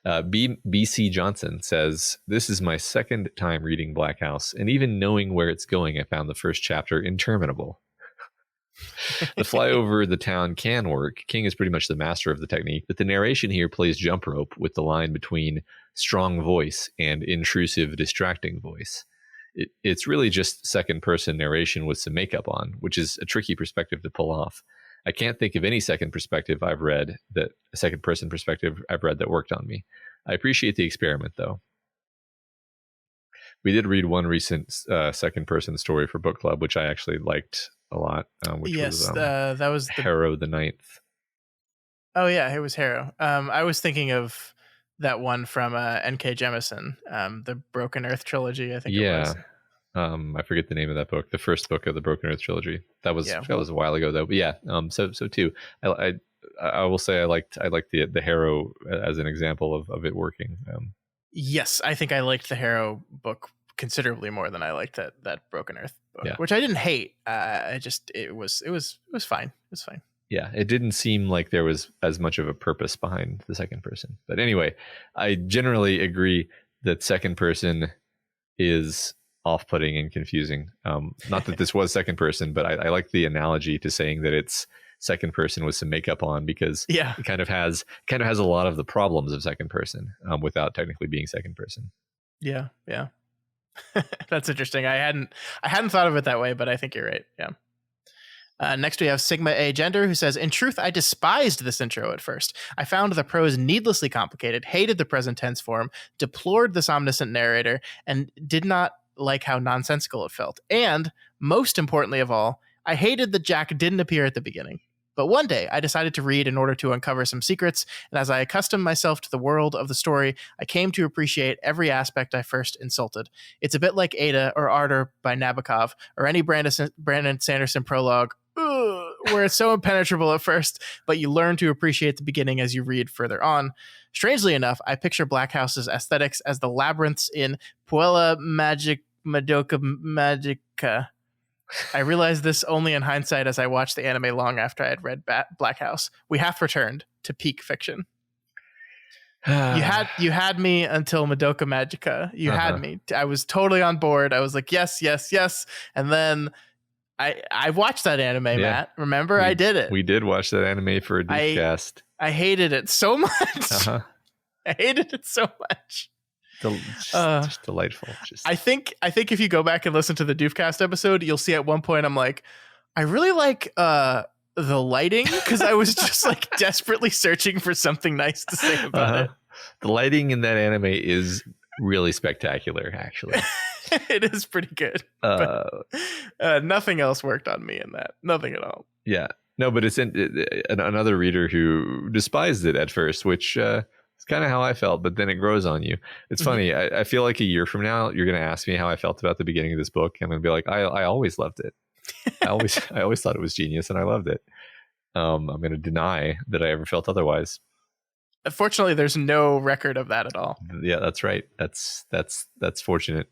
BC Johnson says, this is my second time reading Black House, and even knowing where it's going, I found the first chapter interminable. The flyover the town can work. King is pretty much the master of the technique, but the narration here plays jump rope with the line between strong voice and intrusive, distracting voice. It's really just second person narration with some makeup on, which is a tricky perspective to pull off. I can't think of any second person perspective I've read that worked on me. I appreciate the experiment, though. We did read one recent second person story for book club, which I actually liked a lot. Which was that was Harrow the Ninth. Oh yeah, it was Harrow. I was thinking of that one from N.K. Jemisin, the Broken Earth trilogy. I think. It was. I forget the name of that book. The first book of the Broken Earth trilogy. That was a while ago, though. But yeah. So too. I will say I liked the Harrow as an example of it working. Yes, I think I liked the Harrow book considerably more than I liked that Broken Earth book, which I didn't hate. It was fine. It was fine. Yeah, it didn't seem like there was as much of a purpose behind the second person. But anyway, I generally agree that second person is off-putting and confusing. Not that this was second person, but I like the analogy to saying that it's second person with some makeup on, because it kind of has a lot of the problems of second person without technically being second person. Yeah. That's interesting. I hadn't thought of it that way, but I think you're right. Yeah. Next we have Sigma A Gender, who says, in truth, I despised this intro at first. I found the prose needlessly complicated, hated the present tense form, deplored this omniscient narrator, and did not like how nonsensical it felt. And most importantly of all, I hated that Jack didn't appear at the beginning. But one day, I decided to read in order to uncover some secrets, and as I accustomed myself to the world of the story, I came to appreciate every aspect I first insulted. It's a bit like Ada or Ardor by Nabokov, or any Brandon Sanderson prologue, where it's so impenetrable at first, but you learn to appreciate the beginning as you read further on. Strangely enough, I picture Black House's aesthetics as the labyrinths in Puella Madoka Magica. I realized this only in hindsight as I watched the anime long after I had read Black House. We have returned to peak fiction. You had me until Madoka Magica. You had me. I was totally on board. I was like, yes, yes, yes. And then I watched that anime, Matt. Remember, I did it. We did watch that anime for a Deepcast. I hated it so much. I hated it so much. Just delightful. I think if you go back and listen to the Doofcast episode, you'll see at one point I'm like, I really like the lighting, because I was just like desperately searching for something nice to say about it. The lighting in that anime is really spectacular, actually. It is pretty good. Nothing else worked on me in that. Nothing at all. Yeah. No, but it's another reader who despised it at first, which it's kind of how I felt, but then it grows on you. It's funny. I feel like a year from now, you're going to ask me how I felt about the beginning of this book. I'm going to be like, I always loved it. I always thought it was genius, and I loved it. I'm going to deny that I ever felt otherwise. Unfortunately, there's no record of that at all. Yeah, that's right. That's fortunate.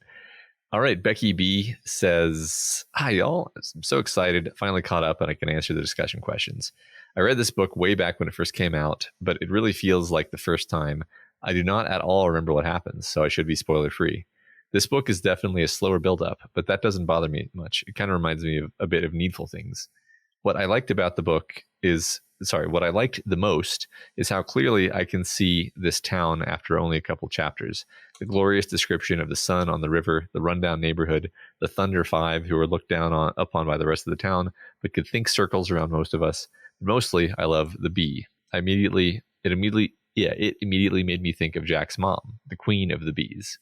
All right, Becky B says, "Hi y'all, I'm so excited. Finally caught up and I can answer the discussion questions. I read this book way back when it first came out, but it really feels like the first time. I do not at all remember what happens, so I should be spoiler free. This book is definitely a slower build-up, but that doesn't bother me much. It kind of reminds me of a bit of Needful Things. What I liked the most is how clearly I can see this town after only a couple chapters. The glorious description of the sun on the river, the rundown neighborhood, the Thunder Five who are looked down upon by the rest of the town, but could think circles around most of us. Mostly, I love the bee. It immediately made me think of Jack's mom, the queen of the bees."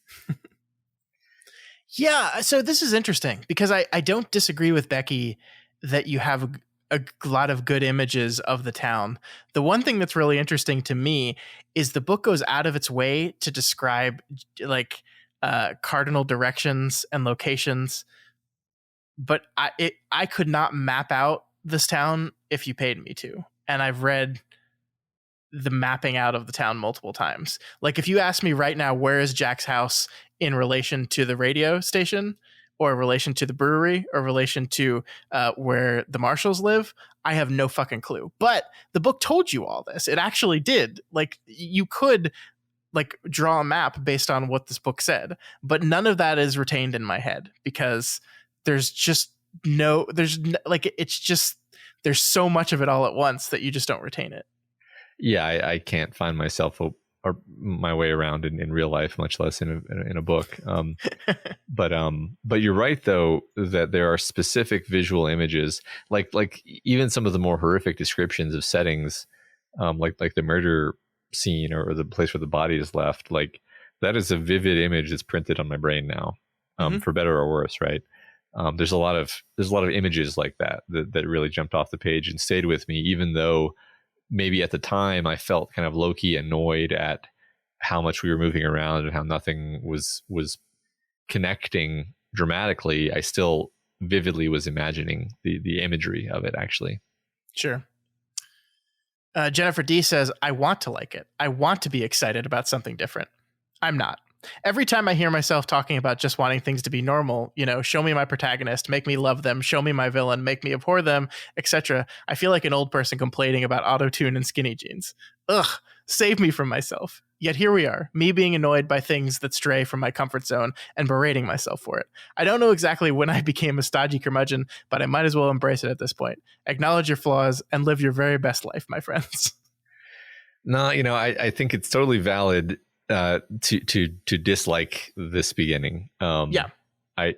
Yeah, so this is interesting because I don't disagree with Becky that you have a lot of good images of the town. The one thing that's really interesting to me is the book goes out of its way to describe like cardinal directions and locations, but I could not map out this town if you paid me to. And I've read the mapping out of the town multiple times. Like if you ask me right now, where is Jack's house in relation to the radio station, or relation to the brewery, or relation to where the Marshalls live, I have no fucking clue. But the book told you all this. It actually did. Like you could like draw a map based on what this book said, but none of that is retained in my head because there's so much of it all at once that you just don't retain it. Yeah, I can't find myself or my way around in real life, much less in a book. But you're right though that there are specific visual images, like even some of the more horrific descriptions of settings, like the murder scene or the place where the body is left. Like that is a vivid image that's printed on my brain now, for better or worse, right? There's a lot of images like that really jumped off the page and stayed with me, even though maybe at the time I felt kind of low-key annoyed at how much we were moving around and how nothing was connecting dramatically. I still vividly was imagining the imagery of it, actually. Sure. Jennifer D says, I want to like it. I want to be excited about something different. I'm not. Every time I hear myself talking about just wanting things to be normal, show me my protagonist, make me love them, show me my villain, make me abhor them, etc., I feel like an old person complaining about auto-tune and skinny jeans. Ugh, save me from myself. Yet here we are, me being annoyed by things that stray from my comfort zone and berating myself for it. I don't know exactly when I became a stodgy curmudgeon, but I might as well embrace it at this point. Acknowledge your flaws and live your very best life, my friends. No, I think it's totally valid to dislike this beginning. Yeah, I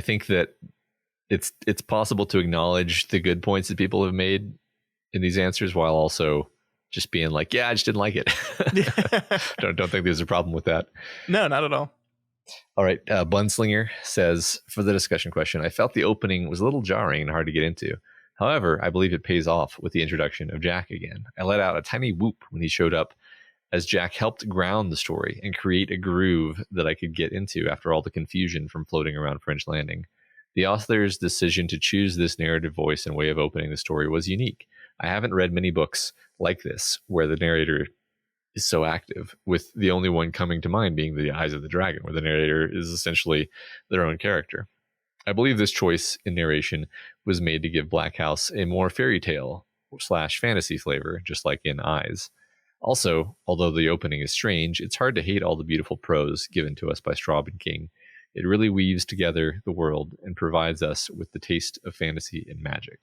think that it's possible to acknowledge the good points that people have made in these answers while also just being like, yeah, I just didn't like it. Don't think there's a problem with that. No, not at all. All right. Bunslinger says, for the discussion question, I felt the opening was a little jarring and hard to get into. However, I believe it pays off with the introduction of Jack again. I let out a tiny whoop when he showed up, as Jack helped ground the story and create a groove that I could get into after all the confusion from floating around French Landing. The author's decision to choose this narrative voice and way of opening the story was unique. I haven't read many books like this where the narrator is so active, with the only one coming to mind being The Eyes of the Dragon, where the narrator is essentially their own character. I believe this choice in narration was made to give Black House a more fairy tale / fantasy flavor, just like in Eyes. Also, although the opening is strange, it's hard to hate all the beautiful prose given to us by Straub and King. It really weaves together the world and provides us with the taste of fantasy and magic.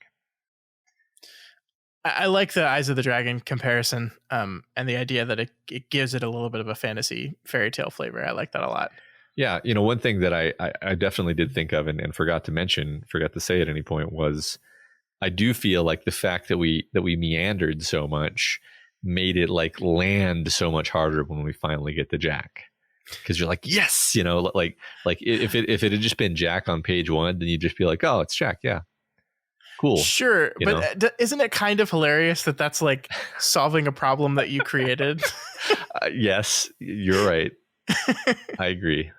I like the Eyes of the Dragon comparison, and the idea that it gives it a little bit of a fantasy fairy tale flavor. I like that a lot. Yeah, one thing that I definitely did think of and forgot to say at any point was, I do feel like the fact that we meandered so much made it like land so much harder when we finally get to Jack, because you're like, yes, like if it had just been Jack on page 1, then you'd just be like, oh, it's Jack, yeah, cool, sure. But isn't it kind of hilarious that that's like solving a problem that you created? Yes, you're right. I agree.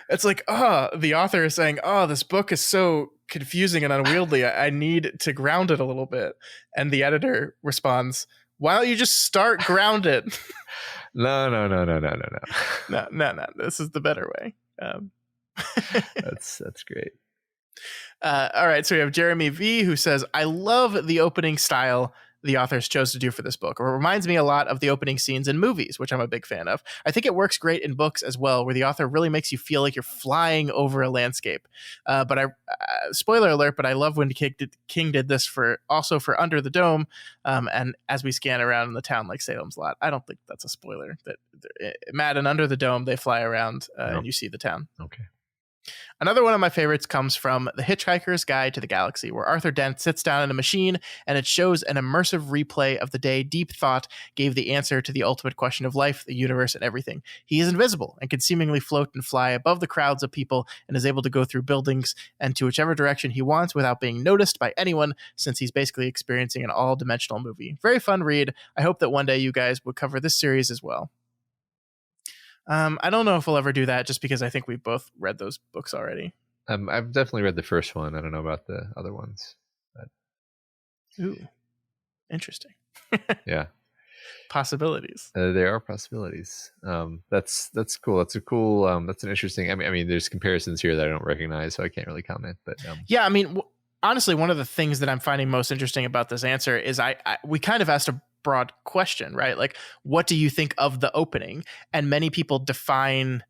It's like, the author is saying, this book is so confusing and unwieldy, I need to ground it a little bit, and the editor responds, why don't you just start grounded? No. No. This is the better way. That's great. All right. So we have Jeremy V, who says, I love the opening style the authors chose to do for this book. It reminds me a lot of the opening scenes in movies, which I'm a big fan of. I think it works great in books as well, where the author really makes you feel like you're flying over a landscape. But spoiler alert, but I love when King did this for Under the Dome. And as we scan around in the town like Salem's Lot, I don't think that's a spoiler. That Matt and Under the Dome, they fly around and you see the town. Okay. Another one of my favorites comes from The Hitchhiker's Guide to the Galaxy, where Arthur Dent sits down in a machine and it shows an immersive replay of the day deep thought gave the answer to the ultimate question of life, the universe, and everything. He is invisible and can seemingly float and fly above the crowds of people and is able to go through buildings and to whichever direction he wants without being noticed by anyone, since he's basically experiencing an all-dimensional movie. Very fun read. I hope that one day you guys would cover this series as well. I don't know if we'll ever do that, just because I think we've both read those books already. I've definitely read the first one. I don't know about the other ones. But... Ooh, interesting. Yeah, possibilities. There are possibilities. That's cool. That's a cool. That's an interesting. I mean, there's comparisons here that I don't recognize, so I can't really comment. But yeah, I mean, honestly, one of the things that I'm finding most interesting about this answer is we kind of asked a broad question, right? Like, what do you think of the opening? And many people define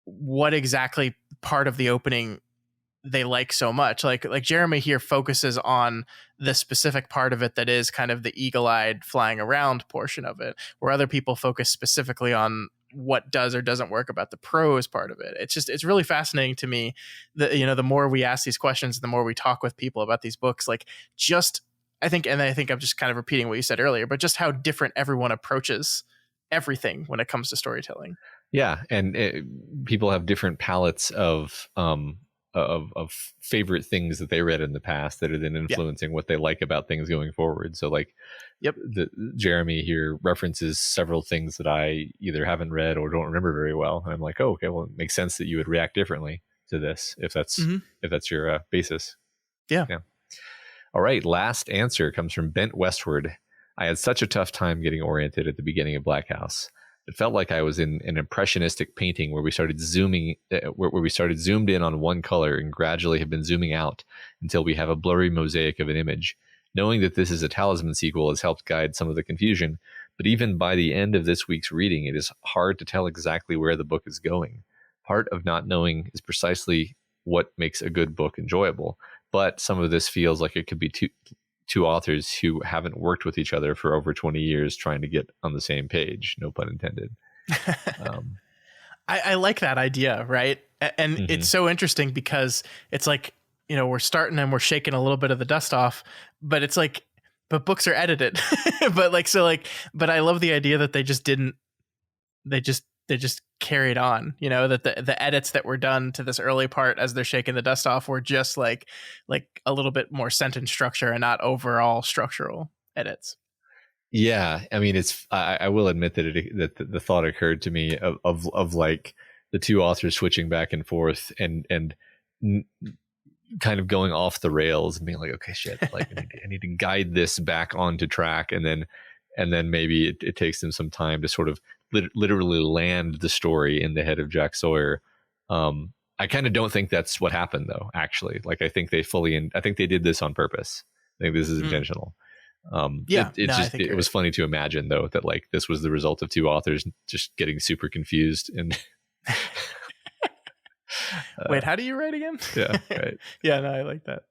what exactly part of the opening they like so much. Like Jeremy here focuses on the specific part of it that is kind of the eagle-eyed flying around portion of it, where other people focus specifically on what does or doesn't work about the prose part of it. It's really fascinating to me that, the more we ask these questions, the more we talk with people about these books, like I think I'm just kind of repeating what you said earlier, but just how different everyone approaches everything when it comes to storytelling. Yeah. And people have different palettes of favorite things that they read in the past that are then influencing what they like about things going forward. So like, Jeremy here references several things that I either haven't read or don't remember very well. And I'm like, oh, okay, well, it makes sense that you would react differently to this if that's your basis. Yeah. All right. Last answer comes from Bent Westward. I had such a tough time getting oriented at the beginning of Black House. It felt like I was in an impressionistic painting where we started zoomed in on one color and gradually have been zooming out until we have a blurry mosaic of an image. Knowing that this is a Talisman sequel has helped guide some of the confusion, but even by the end of this week's reading, it is hard to tell exactly where the book is going. Part of not knowing is precisely what makes a good book enjoyable, but some of this feels like it could be two authors who haven't worked with each other for over 20 years trying to get on the same page, no pun intended. I like that idea, right? And it's so interesting because it's like, we're starting and we're shaking a little bit of the dust off, but it's like, but books are edited. but I love the idea that they just carried on, that the edits that were done to this early part as they're shaking the dust off were just like a little bit more sentence structure and not overall structural edits. Yeah, I mean, I will admit that that the thought occurred to me of like the two authors switching back and forth and kind of going off the rails and being like, okay, shit, like I need to guide this back onto track, and then maybe it takes them some time to sort of literally land the story in the head of Jack Sawyer. I kind of don't think that's what happened, though. Actually, like I think they did this on purpose. I think this is intentional. It was funny to imagine, though, that like this was the result of two authors just getting super confused and. Wait, how do you write again? Yeah, right. Yeah, no, I like that.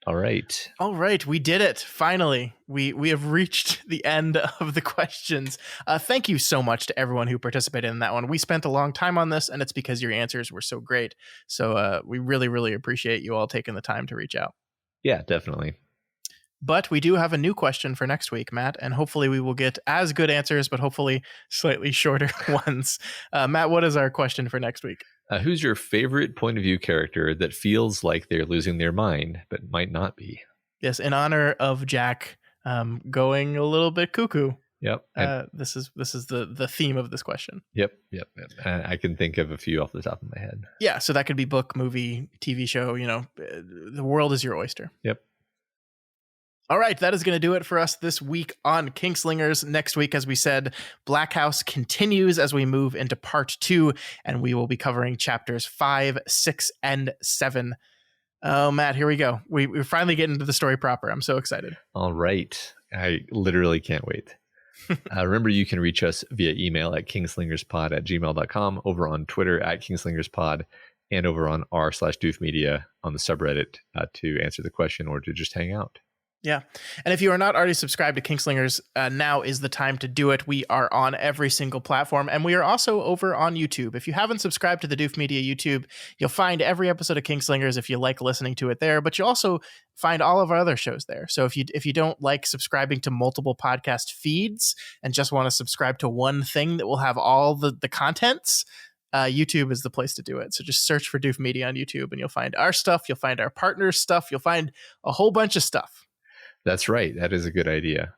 All right, we did it. Finally, we have reached the end of the questions. Thank you so much to everyone who participated in that one. We spent a long time on this, and it's because your answers were so great. So we really, really appreciate you all taking the time to reach out. Yeah, definitely. But we do have a new question for next week, Matt, and hopefully we will get as good answers, but hopefully slightly shorter ones. Matt, what is our question for next week? Who's your favorite point of view character that feels like they're losing their mind, but might not be? Yes, in honor of Jack going a little bit cuckoo. Yep. This is the theme of this question. Yep. I can think of a few off the top of my head. Yeah, so that could be book, movie, TV show. The world is your oyster. Yep. All right, that is going to do it for us this week on Kingslingers. Next week, as we said, Black House continues as we move into part 2, and we will be covering chapters 5, 6, and 7. Oh, Matt, here we go. We're finally getting into the story proper. I'm so excited. All right. I literally can't wait. Remember, you can reach us via email at kingslingerspod@gmail.com, over on Twitter at kingslingerspod, and over on r/doofmedia on the subreddit to answer the question or to just hang out. Yeah. And if you are not already subscribed to Kingslingers, now is the time to do it. We are on every single platform, and we are also over on YouTube. If you haven't subscribed to the Doof Media YouTube, you'll find every episode of Kingslingers if you like listening to it there, but you'll also find all of our other shows there. So if you don't like subscribing to multiple podcast feeds and just want to subscribe to one thing that will have all the contents, YouTube is the place to do it. So just search for Doof Media on YouTube, and you'll find our stuff. You'll find our partners' stuff. You'll find a whole bunch of stuff. That's right. That is a good idea.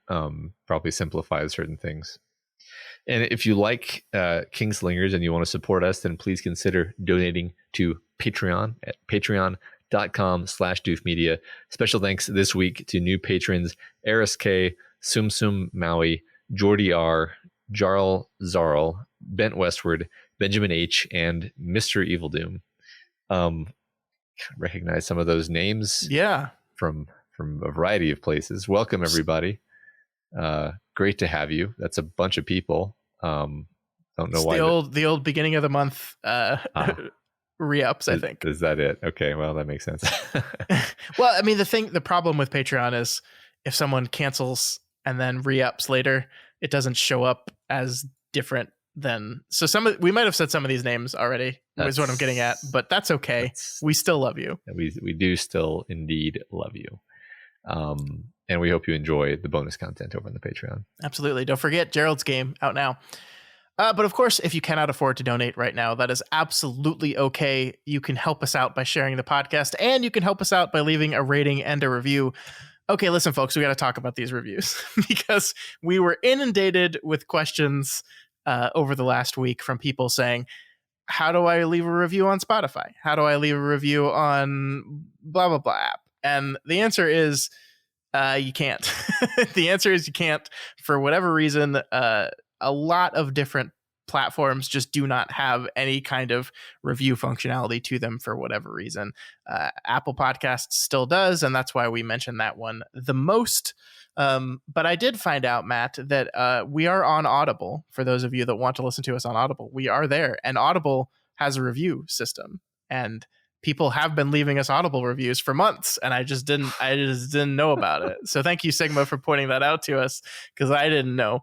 Probably simplifies certain things. And if you like Kingslingers and you want to support us, then please consider donating to Patreon at patreon.com/doofmedia. Special thanks this week to new patrons Eris K, Sum Sum Maui, Jordy R, Jarl Zarl, Bent Westward, Benjamin H, and Mr. Evil Doom. Recognize some of those names. Yeah. From a variety of places. Welcome, everybody. Great to have you. That's a bunch of people. Don't know why. The old beginning of the month re-ups, I think. Is that it? Okay, well, that makes sense. Well, I mean, the problem with Patreon is if someone cancels and then re-ups later, it doesn't show up as different than. So we might have said some of these names already. Is what I'm getting at, but that's okay. We still love you. We do still indeed love you. And we hope you enjoy the bonus content over on the Patreon. Absolutely. Don't forget Gerald's game out now. But of course, if you cannot afford to donate right now, that is absolutely okay. You can help us out by sharing the podcast, and you can help us out by leaving a rating and a review. Okay, listen, folks, we got to talk about these reviews because we were inundated with questions over the last week from people saying, how do I leave a review on Spotify? How do I leave a review on blah, blah, blah app? And the answer is you can't. The answer is you can't for whatever reason. A lot of different platforms just do not have any kind of review functionality to them for whatever reason. Apple Podcasts still does, and that's why we mentioned that one the most. But I did find out, Matt, that we are on Audible. For those of you that want to listen to us on Audible, we are there. And Audible has a review system. And people have been leaving us Audible reviews for months, and I just didn't know about it. So thank you, Sigma, for pointing that out to us, because I didn't know.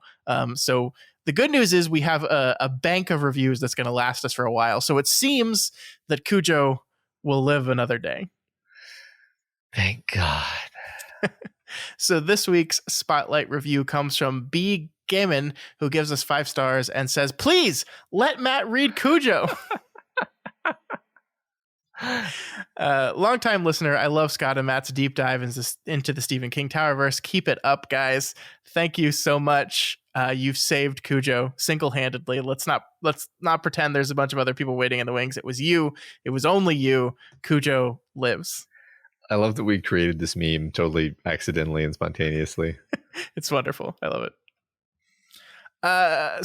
So the good news is we have a bank of reviews that's going to last us for a while. So it seems that Cujo will live another day. Thank God. So this week's Spotlight review comes from B. Gaiman, who gives us 5 stars and says, please let Matt read Cujo. Longtime listener, I love Scott and Matt's deep dive into the Stephen King Towerverse. Keep it up, guys. Thank you so much. You've saved Cujo single-handedly. Let's not pretend there's a bunch of other people waiting in the wings. It was you. It was only you. Cujo lives. I love that we created this meme totally accidentally and spontaneously. It's wonderful. I love it.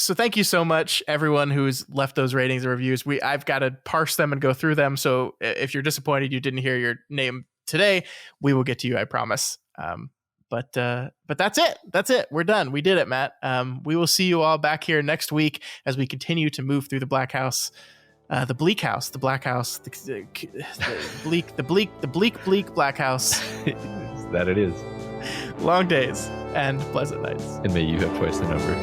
So thank you so much, everyone who's left those ratings and reviews. I've got to parse them and go through them. So if you're disappointed you didn't hear your name today, we will get to you, I promise. But that's it. That's it. We're done. We did it, Matt. We will see you all back here next week as we continue to move through the Black House, the Bleak House, the Black House, the bleak Black House. That it is. Long days and pleasant nights. And may you have twice the number.